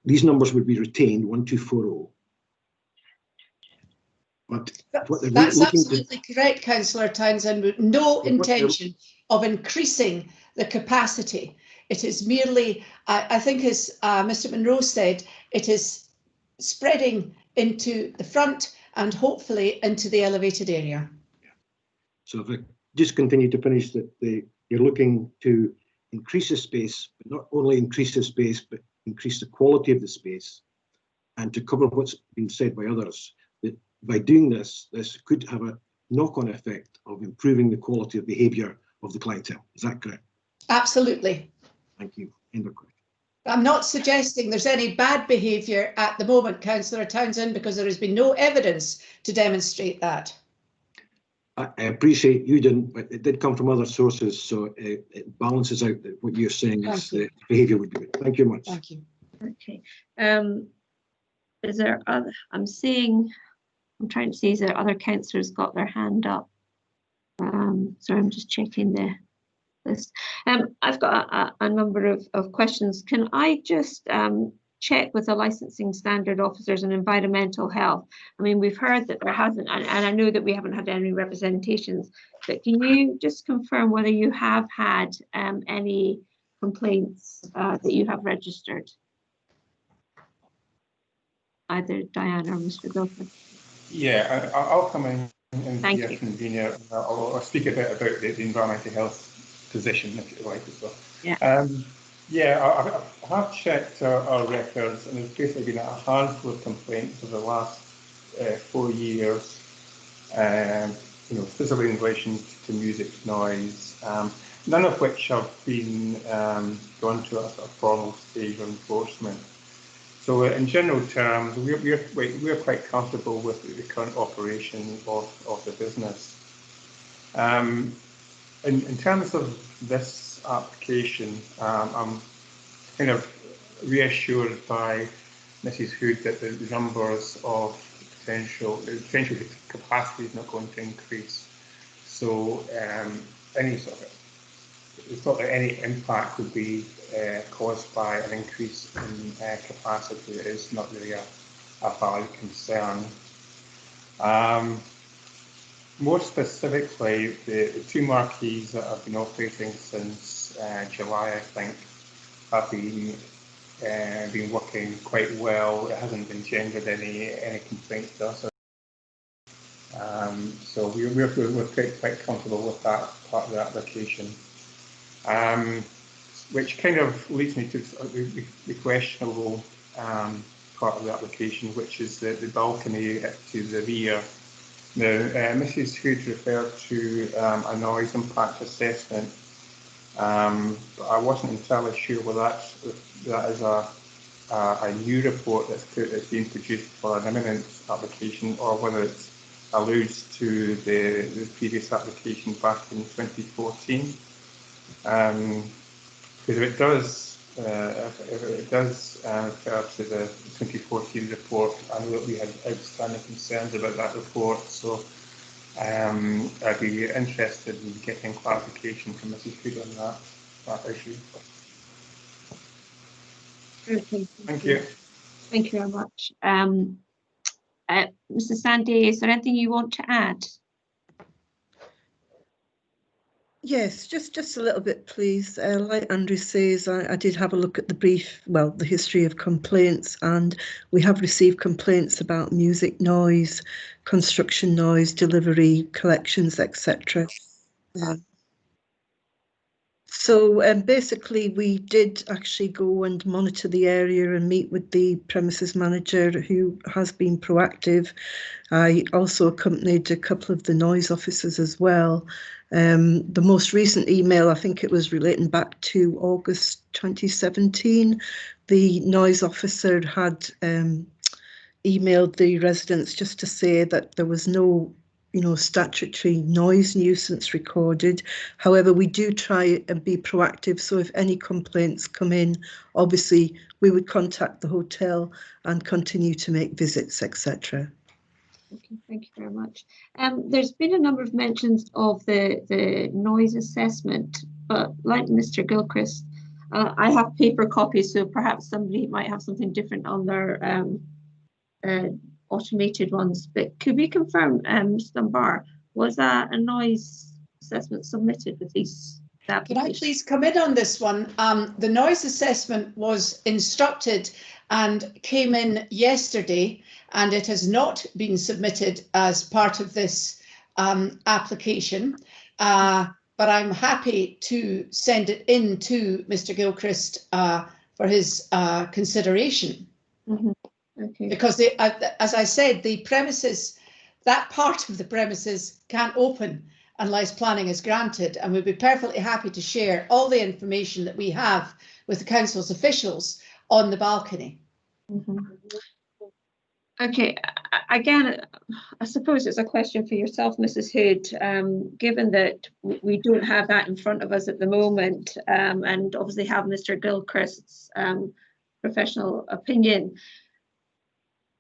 these numbers would be retained, 1,240. But that's absolutely correct, Councillor Townsend. No intention of increasing the capacity. It is merely, I think, as Mr. Munro said, it is spreading into the front and hopefully into the elevated area. So if I just continue to finish that, you're looking to increase the space, but not only increase the space, but increase the quality of the space, and to cover what's been said by others, that by doing this could have a knock-on effect of improving the quality of behaviour of the clientele. Is that correct? Absolutely. Thank you. End of question. I'm not suggesting there's any bad behaviour at the moment, Councillor Townsend, because there has been no evidence to demonstrate that. I appreciate you didn't, but it did come from other sources, so it balances out that what you're saying is the behaviour would be good. Thank you much. Thank you. Okay. Is there other? I'm trying to see, is there other councillors got their hand up? Sorry, I'm just checking the list. I've got a number of questions. Can I just check with the licensing standard officers and environmental health. I mean, we've heard that there hasn't, and I know that we haven't had any representations, but can you just confirm whether you have had any complaints that you have registered? Either Diane or Mr. Gilchrist. Yeah, I'll come in and Thank be a you. convener. I'll speak a bit about the environmental health position, if you like, as well. Yeah. Yeah, I have checked our records, and there's basically been a handful of complaints over the last 4 years, you know, specifically in relation to music noise, none of which have been gone to a sort of formal stage of enforcement. So in general terms, we're quite comfortable with the current operation of the business. In terms of this application, I'm kind of reassured by Mrs. Hood that the numbers of potential capacity is not going to increase. So any sort of, it's not that any impact would be caused by an increase in capacity. It is not really a valid concern. More specifically, the two marquees that have been operating since July, I think, have been working quite well. It hasn't engendered any complaints to us. So we're quite comfortable with that part of the application. Which kind of leads me to the questionable part of the application, which is the balcony to the rear. Now, Mrs. Hood referred to a noise impact assessment, but I wasn't entirely sure whether that is a new report that's being produced for an imminent application, or whether it alludes to the previous application back in 2014. Because if it does refer to the 2014 report, I know that we had outstanding concerns about that report, so I'd be interested in getting clarification from Mrs. Hood on that issue. Okay, thank you. Thank you very much. Mr. Sandy, is there anything you want to add? Yes, just a little bit, please. Like Andrew says, I did have a look at the history of complaints, and we have received complaints about music noise, construction noise, delivery, collections, etc. So basically, we did actually go and monitor the area and meet with the premises manager, who has been proactive. I also accompanied a couple of the noise officers as well. The most recent email, I think it was relating back to August 2017, the noise officer had emailed the residents just to say that there was no statutory noise nuisance recorded. However, we do try and be proactive. So if any complaints come in, obviously we would contact the hotel and continue to make visits, etc. Okay, thank you very much. There's been a number of mentions of the noise assessment, but like Mr. Gilchrist, I have paper copies, so perhaps somebody might have something different on their automated ones. But could we confirm, Mr. Dunbar, was that a noise assessment submitted with these? Can I please come in on this one? The noise assessment was instructed and came in yesterday, and it has not been submitted as part of this application. But I'm happy to send it in to Mr. Gilchrist for his consideration. Mm-hmm. Okay. Because as I said, the premises, that part of the premises can't open unless planning is granted, and we'd be perfectly happy to share all the information that we have with the council's officials on the balcony. Mm-hmm. Okay, again, I suppose it's a question for yourself, Mrs. Hood, given that we don't have that in front of us at the moment, and obviously have Mr. Gilchrist's professional opinion.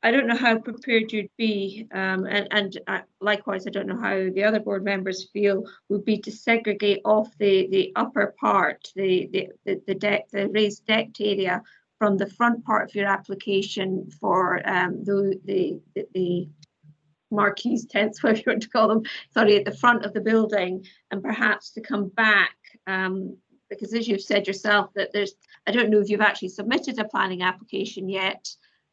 I don't know how prepared you'd be, and likewise, I don't know how the other board members feel, would be to segregate off the upper part, the deck, the raised decked area, from the front part of your application for the marquees, tents, whatever you want to call them, sorry, at the front of the building, and perhaps to come back, because as you've said yourself, that I don't know if you've actually submitted a planning application yet,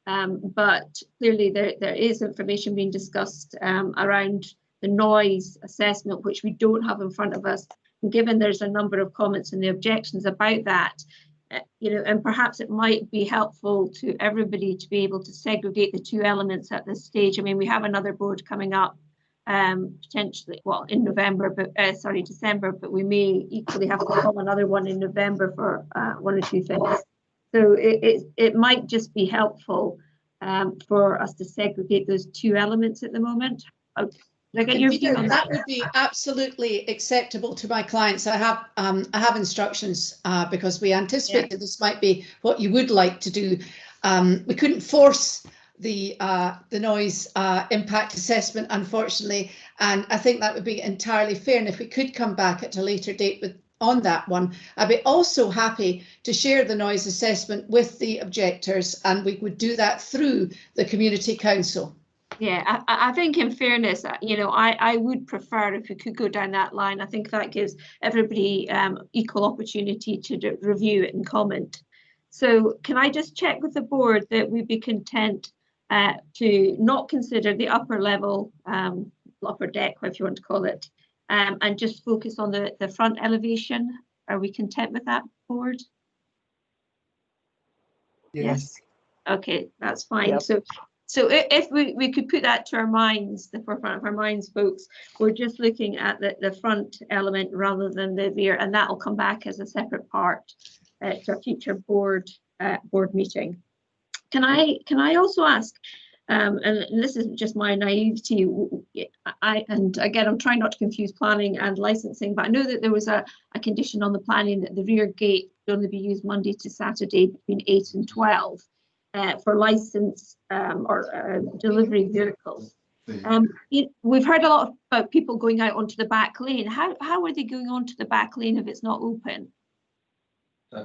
but clearly there is information being discussed around the noise assessment, which we don't have in front of us. And given there's a number of comments and the objections about that, and perhaps it might be helpful to everybody to be able to segregate the two elements at this stage. I mean, we have another board coming up potentially, well, in November, but December, but we may equally have to call another one in November for one or two things. So it might just be helpful for us to segregate those two elements at the moment. Did I get your view on that? Would be absolutely acceptable to my clients. I have instructions because we anticipate that this might be what you would like to do. We couldn't force the noise impact assessment, unfortunately, and I think that would be entirely fair. And if we could come back at a later date on that one, I'd be also happy to share the noise assessment with the objectors, and we would do that through the Community Council. Yeah, I think in fairness, I would prefer if we could go down that line. I think that gives everybody equal opportunity to review it and comment. So can I just check with the board that we'd be content to not consider the upper level, upper deck, if you want to call it, and just focus on the front elevation? Are we content with that, board? Yes. Okay, that's fine. Yep. So if we could put that to our minds, the forefront of our minds, folks, we're just looking at the front element rather than the rear, and that will come back as a separate part to a future board meeting. Can I also ask, and this is just my naivety, and again, I'm trying not to confuse planning and licensing, but I know that there was a condition on the planning that the rear gate would only be used Monday to Saturday between 8 and 12. For license or delivery vehicles. We've heard a lot about people going out onto the back lane. How are they going onto the back lane if it's not open?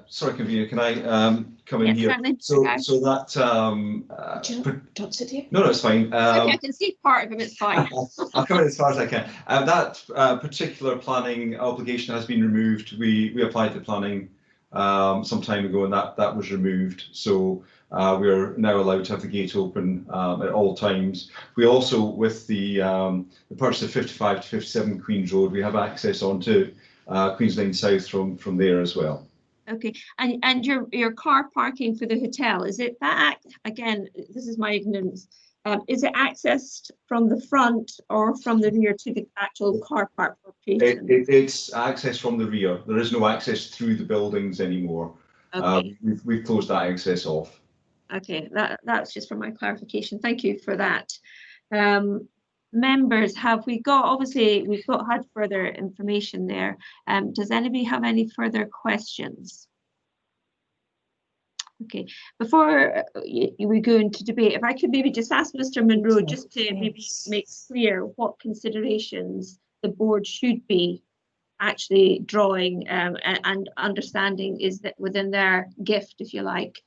Sorry, Convener, can I come in here? So that don't sit here. No, it's fine. Okay, I can see part of them. It's fine. I'll come in as far as I can. That particular planning obligation has been removed. We applied to planning some time ago, and that was removed. So we are now allowed to have the gate open at all times. We also, with the purchase of 55 to 57 Queen's Road, we have access onto Queen's Lane South from there as well. Okay, and your car parking for the hotel, is it that, again, this is my ignorance, is it accessed from the front or from the rear to the actual car park location? It's access from the rear. There is no access through the buildings anymore. Okay. We've closed that access off. Okay, that's just for my clarification. Thank you for that. Members, have we got, obviously we've had further information there. Does anybody have any further questions? Okay, before we go into debate, if I could maybe just ask Mr. Munro just to maybe make clear what considerations the board should be actually drawing and understanding is that within their gift, if you like,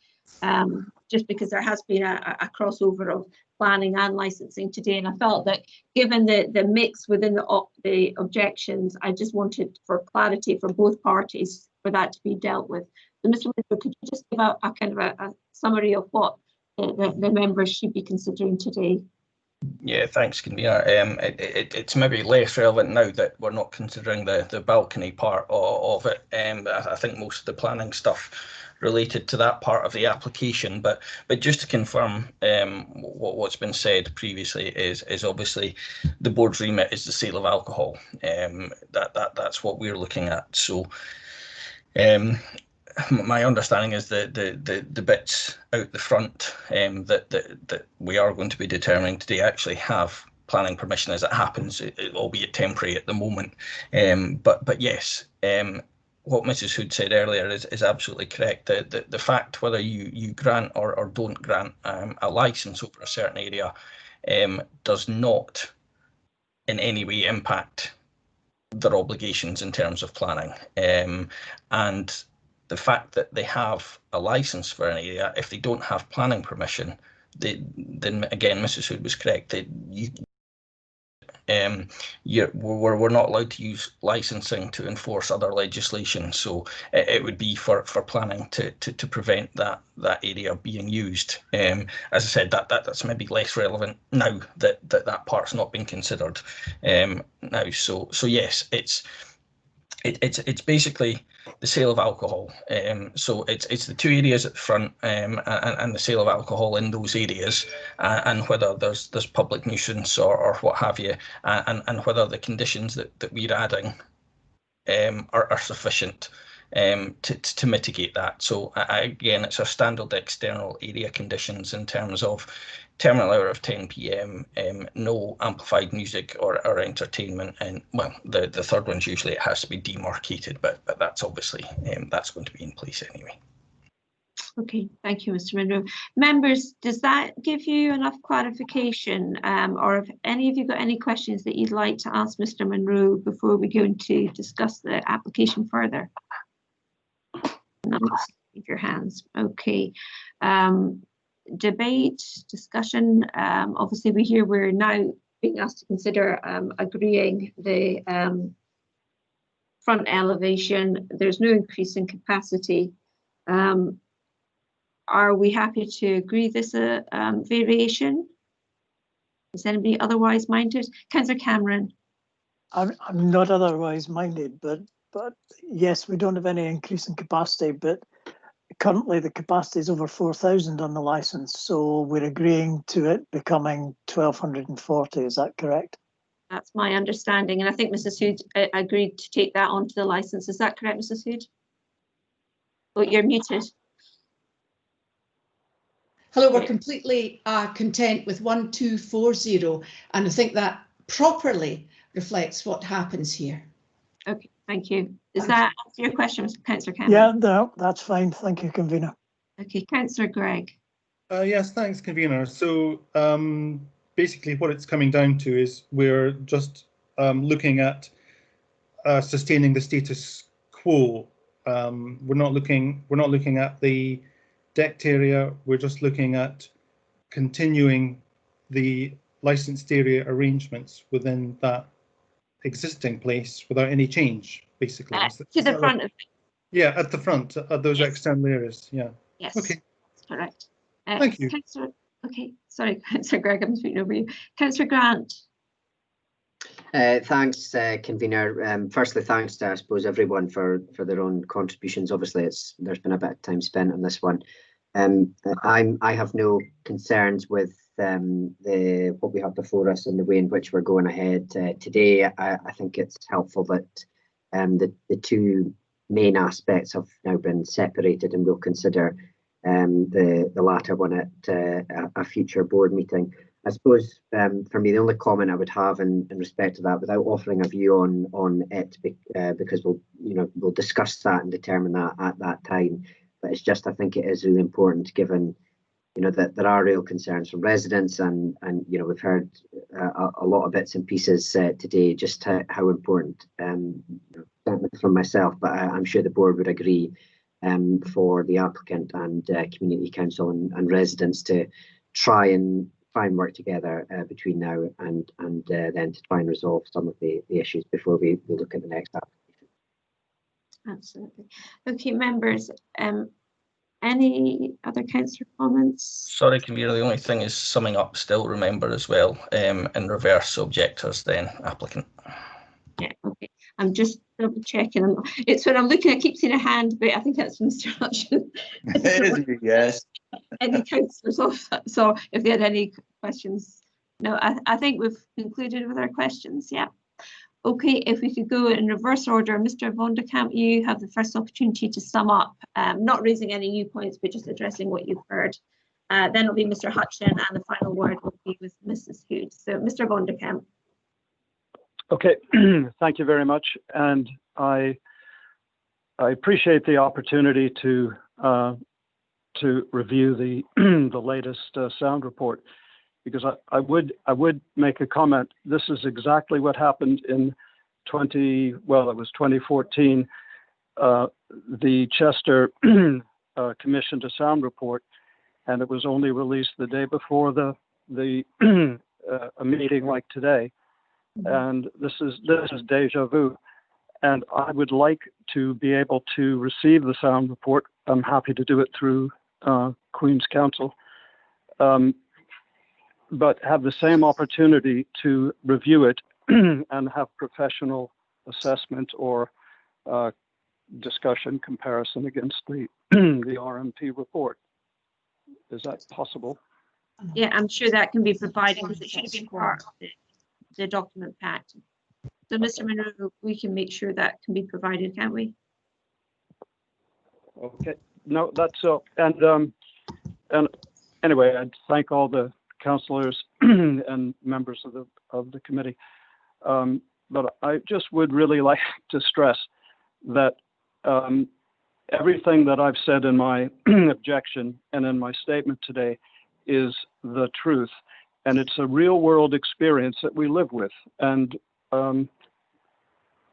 just because there has been a crossover of planning and licensing today, and I felt that given the mix within the objections, I just wanted for clarity for both parties for that to be dealt with. So, Mr. Munro, could you just give a kind of a summary of what the members should be considering today? Yeah, thanks, Convener. It's maybe less relevant now that we're not considering the balcony part of it. I think most of the planning stuff related to that part of the application, but just to confirm what's been said previously is obviously the board's remit is the sale of alcohol. That's what we're looking at. So my understanding is that the bits out the front that we are going to be determining today actually have planning permission as it happens, albeit temporary at the moment. But yes, what Mrs. Hood said earlier is absolutely correct. The fact whether you grant or don't grant a licence over a certain area does not in any way impact their obligations in terms of planning. And the fact that they have a license for an area, if they don't have planning permission, then again, Mrs. Hood was correct. We're not allowed to use licensing to enforce other legislation, so it would be for planning to prevent that area being used. As I said, that's maybe less relevant now that part's not been considered now. So yes, it's basically the sale of alcohol. So it's the two areas at the front and the sale of alcohol in those areas, and whether there's public nuisance or what have you, and whether the conditions that we're adding are sufficient to mitigate that. So again, it's our standard external area conditions in terms of terminal hour of 10 p.m, no amplified music or entertainment, and well, the third one's usually it has to be demarcated, but that's obviously that's going to be in place anyway. Okay, thank you, Mr. Munro. Members, does that give you enough clarification, or have any of you got any questions that you'd like to ask Mr. Munro before we go into discuss the application further? No, leave your hands. Okay. Debate, discussion. Obviously, we're now being asked to consider agreeing the front elevation. There's no increase in capacity. Are we happy to agree this variation? Is anybody otherwise minded? Councillor Cameron. I'm not otherwise minded, but yes, we don't have any increase in capacity, but currently the capacity is over 4,000 on the licence, so we're agreeing to it becoming 1,240. Is that correct? That's my understanding, and I think Mrs. Hood agreed to take that onto the licence. Is that correct, Mrs. Hood? Oh, you're muted. Hello, we're completely content with 1,240, and I think that properly reflects what happens here. Okay, thank you. Does that answer your question, Councillor Cameron? Yeah, no, that's fine. Thank you, Convener. Okay, Councillor Gregg. Yes, thanks, Convener. So basically what it's coming down to is we're just looking at sustaining the status quo. We're not looking at the decked area. We're just looking at continuing the licensed area arrangements within that existing place without any change, basically. To the front of it. Yeah, at the front, at those external areas. Yeah. Yes. Okay. That's correct. Thank you. Okay, sorry, Councillor Gregg, I'm speaking over you. Councillor Grant. Thanks, Convener. Firstly, thanks to, I suppose, everyone for their own contributions. Obviously, there's been a bit of time spent on this one. I have no concerns with what we have before us and the way in which we're going ahead today. I think it's helpful that the two main aspects have now been separated, and we'll consider the latter one at a future board meeting. I suppose for me, the only comment I would have in respect to that, without offering a view on it, because we'll discuss that and determine that at that time. But it's just, I think it is really important, given that there are real concerns from residents, and we've heard a lot of bits and pieces today, just how important, from myself, but I'm sure the board would agree, for the applicant and community council and residents to try and work together between now and then to try and resolve some of the issues before we look at the next application. Absolutely. Okay, members, any other councillor comments? Sorry, Convener, the only thing is summing up still, remember as well, in reverse, objectors then applicant. Yeah, okay. I'm just double checking. It's when I'm looking, I keep seeing a hand, but I think that's Mr. Hutchin. Yes. Any councillors off that? So if they had any questions. No, I think we've concluded with our questions. Yeah. Okay, if we could go in reverse order, Mr. Vonderkamp, you have the first opportunity to sum up, not raising any new points, but just addressing what you've heard. Then it'll be Mr. Hutchin, and the final word will be with Mrs. Hood. So, Mr. Vonderkamp. Okay, thank you very much, and I appreciate the opportunity to review the the latest sound report, because I would make a comment. This is exactly what happened in 2014. the Chester commissioned a sound report, and it was only released the day before a meeting like today. And this is deja vu. And I would like to be able to receive the sound report. I'm happy to do it through Queen's Counsel, but have the same opportunity to review it and have professional assessment or discussion comparison against the RMP report. Is that possible? Yeah, I'm sure that can be provided because it should have been part of the document pack. So, Mr. Munro, we can make sure that can be provided, can't we? Okay. No, that's so. And anyway, I'd thank all the councillors and members of the committee. But I just would really like to stress that everything that I've said in my objection and in my statement today is the truth, and it's a real world experience that we live with. And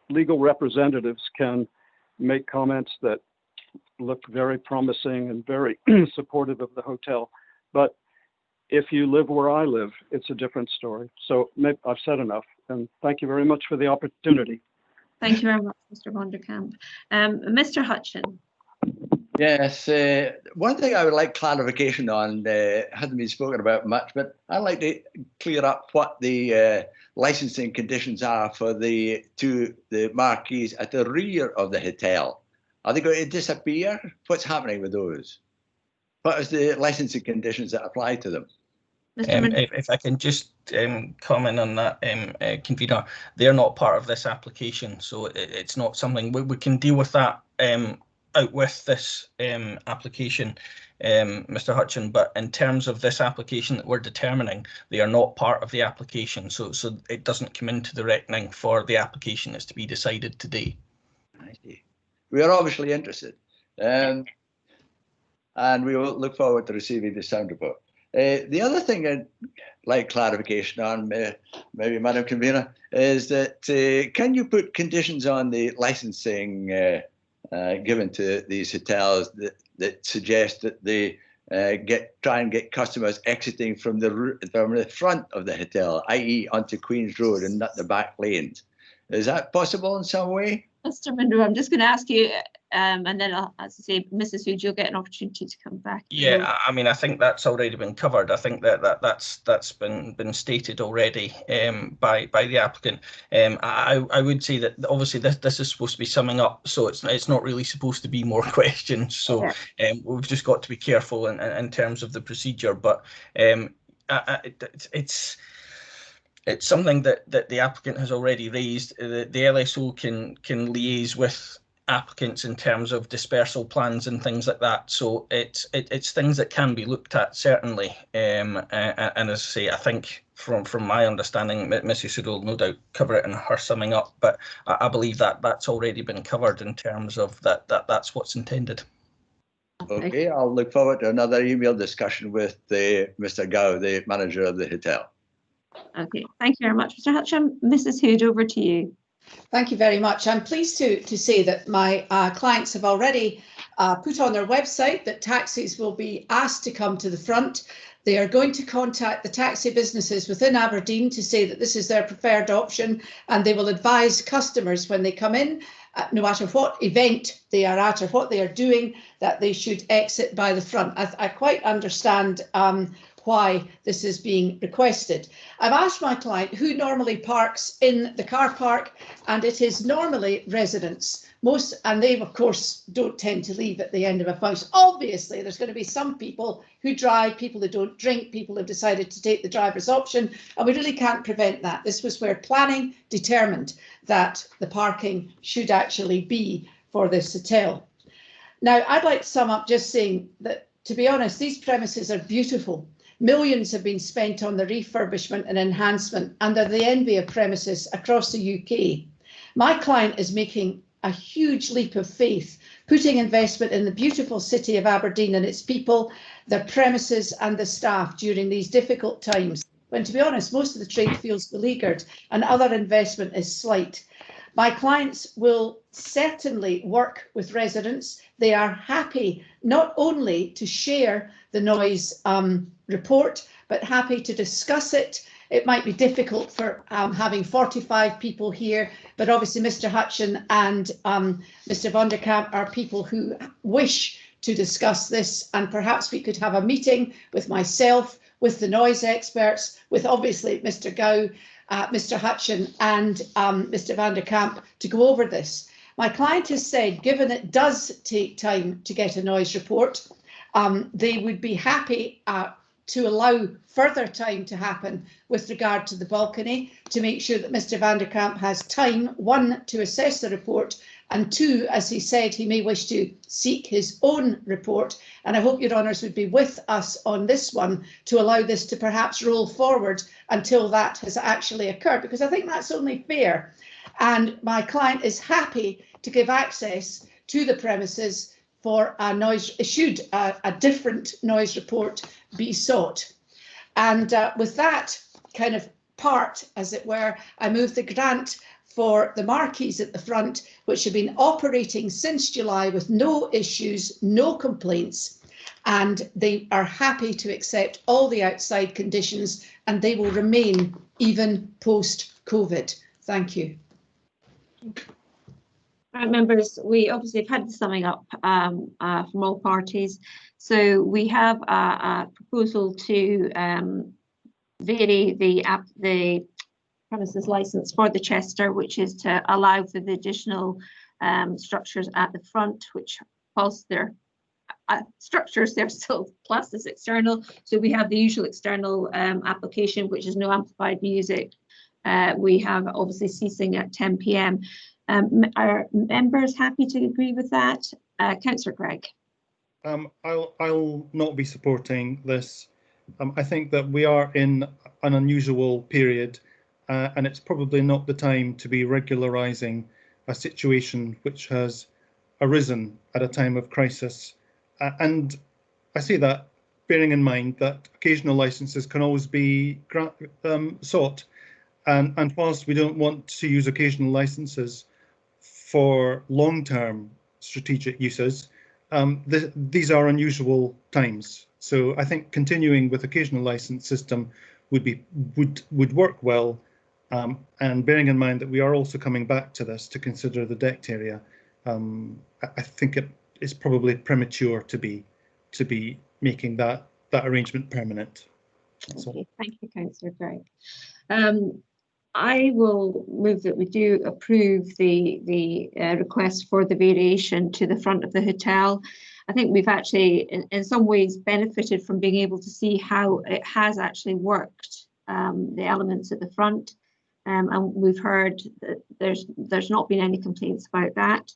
legal representatives can make comments that look very promising and very supportive of the hotel, but if you live where I live, it's a different story. So maybe I've said enough, and thank you very much for the opportunity. Thank you very much, Mr. Vonderkamp. Mr. Hutchin. Yes, one thing I would like clarification on, hasn't been spoken about much, but I'd like to clear up what the licensing conditions are for the marquees at the rear of the hotel. Are they going to disappear? What's happening with those? What is the licensing conditions that apply to them? If I can just comment on that, convener, they're not part of this application, so it's not something we can deal with that out with this application, Mr. Hutchin. But in terms of this application that we're determining, they are not part of the application, so it doesn't come into the reckoning for the application that's to be decided today. I see. We are obviously interested, and we will look forward to receiving the sound report. The other thing I'd like clarification on, maybe Madam Convener, is that can you put conditions on the licensing given to these hotels that suggest that they try and get customers exiting from the front of the hotel, i.e. onto Queen's Road and not the back lanes? Is that possible in some way? Mr. Munro, I'm just going to ask you, and then, as I say, Mrs. Hood, you'll get an opportunity to come back. Yeah, I mean, I think that's already been covered. I think that's been stated already by the applicant. I would say that obviously this is supposed to be summing up, so it's not really supposed to be more questions. So we've just got to be careful in terms of the procedure. But it's something that the applicant has already raised. The LSO can liaise with applicants in terms of dispersal plans and things like that. So it's things that can be looked at, certainly. And as I say, I think from my understanding, Mrs. Hood will no doubt cover it in her summing up. But I believe that's already been covered in terms of that's what's intended. Okay, I'll look forward to another email discussion with Mr. Gow, the manager of the hotel. Okay, thank you very much, Mr. Hutchin. Mrs. Hood, over to you. Thank you very much. I'm pleased to say that my clients have already put on their website that taxis will be asked to come to the front. They are going to contact the taxi businesses within Aberdeen to say that this is their preferred option, and they will advise customers when they come in, no matter what event they are at or what they are doing, that they should exit by the front. I quite understand why this is being requested. I've asked my client who normally parks in the car park, and it is normally residents. And they, of course, don't tend to leave at the end of a function. Obviously, there's going to be some people who drive, people who don't drink, people who have decided to take the driver's option, and we really can't prevent that. This was where planning determined that the parking should actually be for this hotel. Now, I'd like to sum up just saying that, to be honest, these premises are beautiful. Millions have been spent on the refurbishment and enhancement, and they're the envy of premises across the UK. My client is making a huge leap of faith, putting investment in the beautiful city of Aberdeen and its people, their premises and the staff during these difficult times, when, to be honest, most of the trade feels beleaguered and other investment is slight. My clients will certainly work with residents. They are happy not only to share the noise report, but happy to discuss it. It might be difficult for having 45 people here, but obviously Mr. Hutchin and Mr. van der Kamp are people who wish to discuss this, and perhaps we could have a meeting with myself, with the noise experts, with obviously Mr. Gow, Mr. Hutchin and Mr. van der Kamp to go over this. My client has said, given it does take time to get a noise report, they would be happy to allow further time to happen with regard to the balcony, to make sure that Mr. van der Kamp has time, one, to assess the report, and two, as he said, he may wish to seek his own report. And I hope your honours would be with us on this one to allow this to perhaps roll forward until that has actually occurred, because I think that's only fair. And my client is happy to give access to the premises for a noise, should a different noise report be sought. And with that kind of part, as it were, I move the grant for the marquees at the front, which have been operating since July with no issues, no complaints, and they are happy to accept all the outside conditions, and they will remain even post-COVID. Thank you. Right, members, we obviously have had the summing up from all parties. So we have a proposal to vary the premises licence for the Chester, which is to allow for the additional structures at the front, which whilst they're structures, they're still classed as external. So we have the usual external application, which is no amplified music. We have obviously ceasing at 10 p.m. Are members happy to agree with that? Councillor Gregg. I'll not be supporting this. I think that we are in an unusual period, and it's probably not the time to be regularising a situation which has arisen at a time of crisis. And I say that bearing in mind that occasional licences can always be sought. And whilst we don't want to use occasional licences for long-term strategic uses, these are unusual times. So I think continuing with occasional licence system would work well. And bearing in mind that we are also coming back to this to consider the decked area, I think it is probably premature to be making that arrangement permanent. Okay, thank you, Councillor Gregg. I will move that we do approve the request for the variation to the front of the hotel. I think we've actually, in some ways, benefited from being able to see how it has actually worked, the elements at the front, and we've heard that there's not been any complaints about that.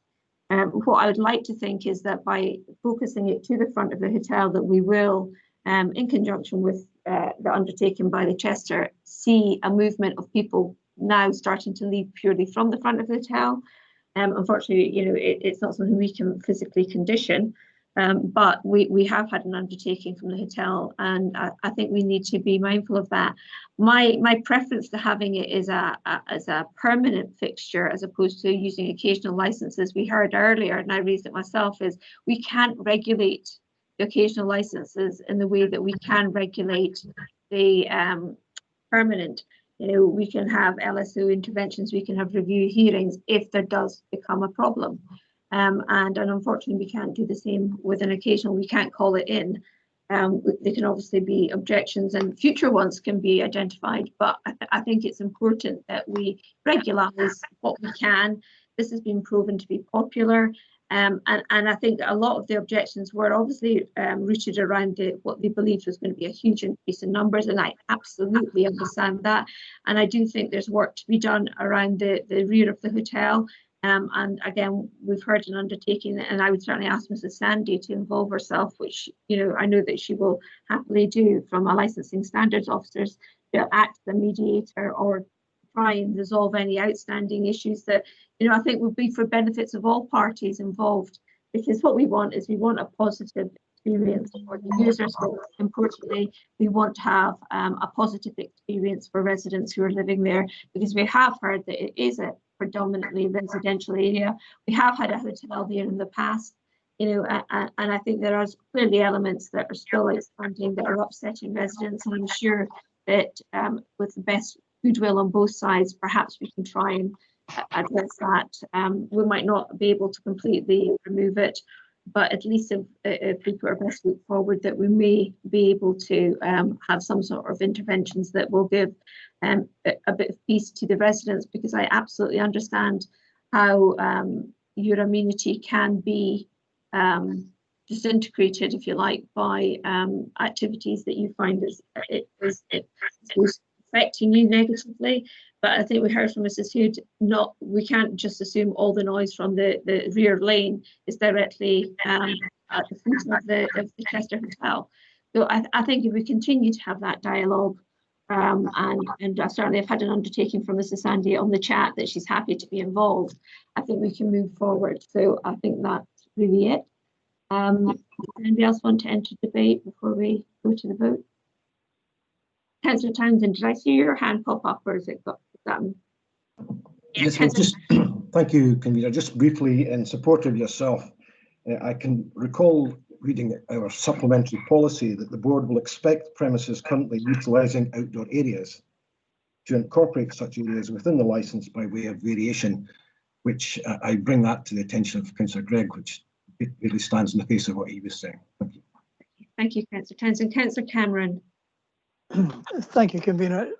What I would like to think is that by focusing it to the front of the hotel, that we will, in conjunction with the undertaken by the Chester, see a movement of people now starting to leave purely from the front of the hotel. Unfortunately, you know, it's not something we can physically condition, but we have had an undertaking from the hotel, and I think we need to be mindful of that. My preference to having it is as a permanent fixture as opposed to using occasional licenses. We heard earlier, and I raised it myself, is we can't regulate the occasional licenses in the way that we can regulate the permanent. You know, we can have LSO interventions, we can have review hearings if there does become a problem. And unfortunately, we can't do the same with an occasional. We can't call it in. There can obviously be objections, and future ones can be identified, but I think it's important that we regulise what we can. This has been proven to be popular. And I think a lot of the objections were obviously rooted around what they believed was going to be a huge increase in numbers, and I absolutely understand that. And I do think there's work to be done around the rear of the hotel. And again, we've heard an undertaking, and I would certainly ask Mrs. Sandy to involve herself, which, you know, I know that she will happily do, from a licensing standards officers to act as a mediator or try and resolve any outstanding issues that, you know, I think would be for benefits of all parties involved, because what we want is we want a positive experience for the users, but importantly, we want to have a positive experience for residents who are living there, because we have heard that it is predominantly residential area. We have had a hotel there in the past, you know, and I think there are clearly elements that are still outstanding that are upsetting residents, and I'm sure that with the best goodwill on both sides, perhaps we can try and address that. We might not be able to completely remove it, but at least if we put our best foot forward, that we may be able to have some sort of interventions that will give a bit of peace to the residents, because I absolutely understand how your amenity can be disintegrated, if you like, by activities that you find is affecting you negatively. But I think we heard from Mrs. Hood, we can't just assume all the noise from the rear lane is directly at the foot of the Chester Hotel. So I think if we continue to have that dialogue, and I certainly have had an undertaking from Mrs. Sandy on the chat that she's happy to be involved, I think we can move forward. So I think that's really it. Anybody else want to enter debate before we go to the vote? Councillor Townsend, did I see your hand pop up, or is it got that? Yes, well, just thank you, Convener. Just briefly, in support of yourself, I can recall reading our supplementary policy that the board will expect premises currently utilising outdoor areas to incorporate such areas within the licence by way of variation, which I bring that to the attention of Councillor Gregg, which really stands in the face of what he was saying. Thank you. Thank you, Councillor Townsend. Councillor Cameron. Thank you, Convener.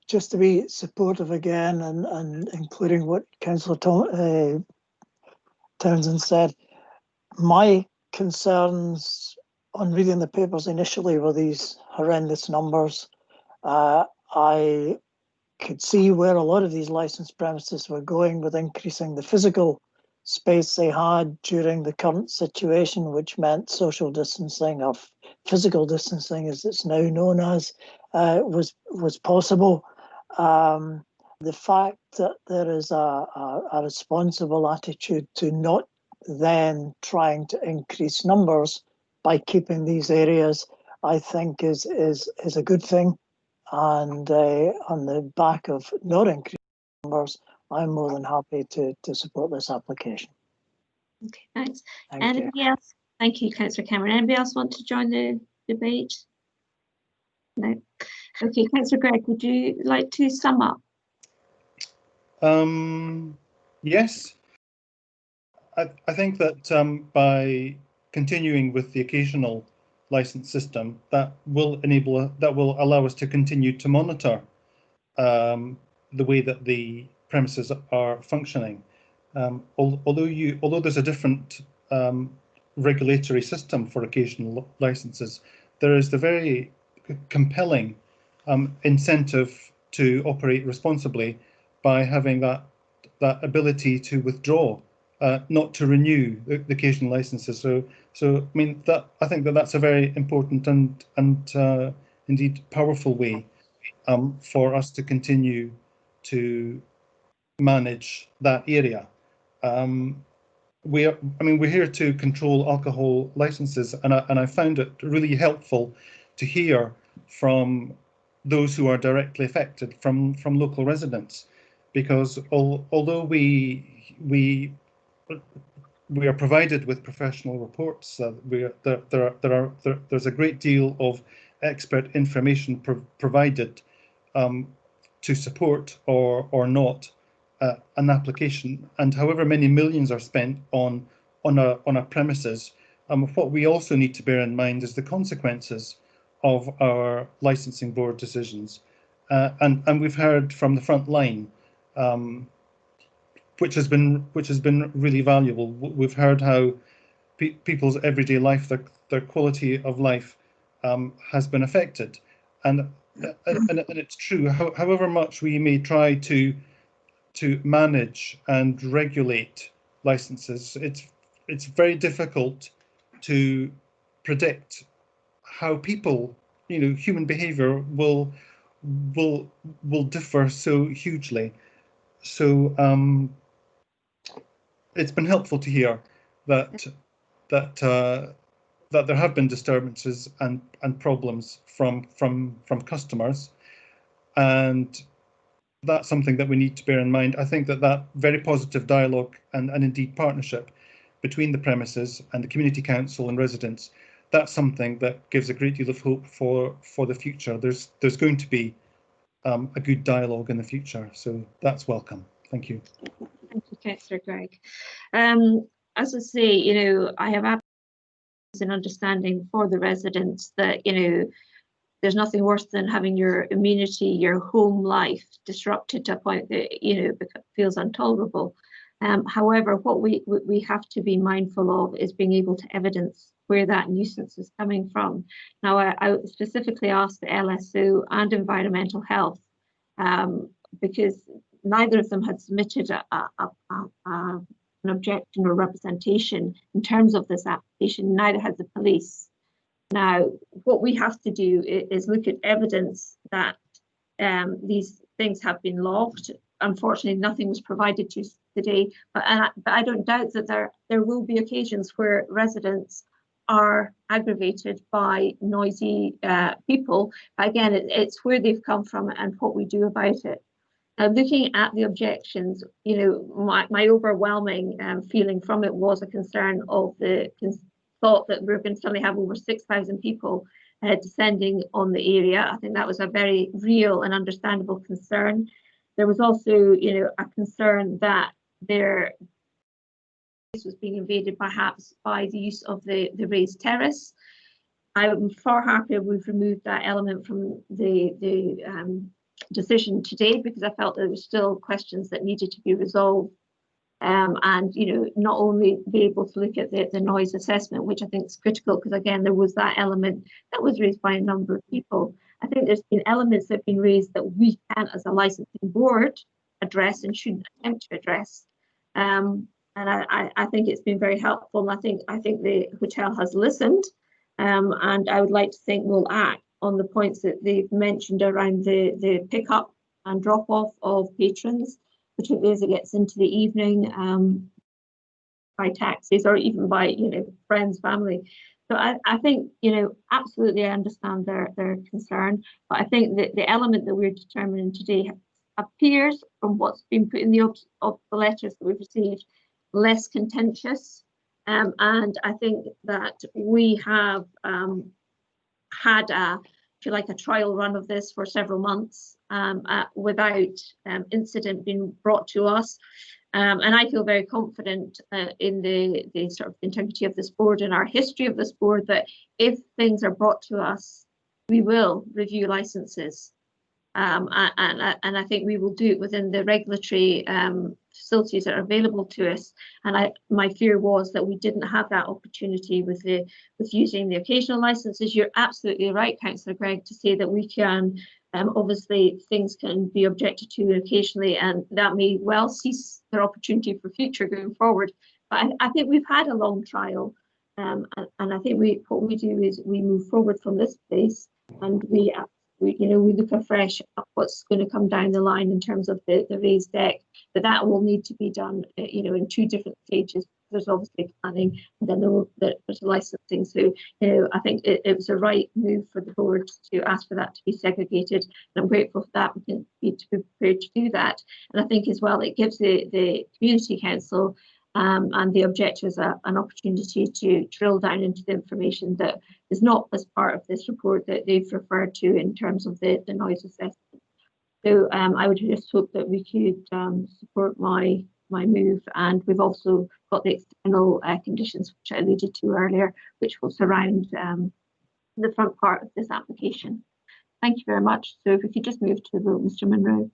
Just to be supportive again, and including what Councillor Townsend said, my concerns on reading the papers initially were these horrendous numbers. I could see where a lot of these licensed premises were going with increasing the physical space they had during the current situation, which meant social distancing, or physical distancing as it's now known as, was possible. The fact that there is a responsible attitude to not then trying to increase numbers by keeping these areas, I think is a good thing. And on the back of not increasing numbers, I'm more than happy to support this application. Okay, thanks. Thank you. Anybody else? Thank you, Councillor Cameron. Anybody else want to join the debate? No. Okay, Councillor Gregg, would you like to sum up? Yes. I think that by continuing with the occasional license system, that will allow us to continue to monitor the way that the premises are functioning. Although there's a different regulatory system for occasional licenses, there is the very compelling incentive to operate responsibly by having that ability to withdraw, not to renew the occasional licenses. So I mean, I think that's a very important and indeed powerful way for us to continue to manage that area. We're here to control alcohol licenses, and I found it really helpful to hear from those who are directly affected, from local residents, because although we are provided with professional reports, there's a great deal of expert information provided to support or not an application, and however many millions are spent on a premises, what we also need to bear in mind is the consequences of our licensing board decisions, and we've heard from the front line, which has been really valuable. We've heard how people's everyday life, their quality of life, has been affected, and it's true. However much we may try to manage and regulate licenses, it's very difficult to predict how people, human behavior will differ so hugely. So it's been helpful to hear that there have been disturbances and problems from customers, and that's something that we need to bear in mind. I think that very positive dialogue and indeed partnership between the premises and the community council and residents, that's something that gives a great deal of hope for the future. There's going to be a good dialogue in the future, so that's welcome. Thank you. Thank you, Councillor Greig. As I say, you know, I have an understanding for the residents that, you know, there's nothing worse than having your immunity, your home life disrupted to a point that, you know, feels intolerable. However, what we have to be mindful of is being able to evidence where that nuisance is coming from. Now, I specifically asked the LSO and Environmental Health because neither of them had submitted an objection or representation in terms of this application, neither had the police. Now, what we have to do is look at evidence that these things have been logged. Unfortunately, nothing was provided to us today, but I don't doubt that there will be occasions where residents are aggravated by noisy people. Again, it's where they've come from and what we do about it. Looking at the objections, you know, my overwhelming feeling from it was a concern of the thought that we're going to suddenly have over 6,000 people descending on the area. I think that was a very real and understandable concern. There was also, you know, a concern that this was being invaded perhaps by the use of the raised terrace. I'm far happier we've removed that element from the decision today, because I felt there were still questions that needed to be resolved. And, you know, not only be able to look at the noise assessment, which I think is critical, because again, there was that element that was raised by a number of people. I think there's been elements that have been raised that we can, as a licensing board, address and should attempt to address. And I think it's been very helpful. And I think the hotel has listened, and I would like to think we'll act on the points that they've mentioned around the pick-up and drop-off of patrons, particularly as it gets into the evening, by taxis or even by, you know, friends, family. So I think, you know, absolutely I understand their concern, but I think that the element that we're determining today appears, from what's been put in the letters that we've received, less contentious. And I think that we have had if you like, a trial run of this for several months without incident being brought to us. And I feel very confident in the sort of integrity of this board and our history of this board, that if things are brought to us, we will review licenses. And I think we will do it within the regulatory facilities that are available to us. And my fear was that we didn't have that opportunity with using the occasional licenses. You're absolutely right, Councillor Greig, to say that we can obviously things can be objected to occasionally, and that may well cease their opportunity for future going forward. But I think we've had a long trial, and I think what we do is we move forward from this place, and we look afresh at what's going to come down the line in terms of the raised deck. But that will need to be done, in two different stages. There's obviously planning, and then there's licensing. So, I think it was a right move for the board to ask for that to be segregated, and I'm grateful for that. We can be prepared to do that, and I think as well it gives the community council and the objectors an opportunity to drill down into the information that is not as part of this report that they've referred to in terms of the noise assessment. So I would just hope that we could support my move, and we've also got the external conditions which I alluded to earlier, which will surround the front part of this application. Thank you very much. So if we could just move to the vote, Mr. Munro.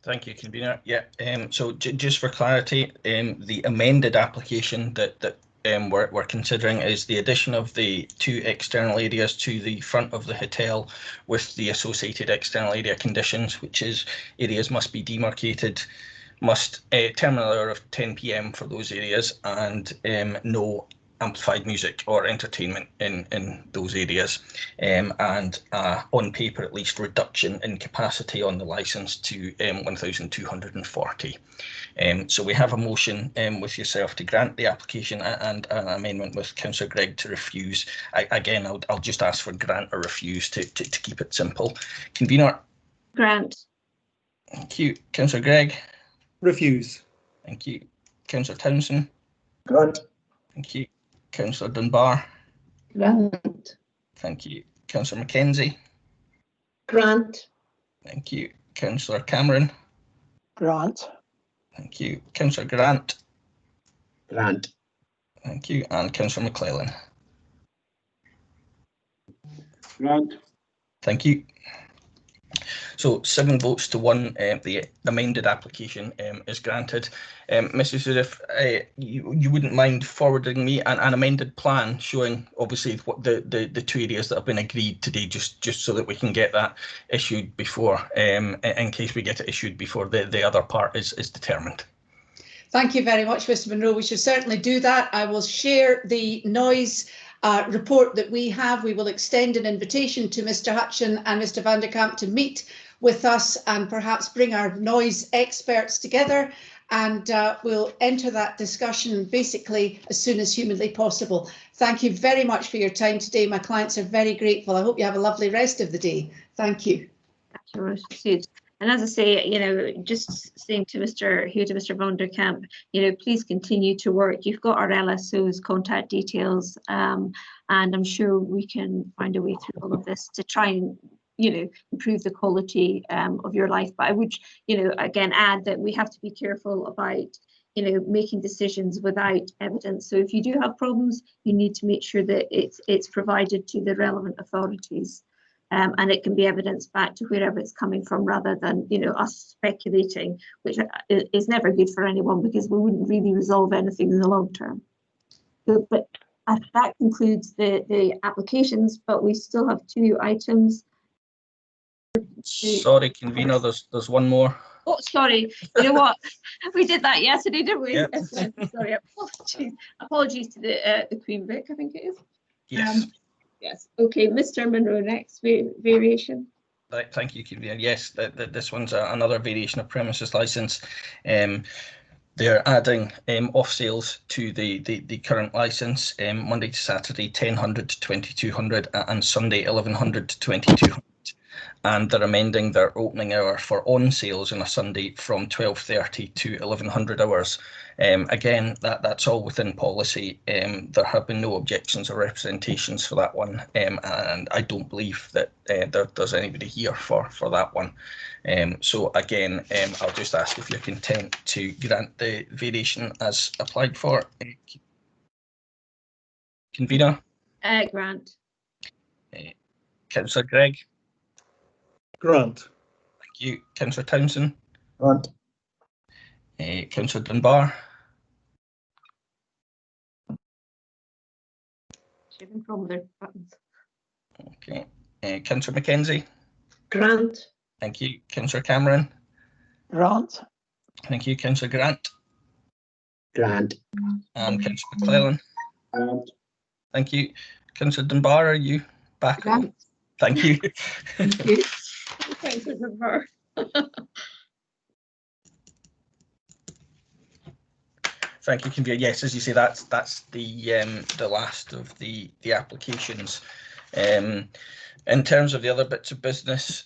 Thank you, convener. Yeah. So just for clarity, the amended application that we're considering is the addition of the 2 external areas to the front of the hotel, with the associated external area conditions, which is areas must be demarcated, terminal hour of 10 p.m. for those areas, and no amplified music or entertainment in those areas, and on paper at least reduction in capacity on the licence to 1,240. So we have a motion with yourself to grant the application and an amendment with Councillor Gregg to refuse. Again, I'll just ask for grant or refuse to keep it simple. Convener? Grant. Thank you. Councillor Gregg? Refuse. Thank you. Councillor Townsend? Grant. Thank you. Councillor Dunbar? Grant. Thank you. Councillor Mackenzie? Grant. Thank you. Councillor Cameron? Grant. Thank you. Councillor Grant? Grant. Thank you. And Councillor McClellan? Grant. Thank you. So 7 votes to 1, the amended application is granted. Mrs. Zurif, you wouldn't mind forwarding me an amended plan showing obviously what the 2 areas that have been agreed today, just so that we can get that issued before, in case we get it issued before the other part is determined. Thank you very much, Mr. Munro. We should certainly do that. I will share the noise report that we have. We will extend an invitation to Mr. Hutchin and Mr. van der Kamp to meet with us and perhaps bring our noise experts together, and we'll enter that discussion basically as soon as humanly possible. Thank you very much for your time today. My clients are very grateful. I hope you have a lovely rest of the day. Thank you. And as I say, just saying to Mr. van der Kamp, please continue to work. You've got our LSO's contact details, and I'm sure we can find a way through all of this to try and, improve the quality of your life. But I would, again, add that we have to be careful about, making decisions without evidence. So if you do have problems, you need to make sure that it's provided to the relevant authorities. And it can be evidenced back to wherever it's coming from, rather than us speculating, which is never good for anyone, because we wouldn't really resolve anything in the long term. So, but that concludes the applications, but we still have 2 items. Sorry, convener, there's one more. Oh, sorry. You know what? We did that yesterday, didn't we? Yep. Sorry, apologies to the Queen Vic, I think it is. Yes. Yes. Okay, Mr. Munro, next variation. Right, thank you, convener. Yes, this one's another variation of premises licence. They're adding off sales to the current licence, Monday to Saturday 1000 to 2200 and Sunday 1100 to 2200. And they're amending their opening hour for on sales on a Sunday from 12:30 to 1100 hours. Again, that's all within policy. There have been no objections or representations for that one, and I don't believe that there's anybody here for that one. So again, I'll just ask if you're content to grant the variation as applied for. Convener? Grant. Councillor Gregg? Grant. Thank you. Councillor Townsend? Grant. Councillor Dunbar? Okay. Councillor Mackenzie? Grant. Thank you. Councillor Cameron? Grant. Thank you. Councillor Grant? Grant. And Councillor McClellan? Grant. Thank you. Councillor Dunbar, are you back? Grant. Thank you. Thank you. Councillor Dunbar. Thank you, convener. Yes, as you say, that's the last of the applications. In terms of the other bits of business,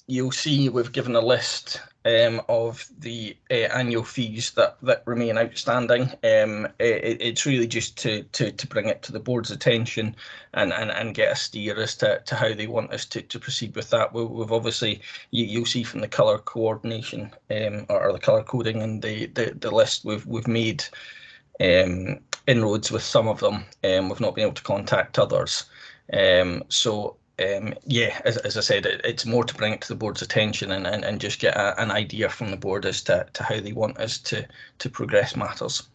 you'll see we've given a list of the annual fees that remain outstanding. It's really just to bring it to the board's attention and get a steer as to how they want us to proceed with that. We've obviously, you'll see from the colour coordination or the colour coding and the list, we've made inroads with some of them. We've not been able to contact others. Yeah, as I said, it's more to bring it to the board's attention and just get an idea from the board as to how they want us to progress matters.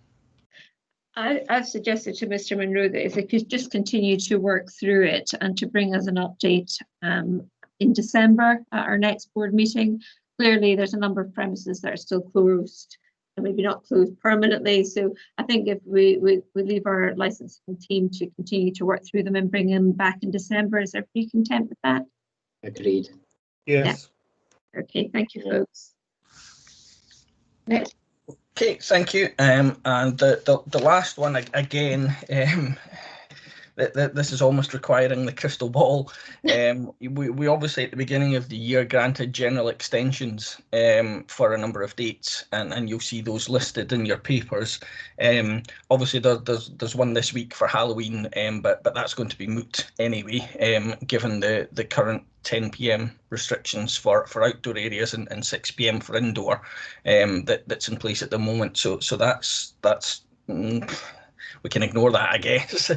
I've suggested to Mr. Munro that if they could just continue to work through it and to bring us an update in December at our next board meeting. Clearly, there's a number of premises that are still closed maybe not closed permanently. So I think if we leave our licensing team to continue to work through them and bring them back in December, is everybody content with that? Agreed. Yes. Yeah. Okay, thank you, folks. Next. Okay, thank you. And the last one again. This is almost requiring the crystal ball. We obviously at the beginning of the year granted general extensions for a number of dates, and you'll see those listed in your papers. Obviously there's one this week for Halloween, but that's going to be moot anyway, given the current 10 p.m. restrictions for outdoor areas and 6 p.m. for indoor that's in place at the moment. So that's we can ignore that, I guess.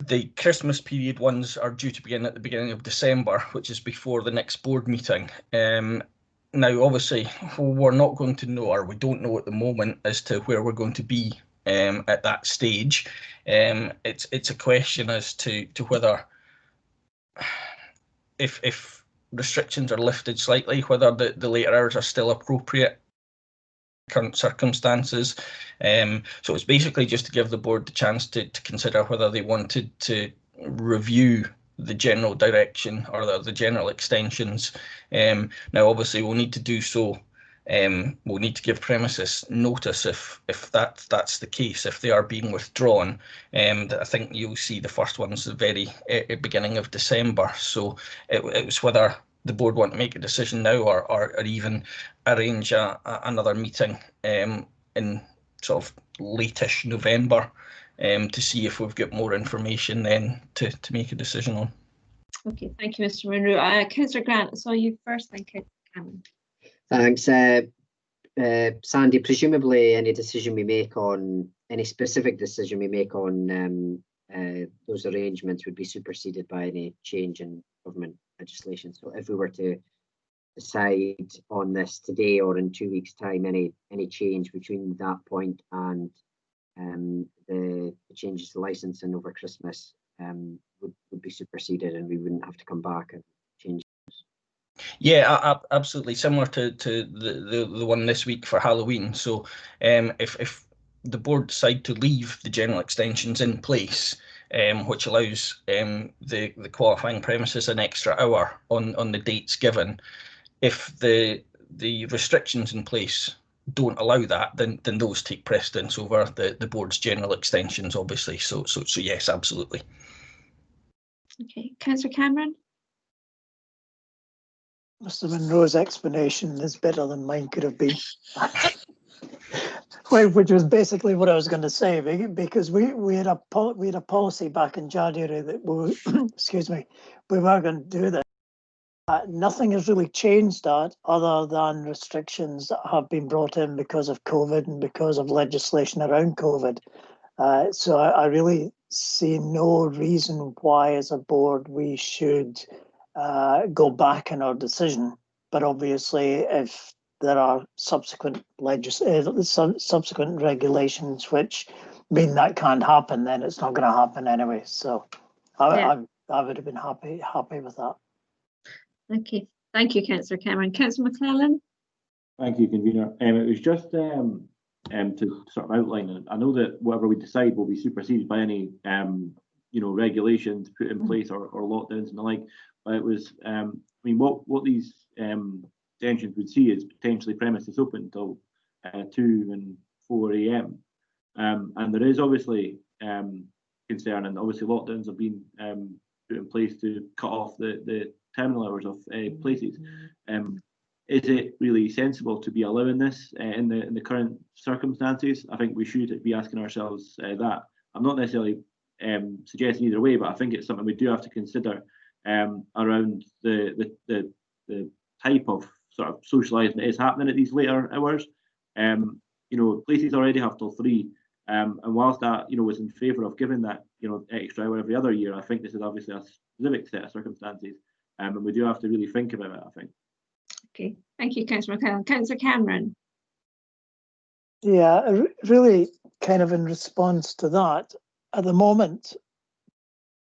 The Christmas period ones are due to begin at the beginning of December, which is before the next board meeting. Now, obviously, we're not going to know, or we don't know at the moment, as to where we're going to be at that stage. It's a question as to whether, if restrictions are lifted slightly, whether the later hours are still appropriate current circumstances. So it's basically just to give the board the chance to consider whether they wanted to review the general direction or the general extensions. Now, obviously, we'll need to do so. We'll need to give premises notice if that's the case, if they are being withdrawn. I think you'll see the first ones the very beginning of December. So it was whether the board want to make a decision now or even arrange another meeting in sort of late-ish November to see if we've got more information then to make a decision on. Okay, thank you, Mr. Munro. Councillor Grant, I saw you first, then Cameron. Thanks. Sandy, presumably any decision we make on, any specific decision we make on those arrangements would be superseded by any change in government legislation. So if we were to decide on this today or in 2 weeks' time, any change between that point and the changes to licensing over Christmas would be superseded, and we wouldn't have to come back and change. Yeah, absolutely similar to the one this week for Halloween. So if the board decide to leave the general extensions in place, which allows the qualifying premises an extra hour on the dates given, if the restrictions in place don't allow that, then those take precedence over the board's general extensions, obviously. So yes, absolutely. Okay, Councillor Cameron. Mr. Munro's explanation is better than mine could have been. Which was basically what I was going to say, because we had a policy back in January that excuse me, we were going to do this. Nothing has really changed that, other than restrictions that have been brought in because of COVID and because of legislation around COVID. So I really see no reason why, as a board, we should go back in our decision. But obviously, if there are subsequent regulations which mean that can't happen, then it's not going to happen anyway. So I would have been happy with that. Okay, thank you, Councillor Cameron. Councillor McClellan. Thank you, convener. It was just to sort of outline. I know that whatever we decide will be superseded by any regulations put in place or lockdowns and the like. But it was, I mean, what these extensions would see is potentially premises open until 2 and 4 a.m. And there is obviously concern, and obviously lockdowns have been put in place to cut off the terminal hours of places. Is it really sensible to be allowing this in the current circumstances? I think we should be asking ourselves that. I'm not necessarily suggesting either way, but I think it's something we do have to consider around the type of sort of socialising that is happening at these later hours. Places already have till 3, and whilst that was in favour of giving that extra hour every other year, I think this is obviously a specific set of circumstances, and we do have to really think about it, I think. Okay, thank you, Councillor McClellan. Councillor Cameron. Yeah, really kind of in response to that, at the moment,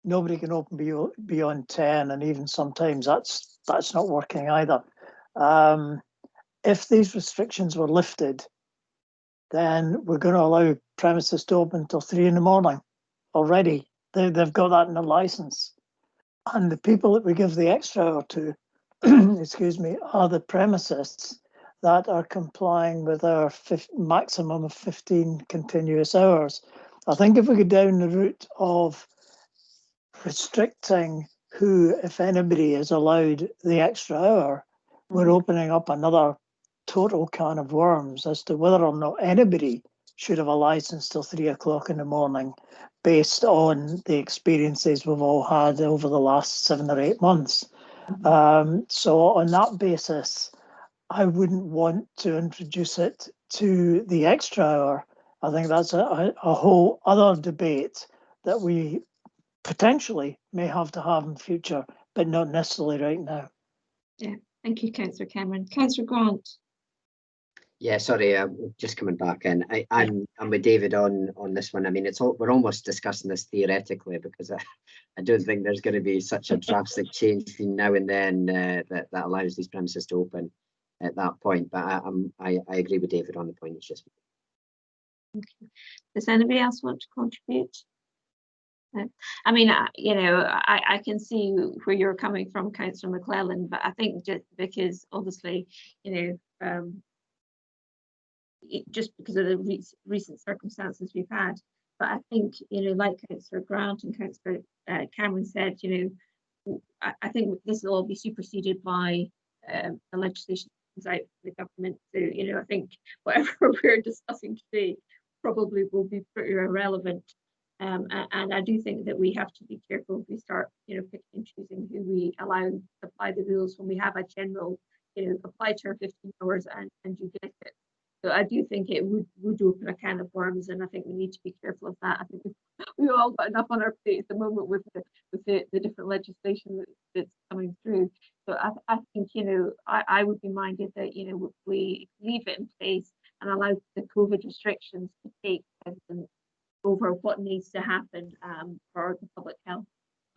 nobody can open beyond 10, and even sometimes that's not working either. if these restrictions were lifted, then we're going to allow premises to open until 3 in the morning already. They've got that in the license. And the people that we give the extra hour to, excuse me, are the premises that are complying with our maximum of 15 continuous hours. I think if we go down the route of restricting who, if anybody, is allowed the extra hour, we're opening up another total can of worms as to whether or not anybody should have a license till 3 o'clock in the morning based on the experiences we've all had over the last 7 or 8 months. So on that basis, I wouldn't want to introduce it to the extra hour. I think that's a whole other debate that we potentially may have to have in future, but not necessarily right now. Yeah, thank you, Councillor Cameron. Councillor Grant. Yeah, sorry, just coming back in. I'm with David on this one. I mean, we're almost discussing this theoretically because I don't think there's going to be such a drastic change between now and then that allows these premises to open at that point. But I agree with David on the point. It's just. Okay. Does anybody else want to contribute? No. I mean, I can see where you're coming from, Councillor McClellan, but I think just because obviously, just because of the recent circumstances we've had. But I think, like Councillor Grant and Councillor Cameron said, I think this will all be superseded by the legislation that comes out from the government. So, I think whatever we're discussing today probably will be pretty irrelevant. And I do think that we have to be careful if we start, picking and choosing who we allow to apply the rules when we have a general, apply to our 15 hours and you get it. So I do think it would open a can of worms, and I think we need to be careful of that. I think we've all got enough on our plate at the moment with the different legislation that's coming through. So I think, I would be minded that, we leave it in place and allow the COVID restrictions to take precedence over what needs to happen for the public health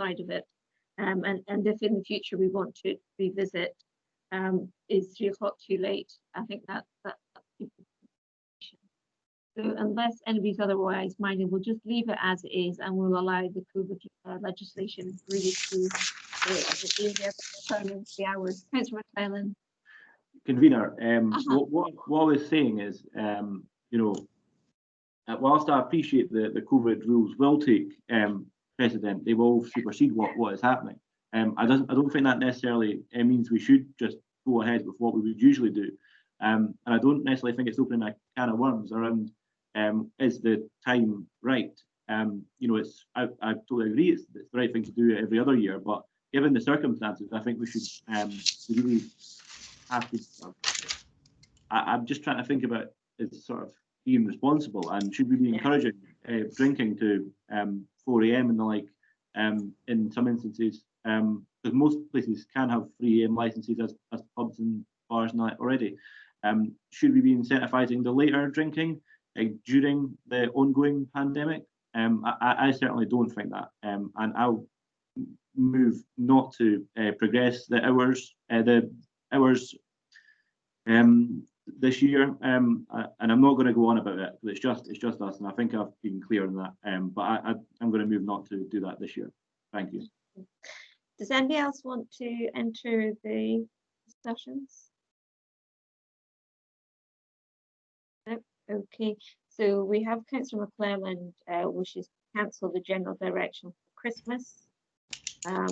side of it. And if in the future we want to revisit, is 3 o'clock too late? I think that's so unless anybody's otherwise minded, we'll just leave it as it is and we'll allow the COVID legislation really to the area determine the hours. Councillor McClellan. Convener, what I was saying is, whilst I appreciate the COVID rules will take precedent, they will supersede what is happening. I don't think that necessarily means we should just go ahead with what we would usually do. And I don't necessarily think it's opening a can of worms around is the time right. I totally agree it's the right thing to do every other year, but given the circumstances, I think we should really have to. I'm just trying to think about it sort of being responsible, and should we be encouraging drinking to 4 AM and the like in some instances, because most places can have 3 AM licenses as pubs and bars and that already. Should we be incentivising the later drinking during the ongoing pandemic? I certainly don't think that, and I'll move not to progress the hours this year, and I'm not going to go on about it because it's just us, and I think I've been clear on that. But I'm going to move not to do that this year. Thank you. Does anybody else want to enter the discussions? No? Okay, so we have Councillor McClelland wishes to cancel the general direction for Christmas. Now,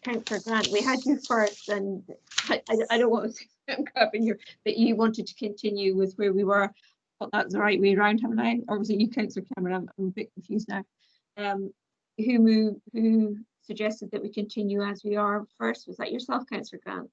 Councillor Grant, we had you first, and I don't want to say I'm grabbing you, but you wanted to continue with where we were. But that's the right way around, haven't I? Or was it you, Councillor Cameron? I'm a bit confused now. Who suggested that we continue as we are first? Was that yourself, Councillor Grant?